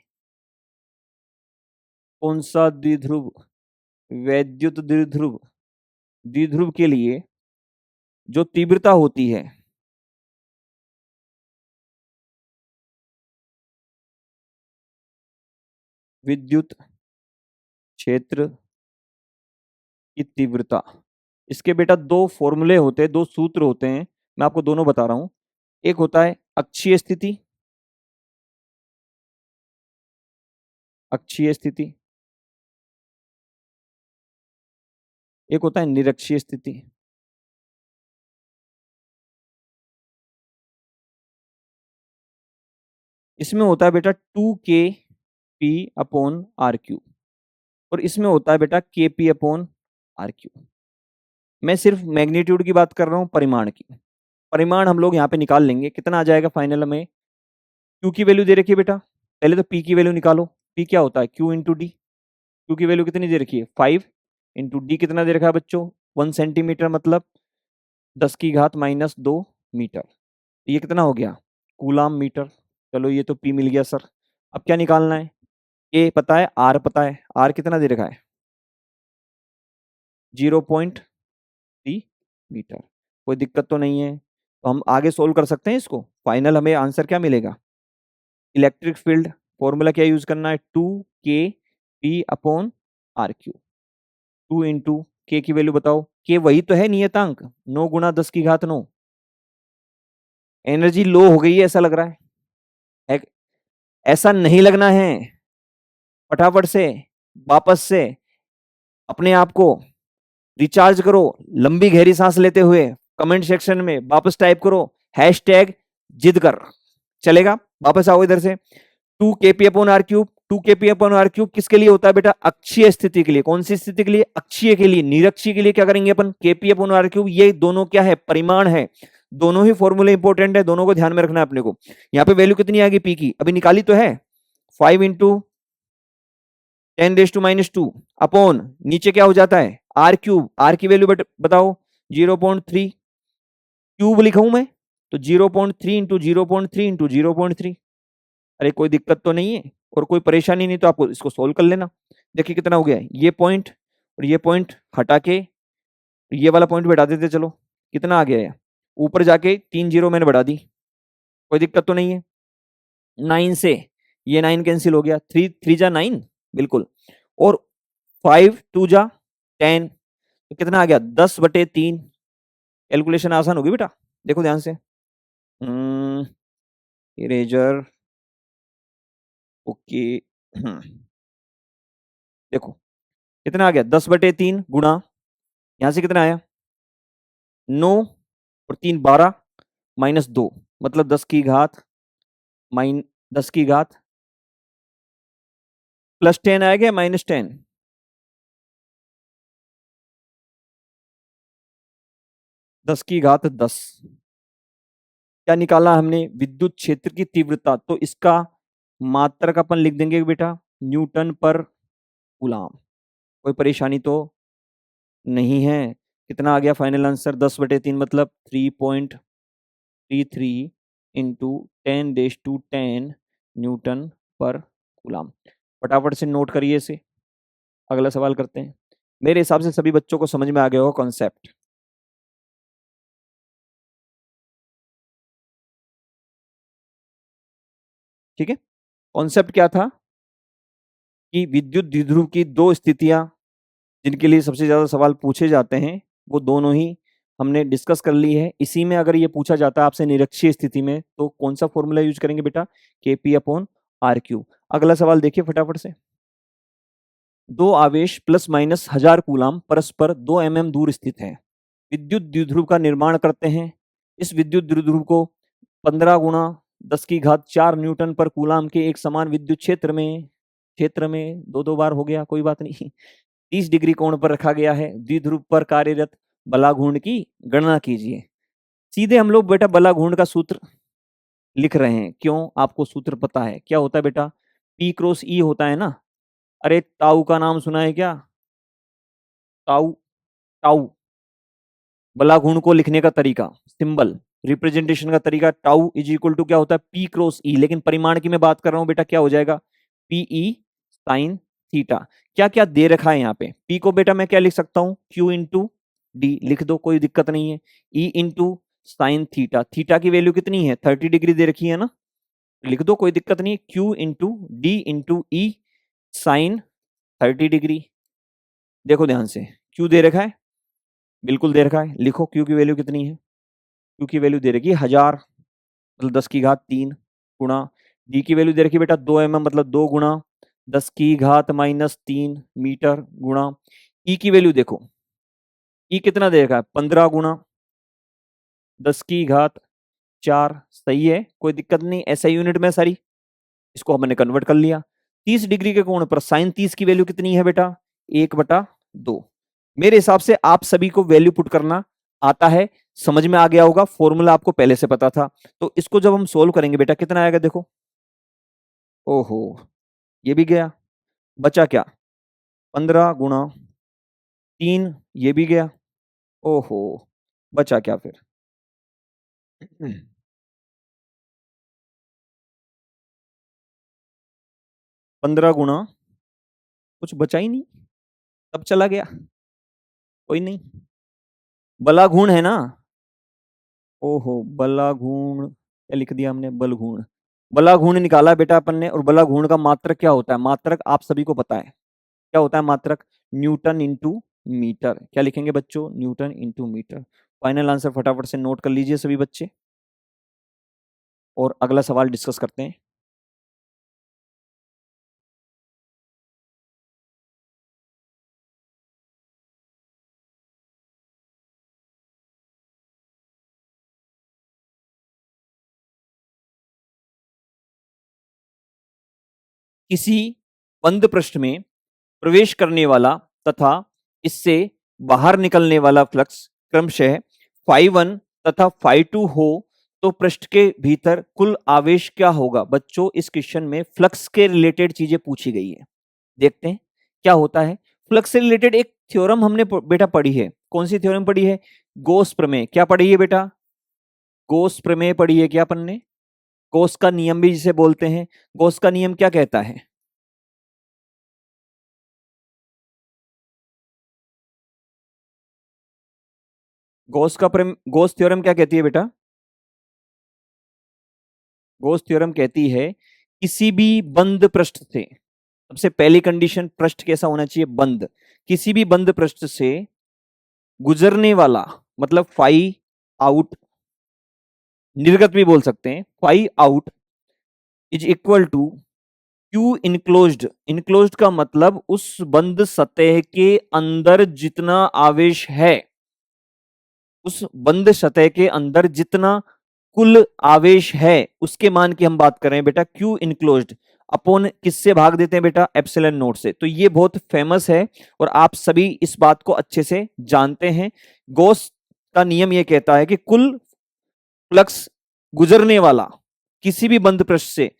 कौन सा द्विध्रुव, वैद्युत द्विध्रुव, द्विध्रुव के लिए जो तीव्रता होती है, विद्युत क्षेत्र की तीव्रता, इसके बेटा दो फॉर्मूले होते हैं, दो सूत्र होते हैं, मैं आपको दोनों बता रहा हूं। एक होता है अक्षीय स्थिति, अक्षीय स्थिति, एक होता है निरक्षीय स्थिति। इसमें होता है बेटा 2Kp/R³ और इसमें होता है बेटा Kp/R³। मैं सिर्फ मैग्नीट्यूड की बात कर रहा हूं, परिमाण की। परिमाण हम लोग यहाँ पे निकाल लेंगे, कितना आ जाएगा फाइनल में। क्यू की वैल्यू दे रखी है बेटा, पहले तो पी की वैल्यू निकालो। पी क्या होता है, क्यू इंटू डी। क्यू की वैल्यू कितनी दे रखी है, 5 इंटू डी कितना दे रखा है बच्चों, 1 सेंटीमीटर, मतलब 10⁻⁻2 मीटर। ये कितना हो गया, कूलाम मीटर। चलो ये तो पी मिल गया सर। अब क्या निकालना है, ए पता है, आर पता है। आर कितना दे रखा है, 0.3 मीटर। कोई दिक्कत तो नहीं है, तो हम आगे सोल्व कर सकते हैं इसको। फाइनल हमें आंसर क्या मिलेगा, इलेक्ट्रिक फील्ड फॉर्मूला क्या यूज करना है, 2 k p/r क्यू। 2 इंटू के की वैल्यू बताओ, के वही तो है नियतांक, 9 गुणा 10 की घात 9। एनर्जी लो हो गई है ऐसा लग रहा है, ऐसा नहीं लगना है। फटाफट से वापस से अपने आप को रिचार्ज करो, लंबी गहरी सांस लेते हुए कमेंट सेक्शन में वापस टाइप करो हैशटैग जिद कर। चलेगा? वापस आओ इधर से। 2 kp/r क्यूब, 2 kp/r क्यूब किसके लिए होता है बेटा, अक्षीय स्थिति के लिए। कौन सी स्थिति के लिए, अक्षीय के लिए। निरक्षीय के लिए क्या करेंगे अपन, kp/r क्यूब। ये दोनों क्या है, परिमाण है। दोनों ही फॉर्मूले इंपॉर्टेंट है, दोनों को ध्यान में रखना है अपने को। यहाँ पे वैल्यू कितनी आएगी पी की, अभी निकाली तो है, 5 इंटू 10⁻², अपॉन नीचे क्या हो जाता है आर क्यूब। आर की वैल्यू बताओ 0.3, क्यूब लिखूं मैं तो 0.3 इंटू 0.3 इंटू 0.3। अरे कोई दिक्कत तो नहीं है और कोई परेशानी नहीं तो आपको इसको सोल्व कर लेना। देखिए कितना हो गया, ये पॉइंट और ये पॉइंट हटा के ये वाला पॉइंट बढ़ा देते, चलो कितना आ गया है, ऊपर जाके 3 जीरो मैंने बढ़ा दी, कोई दिक्कत तो नहीं है। 9 से ये 9 कैंसिल हो गया, 3 3 जा 9 बिल्कुल, और 5 2 जा 10, तो कितना आ गया 10/3। कैलकुलेशन आसान होगी बेटा, देखो ध्यान से। Eraser, okay. देखो कितना आ गया, 10/3 गुणा, यहां से कितना आया 9 और 3 12 -2, मतलब 10 की घात +10 आएगा -10, 10 की घात 10। क्या निकाला हमने, विद्युत क्षेत्र की तीव्रता, तो इसका मात्रक अपन लिख देंगे बेटा न्यूटन पर कूलाम। कोई परेशानी तो नहीं है। कितना आ गया फाइनल आंसर, 10/3 मतलब 3.33 इंटू 10⁻10 न्यूटन पर कूलाम। फटाफट से नोट करिए इसे, अगला सवाल करते हैं। मेरे हिसाब से सभी बच्चों को समझ में आ गया होगा कॉन्सेप्ट। ठीक है, कॉन्सेप्ट क्या था कि विद्युत द्विध्रुव की दो स्थितियां जिनके लिए सबसे ज्यादा सवाल पूछे जाते हैं वो दोनों ही हमने डिस्कस कर ली है। इसी में अगर ये पूछा जाता है आपसे निरक्षीय स्थिति में तो कौन सा फॉर्मूला यूज करेंगे बेटा, kp/r क्यूब। अगला सवाल देखिए फटाफट से। दो आवेश ±1000 कूलाम परस्पर 2 mm दूर स्थित हैं, विद्युत द्विध्रुव का निर्माण करते हैं। इस विद्युत द्विध्रुव को 15 गुणा 10 की घात 4 न्यूटन पर कूलाम के एक समान विद्युत क्षेत्र में दो दो बार हो गया, कोई बात नहीं, 30 डिग्री कोण पर रखा गया है। द्विध्रुव पर कार्यरत बलाघूर्ण की गणना कीजिए। सीधे हम लोग बेटा बलाघूर्ण का सूत्र लिख रहे हैं। क्यों, आपको सूत्र पता है क्या होता है बेटा, P×E होता है ना। अरे ताऊ का नाम सुना है क्या, ताऊ, ताऊ बलाघूर्ण को लिखने का तरीका, सिंबल रिप्रेजेंटेशन का तरीका, टाउ इज इक्वल टू क्या होता है P×E, लेकिन परिमाण की मैं बात कर रहा हूं बेटा, क्या हो जाएगा PE sin थीटा। क्या क्या दे रखा है यहाँ पे, P को बेटा मैं क्या लिख सकता हूँ Q×D लिख दो, कोई दिक्कत नहीं है। E×sin थीटा, थीटा की वैल्यू कितनी है 30 डिग्री दे रखी है ना, लिख दो कोई दिक्कत नहीं। Q×D×E sin 30 degree. देखो ध्यान से, Q दे रखा है, बिल्कुल दे रखा है, लिखो Q की वैल्यू कितनी है, Q की वैल्यू दे रखी है 1000 मतलब 10 की घात 3 गुणा, डी की वैल्यू दे रखी है बेटा 2 mm मतलब 2 गुणा 10 की घात -3 मीटर गुणा, ई की वैल्यू देखो, ई कितना दे रखा है 15 गुणा 10 की घात 4। सही है, कोई दिक्कत नहीं, ऐसा यूनिट में सारी, इसको हमने कन्वर्ट कर लिया। 30 डिग्री के कोण पर साइन 30 की वैल्यू कितनी है बेटा 1/2। मेरे हिसाब से आप सभी को वैल्यू पुट करना आता है, समझ में आ गया होगा, फॉर्मूला आपको पहले से पता था। तो इसको जब हम सोल्व करेंगे बेटा कितना आएगा देखो, ओहो ये भी गया, बचा क्या 15 गुणा 3, ये भी गया, ओहो बचा क्या फिर 15 गुणा, कुछ बचा ही नहीं, सब चला गया, कोई नहीं, बलाघूर्ण है ना, ओहो बलाघूर्ण क्या लिख दिया हमने, बलघूर्ण, बला घूर्ण निकाला बेटा अपन ने, और बला घूर्ण का मात्रक क्या होता है? मात्रक आप सभी को पता है क्या होता है मात्रक? Newton into metre. क्या लिखेंगे बच्चों? Newton into metre. Final answer फटाफट से नोट कर लीजिए सभी बच्चे, और अगला सवाल डिस्कस करते हैं। किसी बंद पृष्ठ में प्रवेश करने वाला तथा इससे बाहर निकलने वाला फ्लक्स क्रमशः φ1 तथा φ2 हो तो पृष्ठ के भीतर कुल आवेश क्या होगा? बच्चों इस क्वेश्चन में फ्लक्स के रिलेटेड चीजें पूछी गई है। देखते हैं क्या होता है। फ्लक्स से रिलेटेड एक थ्योरम हमने बेटा पढ़ी है। कौन सी थ्योरम पढ़ी है? गोस प्रमेय। क्या पढ़ी है बेटा? गोस प्रमेय पढ़ी है क्या अपन ने? गोस का नियम भी जिसे बोलते हैं। गोस का नियम क्या कहता है? गोस थ्योरम क्या कहती है बेटा? गोस थ्योरम कहती है किसी भी बंद पृष्ठ से, सबसे पहली कंडीशन पृष्ठ कैसा होना चाहिए? बंद। किसी भी बंद पृष्ठ से गुजरने वाला, मतलब फाई आउट, निर्गत भी बोल सकते हैं, phi out is equal to q enclosed. Enclosed का मतलब उस बंद सतह के अंदर जितना आवेश है, उस बंद सतह के अंदर जितना कुल आवेश है उसके मान की हम बात कर रहे हैं बेटा। क्यू इनक्लोज्ड अपॉन किससे भाग देते हैं बेटा? एप्सिलॉन नोट से। तो ये बहुत फेमस है और आप सभी इस बात को अच्छे से जानते हैं। गॉस का नियम ये कहता है कि कुल फ्लक्स गुजरने वाला किसी भी बंद पृष्ठ से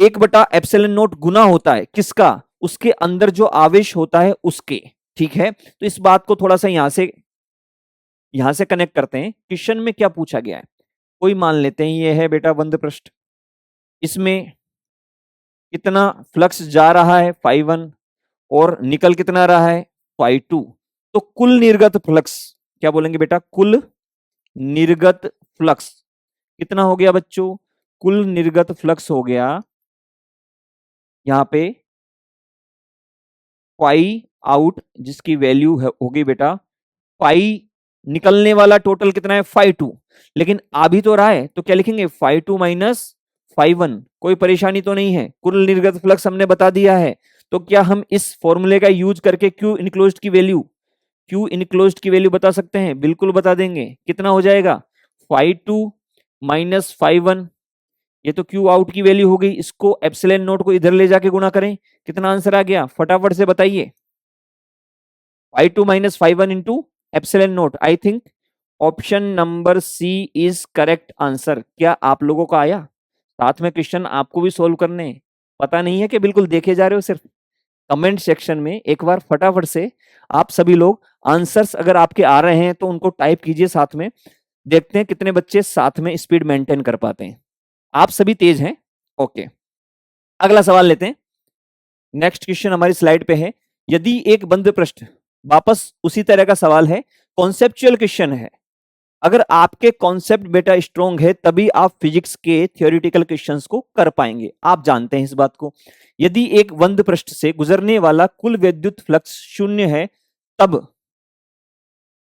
1/एप्सिलॉन नोट गुना होता है किसका? उसके अंदर जो आवेश होता है उसके। ठीक है, तो इस बात को थोड़ा सा यहां से कनेक्ट करते हैं। क्वेश्चन में क्या पूछा गया है? कोई मान लेते हैं ये है बेटा बंद पृष्ठ, इसमें कितना फ्लक्स जा रहा है? φ1, और निकल कितना रहा है? φ2। तो कुल निर्गत फ्लक्स क्या बोलेंगे बेटा? कुल निर्गत फ्लक्स कितना हो गया बच्चों? कुल निर्गत फ्लक्स हो गया यहां पे फाई आउट, जिसकी वैल्यू होगी बेटा फाई, निकलने वाला टोटल कितना है? φ2। लेकिन आ भी तो रहा है, तो क्या लिखेंगे? φ2 माइनस φ1। कोई परेशानी तो नहीं है, कुल निर्गत फ्लक्स हमने बता दिया है। तो क्या हम इस फॉर्मूले का यूज करके क्यू इनक्लोज्ड की वैल्यू बता सकते हैं? बिल्कुल बता देंगे। कितना हो जाएगा? φ2 माइनस φ1। ये तो क्यू आउट की वैल्यू हो गई, इसको एप्सिलॉन नोट को इधर ले जाके गुणा करें, कितना आंसर आ गया? फटाफट से बताइए। φ2 minus φ1 into epsilon naught. I think option number C is correct answer. क्या आप लोगों को आया? साथ में क्वेश्चन आपको भी सोल्व करने, पता नहीं है कि बिल्कुल देखे जा रहे हो सिर्फ? कमेंट सेक्शन में एक बार फटाफट से आप सभी लोग आंसर्स अगर आपके आ रहे हैं तो उनको टाइप कीजिए साथ में। देखते हैं कितने बच्चे साथ में स्पीड मेंटेन कर पाते हैं। आप सभी तेज हैं? ओके, अगला सवाल लेते हैं। नेक्स्ट क्वेश्चन हमारी स्लाइड पे है। यदि एक बंद पृष्ठ, वापस उसी तरह का सवाल है, कॉन्सेप्चुअल क्वेश्चन है। अगर आपके कॉन्सेप्ट बेटा स्ट्रॉन्ग है तभी आप फिजिक्स के थ्योरेटिकल क्वेश्चंस को कर पाएंगे, आप जानते हैं इस बात को। यदि एक बंद पृष्ठ से गुजरने वाला कुल विद्युत फ्लक्स शून्य है, तब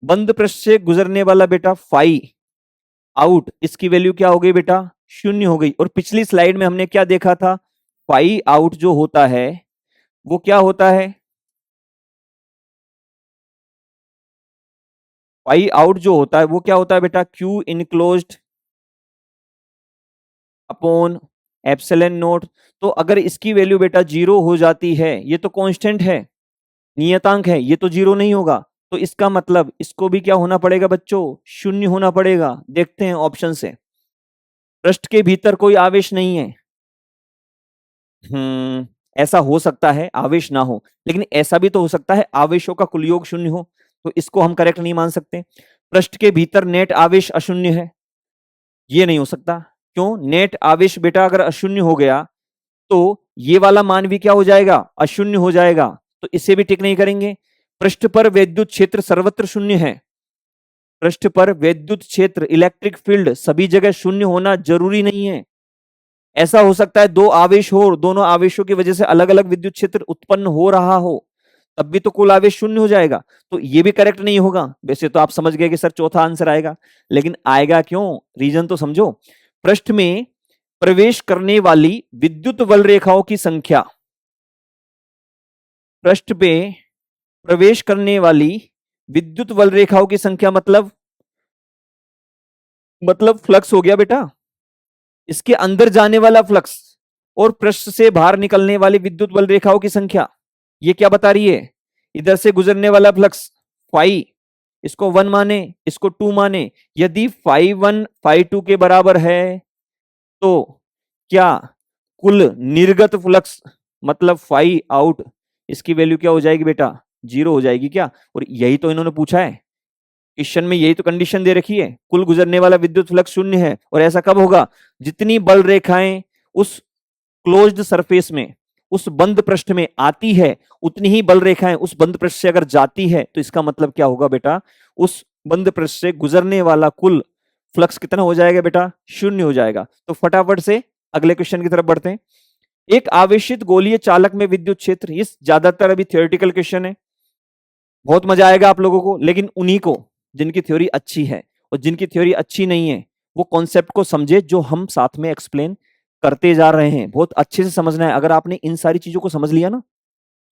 बंद पृष्ठ से गुजरने वाला बेटा फाई आउट, इसकी वैल्यू क्या हो गई बेटा? शून्य हो गई। और पिछली स्लाइड में हमने क्या देखा था? फाई आउट जो होता है वो क्या होता है? फाई आउट जो होता है वो क्या होता है बेटा? Q enclosed upon epsilon note. तो अगर इसकी वैल्यू बेटा जीरो हो जाती है, ये तो कांस्टेंट है, नियतांक है, ये तो जीरो नहीं होगा, तो इसका मतलब इसको भी क्या होना पड़ेगा बच्चों? शून्य होना पड़ेगा। देखते हैं ऑप्शन से। पृष्ठ के भीतर कोई आवेश नहीं है। ऐसा हो सकता है आवेश ना हो, लेकिन ऐसा भी तो हो सकता है आवेशों का कुल योग शून्य हो, तो इसको हम करेक्ट नहीं मान सकते। पृष्ठ के भीतर नेट आवेश अशून्य है, ये नहीं हो सकता। क्यों? नेट आवेश बेटा अगर अशून्य हो गया तो ये वाला मान भी क्या हो जाएगा? अशून्य हो जाएगा, तो इसे भी टिक नहीं करेंगे। पृष्ठ पर विद्युत क्षेत्र सर्वत्र शून्य है। पृष्ठ पर विद्युत क्षेत्र, इलेक्ट्रिक फील्ड सभी जगह शून्य होना जरूरी नहीं है। ऐसा हो सकता है दो आवेश हो और दोनों आवेशों की वजह से अलग अलग विद्युत क्षेत्र उत्पन्न हो रहा हो, तब भी तो कुल आवेश शून्य हो जाएगा। तो ये भी करेक्ट नहीं होगा। वैसे तो आप समझ गए कि सर चौथा आंसर आएगा, लेकिन आएगा क्यों, रीजन तो समझो। पृष्ठ में प्रवेश करने वाली विद्युत बल रेखाओं की संख्या, पृष्ठ पे प्रवेश करने वाली विद्युत बल रेखाओं की संख्या मतलब फ्लक्स हो गया बेटा, इसके अंदर जाने वाला फ्लक्स और पृष्ठ से बाहर निकलने वाली विद्युत बल रेखाओं की संख्या, ये क्या बता रही है, इधर से गुजरने वाला फ्लक्स फाई, इसको 1 माने, इसको 2 माने। यदि फाई 1 फाई 2 के बराबर है तो क्या कुल निर्गत फ्लक्स मतलब फाई आउट, इसकी वैल्यू क्या हो जाएगी बेटा, 0 हो जाएगी क्या। और यही तो इन्होंने पूछा है क्वेश्चन में, यही तो कंडीशन दे रखी है, कुल गुजरने वाला विद्युत फ्लक्स शून्य है। और ऐसा कब होगा, जितनी बल रेखाएं उस क्लोज्ड सरफेस में, उस बंद पृष्ठ में आती है, उतनी ही बल रेखाएं उस बंद पृष्ठ से अगर जाती है, तो इसका मतलब क्या होगा बेटा, उस बंद पृष्ठ से गुजरने वाला कुल फ्लक्स कितना हो जाएगा बेटा, शून्य हो जाएगा। तो फटाफट से अगले क्वेश्चन की तरफ बढ़ते हैं। एक आवेशित गोलीय चालक में विद्युत क्षेत्र, ये ज्यादातर अभी थियोरेटिकल क्वेश्चन है, बहुत मजा आएगा आप लोगों को, लेकिन उन्हीं को जिनकी थ्योरी अच्छी है, और जिनकी थ्योरी अच्छी नहीं है वो कॉन्सेप्ट को समझे जो हम साथ में एक्सप्लेन करते जा रहे हैं, बहुत अच्छे से समझना है। अगर आपने इन सारी चीजों को समझ लिया ना,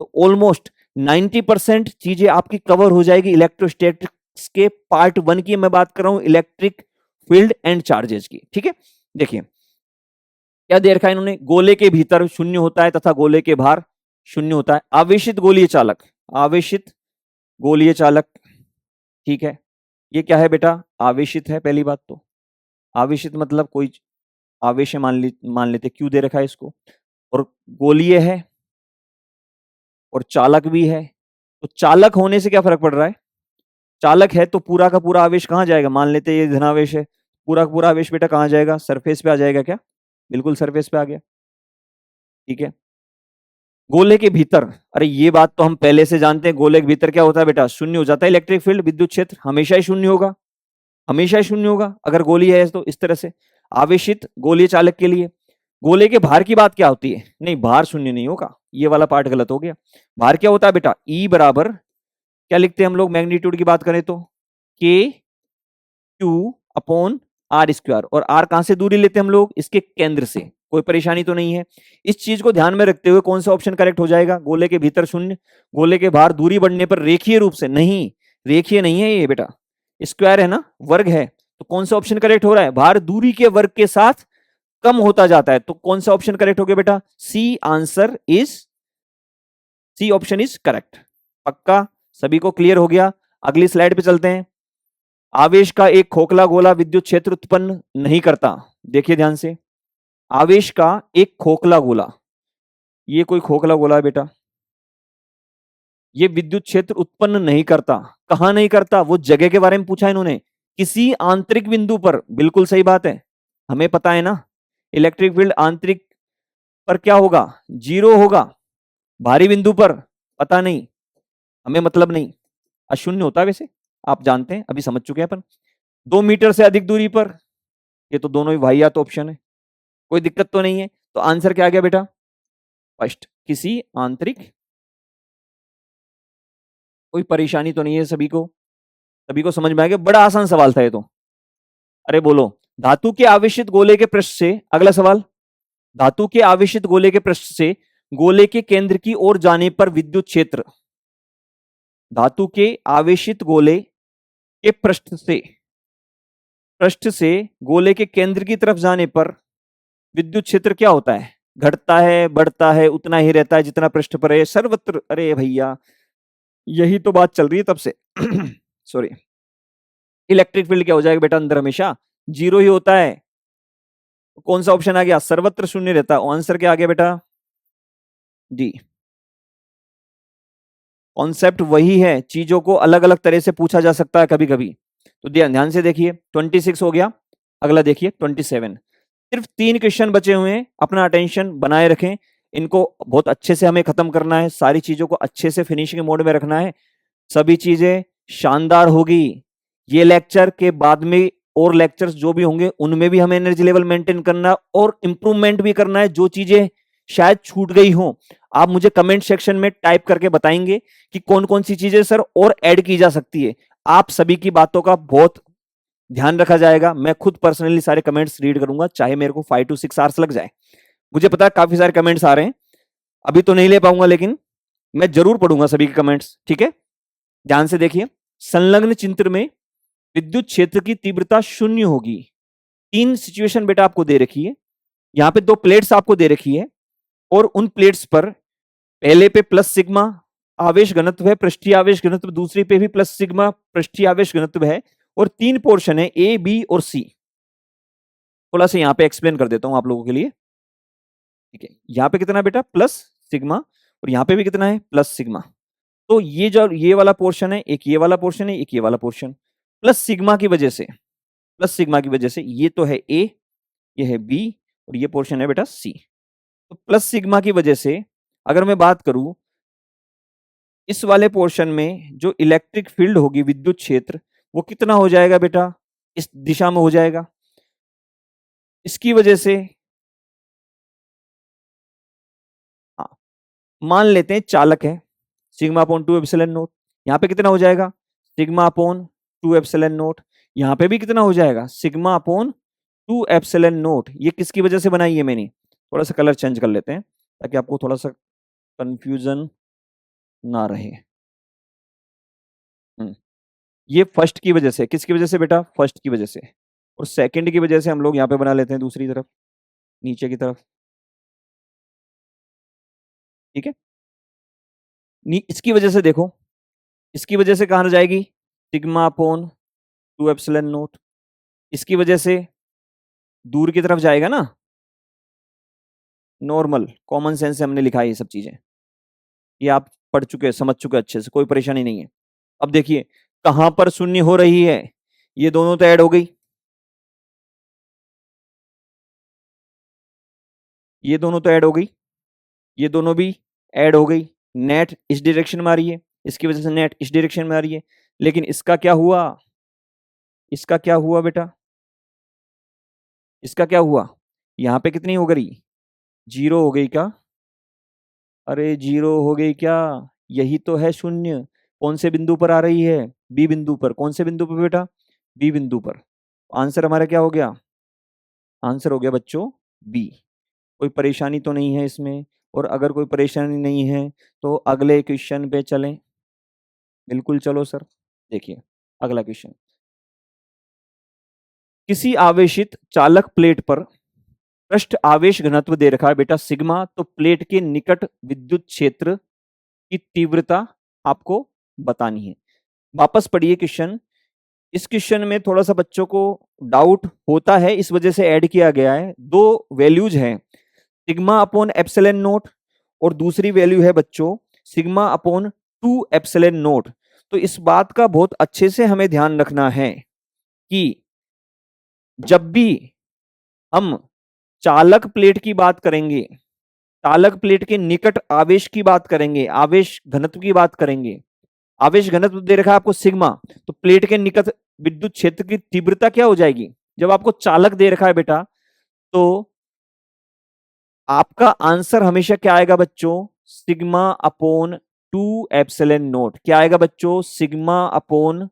तो ऑलमोस्ट 90% चीजें आपकी कवर हो जाएगी इलेक्ट्रोस्टैटिक्स के पार्ट 1 की, मैं बात कर रहा हूं इलेक्ट्रिक फील्ड एंड चार्जेस की। ठीक है, देखिए क्या दे रखा है इन्होंने, गोले के भीतर शून्य होता है तथा गोले के बाहर शून्य होता है। आवेशित गोलीय चालक, आवेशित गोलीय चालक, ठीक है, ये क्या है बेटा, आवेशित है। पहली बात तो आवेशित मतलब कोई आवेश है, मान लेते क्यों दे रखा है इसको, और गोलीय है और चालक भी है। तो चालक होने से क्या फर्क पड़ रहा है, चालक है तो पूरा का पूरा आवेश कहां जाएगा, मान लेते ये धनावेश है, पूरा का पूरा आवेश बेटा कहां जाएगा, सरफेस पे आ जाएगा क्या, बिल्कुल सरफेस पे आ गया। ठीक है, गोले के भीतर, अरे ये बात तो हम पहले से जानते हैं, गोले के भीतर क्या होता है बेटा, शून्य हो जाता है इलेक्ट्रिक फील्ड, विद्युत क्षेत्र हमेशा ही शून्य होगा, हमेशा ही शून्य होगा अगर गोली है तो। इस तरह से आवेशित गोलीय चालक के लिए गोले के भार की बात क्या होती है, नहीं भार शून्य नहीं होगा, ये वाला पार्ट गलत हो गया। भार क्या होता है बेटा, ई बराबर क्या लिखते हैं हम लोग, मैग्नीट्यूड की बात करें तो के क्यू अपॉन आर स्क्वायर, और आर कहां से दूरी लेते हैं हम लोग, इसके केंद्र से। कोई परेशानी तो नहीं है, इस चीज को ध्यान में रखते हुए कौन सा ऑप्शन करेक्ट हो जाएगा, गोले के भीतर शून्य, गोले के बाहर दूरी बढ़ने पर रेखीय रूप से, नहीं रेखीय नहीं है ये बेटा, स्क्वायर है ना, वर्ग है, तो कौन सा ऑप्शन करेक्ट हो रहा है, भार दूरी के वर्ग के साथ कम होता जाता है, तो कौन सा ऑप्शन करेक्ट हो गया बेटा, C answer is, C option is correct. पक्का सभी को क्लियर हो गया। अगली स्लाइड पे चलते हैं। आवेश का एक खोखला गोला विद्युत क्षेत्र उत्पन्न नहीं करता, देखिए ध्यान से, आवेश का एक खोखला गोला, ये कोई खोखला गोला है बेटा, ये विद्युत क्षेत्र उत्पन्न नहीं करता। कहां नहीं करता, वो जगह के बारे में पूछा इन्होंने, किसी आंतरिक बिंदु पर, बिल्कुल सही बात है, हमें पता है ना इलेक्ट्रिक फील्ड आंतरिक पर क्या होगा, 0 होगा, बाहरी बिंदु पर पता नहीं, हमें मतलब नहीं, अशून्य होता है वैसे, आप जानते हैं, अभी समझ चुके हैं अपन। 2 मीटर से अधिक दूरी पर, ये तो दोनों ही वाहियात ऑप्शन है, कोई दिक्कत तो नहीं है। तो आंसर क्या आ गया बेटा, फर्स्ट, किसी आंतरिक, कोई परेशानी तो नहीं है, सभी को समझ में आ गया, बड़ा आसान सवाल था ये तो। अरे बोलो, धातु के आवेशित गोले के पृष्ठ से, अगला सवाल, धातु के आवेशित गोले के पृष्ठ से गोले के केंद्र की ओर जाने पर विद्युत क्षेत्र, धातु के आवेशित गोले के पृष्ठ से गोले के केंद्र की तरफ जाने पर विद्युत क्षेत्र क्या होता है, घटता है, बढ़ता है, उतना ही रहता है जितना पृष्ठ पर है, सर्वत्र। अरे भैया यही तो बात चल रही है तब से सॉरी, इलेक्ट्रिक फील्ड क्या हो जाएगा बेटा, अंदर हमेशा 0 ही होता है। कौन सा ऑप्शन आ गया, सर्वत्र शून्य रहता है, आंसर क्या आ गया बेटा, डी। कॉन्सेप्ट वही है, चीजों को अलग अलग तरह से पूछा जा सकता है कभी कभी। तो ध्यान से देखिए, 26 हो गया, अगला देखिए 27। सिर्फ 3 क्वेश्चन बचे हुए हैं, अपना अटेंशन बनाए रखें, इनको बहुत अच्छे से हमें खत्म करना है, सारी चीजों को अच्छे से फिनिशिंग मोड में रखना है, सभी चीजें शानदार होगी। ये लेक्चर के बाद में और लेक्चर्स जो भी होंगे उनमें भी हमें एनर्जी लेवल मेंटेन करना है और इंप्रूवमेंट भी करना है। जो चीजें शायद छूट गई हो आप मुझे कमेंट सेक्शन में टाइप करके बताएंगे कि कौन कौन सी चीजें सर और ऐड की जा सकती है। आप सभी की बातों का बहुत ध्यान रखा जाएगा। मैं खुद पर्सनली सारे कमेंट्स रीड करूंगा, चाहे मेरे को 5 to 6 आवर्स लग जाए। मुझे पता है काफी सारे कमेंट्स आ रहे हैं, अभी तो नहीं ले पाऊंगा, लेकिन मैं जरूर पढ़ूंगा सभी के कमेंट्स। ठीक है, ध्यान से देखिए। संलग्न चित्र में विद्युत क्षेत्र की तीव्रता शून्य होगी। 3 सिचुएशन बेटा आपको दे रखी है। यहां पे 2 प्लेट्स आपको दे रखी है और उन प्लेट्स पर पहले पे प्लस सिग्मा आवेश घनत्व है, पृष्ठीय आवेश घनत्व, दूसरी पे भी प्लस सिग्मा पृष्ठीय आवेश घनत्व है, और 3 पोर्शन है ए, बी और सी। थोड़ा सा यहां पे एक्सप्लेन कर देता हूं आप लोगों के लिए। ठीक है, यहां पे कितना बेटा प्लस सिग्मा और यहां पे भी कितना है प्लस सिग्मा। तो ये जो ये वाला पोर्शन है, एक ये वाला पोर्शन है, एक ये वाला पोर्शन, प्लस सिग्मा की वजह से, प्लस सिग्मा की वजह से ये तो है ए, ये है बी और ये पोर्शन है बेटा सी। तो प्लस सिग्मा की वजह से अगर मैं बात करूं इस वाले पोर्शन में जो इलेक्ट्रिक फील्ड होगी, विद्युत क्षेत्र, वो कितना हो जाएगा बेटा, इस दिशा में हो जाएगा। इसकी वजह से मान लेते हैं चालक है, सिग्मा अपॉन 2 एप्सिलॉन नोट, यहां पे कितना हो जाएगा सिग्मा अपॉन 2 एप्सिलॉन नोट, यहां पे भी कितना हो जाएगा सिग्मा अपॉन 2 एप्सिलॉन नोट। ये किसकी वजह से बनाई है मैंने, थोड़ा सा कलर चेंज कर लेते हैं ताकि आपको थोड़ा सा कंफ्यूजन ना रहे। ये फर्स्ट की वजह से, किसकी वजह से बेटा फर्स्ट की वजह से, और सेकंड की वजह से हम लोग यहाँ पे बना लेते हैं दूसरी तरफ, नीचे की तरफ। ठीक है, इसकी वजह से देखो, इसकी वजह से कहां जाएगी सिग्मा अपॉन 2 एप्सिलॉन नोट, इसकी वजह से दूर की तरफ जाएगा ना, नॉर्मल कॉमन सेंस से हमने लिखा है ये सब चीजें, ये आप पढ़ चुके समझ चुके अच्छे से, कोई परेशानी नहीं है। अब देखिए कहां पर शून्य हो रही है, ये दोनों तो ऐड हो गई, ये दोनों तो ऐड हो गई, ये दोनों भी ऐड हो गई। नेट इस डायरेक्शन में आ रही है, इसकी वजह से नेट इस डायरेक्शन में आ रही है, लेकिन इसका क्या हुआ, इसका क्या हुआ बेटा, इसका क्या हुआ, यहां पे कितनी हो गई, 0 हो गई क्या, अरे 0 हो गई क्या, यही तो है शून्य। कौन से बिंदु पर आ रही है, बी बिंदु पर। कौन से बिंदु पर बेटा, बी बिंदु पर। आंसर हमारा क्या हो गया, आंसर हो गया बच्चों बी। कोई परेशानी तो नहीं है इसमें, और अगर कोई परेशानी नहीं है तो अगले क्वेश्चन पे चलें। बिल्कुल चलो सर। देखिए अगला क्वेश्चन, किसी आवेशित चालक प्लेट पर पृष्ठ आवेश घनत्व दे रखा है बेटा सिग्मा, तो प्लेट के निकट विद्युत क्षेत्र की तीव्रता आपको बतानी है। वापस पढ़िए क्वेश्चन, इस क्वेश्चन में थोड़ा सा बच्चों को डाउट होता है, इस वजह से ऐड किया गया है। 2 वैल्यूज हैं, सिग्मा अपॉन एप्सिलॉन नोट और दूसरी वैल्यू है बच्चों सिग्मा अपॉन 2 एप्सिलॉन नोट। तो इस बात का बहुत अच्छे से हमें ध्यान रखना है कि जब भी हम चालक प्लेट की बात करेंगे, चालक प्लेट के निकट आवेश की बात करेंगे, आवेश घनत्व की बात करेंगे, आवेश घनत्व दे रखा है आपको सिग्मा, तो प्लेट के निकट विद्युत क्षेत्र की तीव्रता क्या हो जाएगी। जब आपको चालक दे रखा है बेटा तो आपका आंसर हमेशा क्या आएगा बच्चों, सिग्मा अपॉन 2 एप्सिलॉन नोट। क्या आएगा बच्चों, सिग्मा अपॉन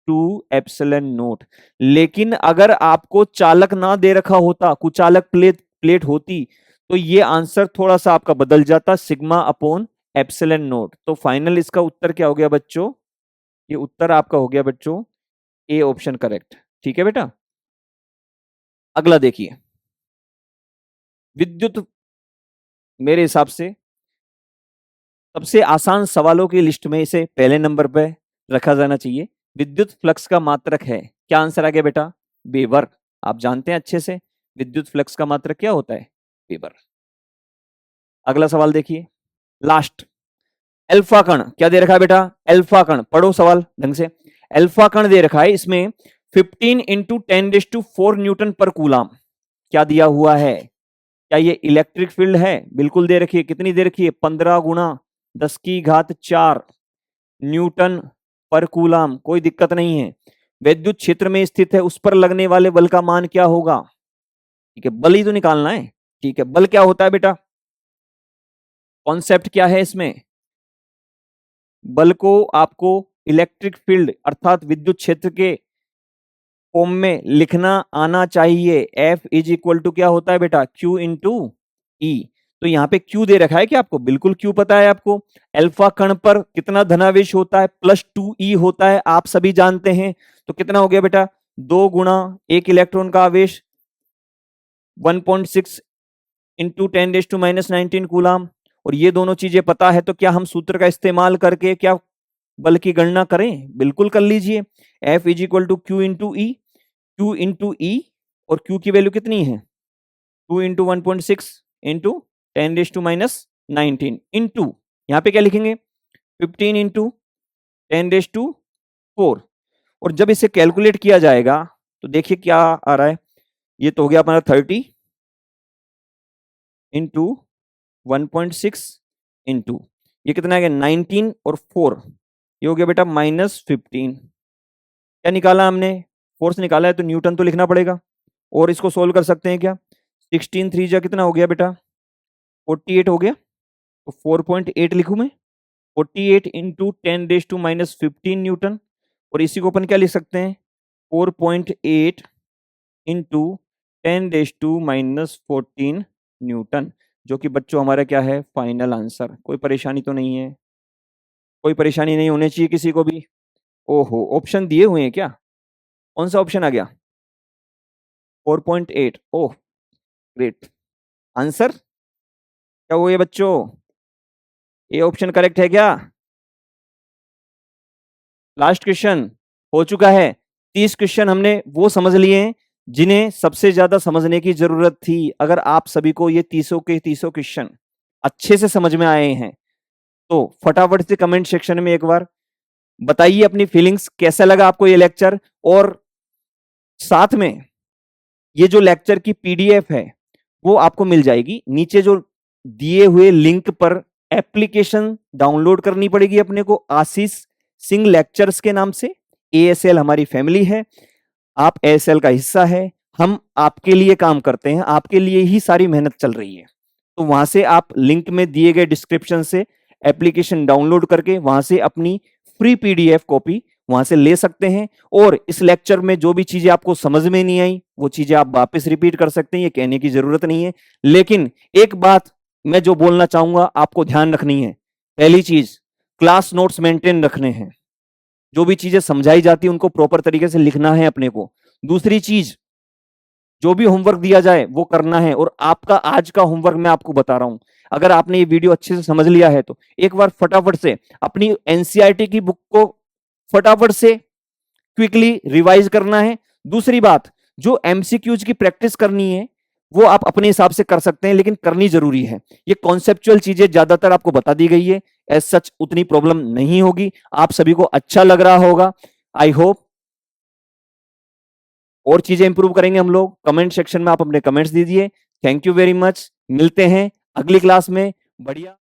2 एप्सिलॉन नोट। लेकिन अगर आपको चालक ना दे रखा होता, कुचालक प्लेट होती, तो ये आंसर थोड़ा सा आपका बदल जाता, सिग्मा अपॉन एप्सिलॉन नोट। तो फाइनल इसका उत्तर क्या हो गया बच्चों, ये उत्तर आपका हो गया बच्चों ए ऑप्शन करेक्ट। ठीक है बेटा, अगला देखिए, विद्युत, मेरे हिसाब से सबसे आसान सवालों की लिस्ट में इसे पहले नंबर पे रखा जाना चाहिए। विद्युत फ्लक्स का मात्रक है, क्या आंसर आ गया बेटा, वेबर। आप जानते हैं अच्छे से विद्युत फ्लक्स का मात्रक क्या होता है, वेबर। अगला सवाल देखिए, लास्ट, अल्फा कण क्या दे रखा है बेटा, अल्फा कण, पढ़ो सवाल ढंग से। अल्फा कण दे रखा है, इसमें 15 इंटू 10⁴ न्यूटन पर कूलाम क्या दिया हुआ है। क्या ये इलेक्ट्रिक फील्ड है, बिल्कुल दे रखी है, कितनी दे रखी है 15 गुणा 10⁴ न्यूटन पर कूलाम, कोई दिक्कत नहीं है। विद्युत क्षेत्र में स्थित है उस पर लगने वाले बल का मान क्या होगा। ठीक है, बल ही तो निकालना है। ठीक है, बल क्या होता है बेटा, कॉन्सेप्ट क्या है इसमें, बल को आपको इलेक्ट्रिक फील्ड अर्थात विद्युत क्षेत्र के फॉर्म में लिखना आना चाहिए। F इज इक्वल टू क्या होता है बेटा, Q इंटू ई। तो यहाँ पे Q दे रखा है कि आपको, बिल्कुल Q पता है आपको। अल्फा कण पर कितना धनावेश होता है, +2e होता है, आप सभी जानते हैं। तो कितना हो गया बेटा, 2 गुणा 1 इलेक्ट्रॉन का आवेश 1.6 इंटू 10⁻⁻19 कूलाम। और ये दोनों चीजें पता है तो क्या हम सूत्र का इस्तेमाल करके क्या बल की गणना करें, बिल्कुल कर लीजिए। F is equal to Q into E, Q into E, और Q की वैल्यू कितनी है, 2 इंटू 1.6 इंटू 10⁻⁻19 इंटू, यहाँ पे क्या लिखेंगे 15 इंटू 10⁻⁴। और जब इसे कैलकुलेट किया जाएगा तो देखिए क्या आ रहा है, ये तो हो गया हमारा 30 इंटू 1.6 इंटू ये कितना आ गया 19 और 4, ये हो गया बेटा -15। क्या निकाला हमने, फोर्स निकाला है तो न्यूटन तो लिखना पड़ेगा। और इसको सोल्व कर सकते हैं क्या, 16 3 जा कितना हो गया बेटा 48 हो गया, तो 4.8 लिखूं मैं, 48 इंटू 10⁻⁻15 न्यूटन। और इसी को अपन क्या लिख सकते हैं 4.8 इंटू 10⁻⁻14 न्यूटन, जो कि बच्चों हमारा क्या है फाइनल आंसर। कोई परेशानी तो नहीं है, कोई परेशानी नहीं होनी चाहिए किसी को भी। ओहो, ऑप्शन दिए हुए हैं क्या, कौन सा ऑप्शन आ गया 4.8, ओह ग्रेट। आंसर क्या हुआ ये बच्चों, ये ऑप्शन करेक्ट है क्या। लास्ट क्वेश्चन हो चुका है, 30 क्वेश्चन हमने वो समझ लिए हैं जिन्हें सबसे ज्यादा समझने की जरूरत थी। अगर आप सभी को ये 30 के 30 क्वेश्चन अच्छे से समझ में आए हैं तो फटाफट से कमेंट सेक्शन में एक बार बताइए अपनी फीलिंग्स, कैसा लगा आपको ये लेक्चर। और साथ में ये जो लेक्चर की पीडीएफ है वो आपको मिल जाएगी नीचे जो दिए हुए लिंक पर। एप्लीकेशन डाउनलोड करनी पड़ेगी अपने को, आशीष सिंह लेक्चर्स के नाम से। एएसएल हमारी फैमिली है, आप एएसएल का हिस्सा है, हम आपके लिए काम करते हैं, आपके लिए ही सारी मेहनत चल रही है। तो वहां से आप लिंक में दिए गए डिस्क्रिप्शन से एप्लीकेशन डाउनलोड करके वहां से अपनी फ्री पीडीएफ कॉपी वहां से ले सकते हैं। और इस लेक्चर में जो भी चीजें आपको समझ में नहीं आई वो चीजें आप वापस रिपीट कर सकते हैं, ये कहने की जरूरत नहीं है। लेकिन एक बात मैं जो बोलना चाहूंगा आपको ध्यान रखनी है, पहली चीज क्लास नोट्स मेंटेन रखने हैं, जो भी चीजें समझाई जाती है उनको प्रॉपर तरीके से लिखना है अपने को। दूसरी चीज, जो भी होमवर्क दिया जाए वो करना है। और आपका आज का होमवर्क मैं आपको बता रहा हूं, अगर आपने ये वीडियो अच्छे से समझ लिया है तो एक बार फटाफट से अपनी एनसीईआरटी की बुक को फटाफट से क्विकली रिवाइज करना है। दूसरी बात, जो एमसीक्यूज की प्रैक्टिस करनी है वो आप अपने हिसाब से कर सकते हैं, लेकिन करनी जरूरी है। ये कॉन्सेप्चुअल चीजें ज्यादातर आपको बता दी गई है, एज सच उतनी प्रॉब्लम नहीं होगी, आप सभी को अच्छा लग रहा होगा। आई होप और चीजें इंप्रूव करेंगे हम लोग। कमेंट सेक्शन में आप अपने कमेंट्स दीजिए। थैंक यू वेरी मच, मिलते हैं अगली क्लास में बढ़िया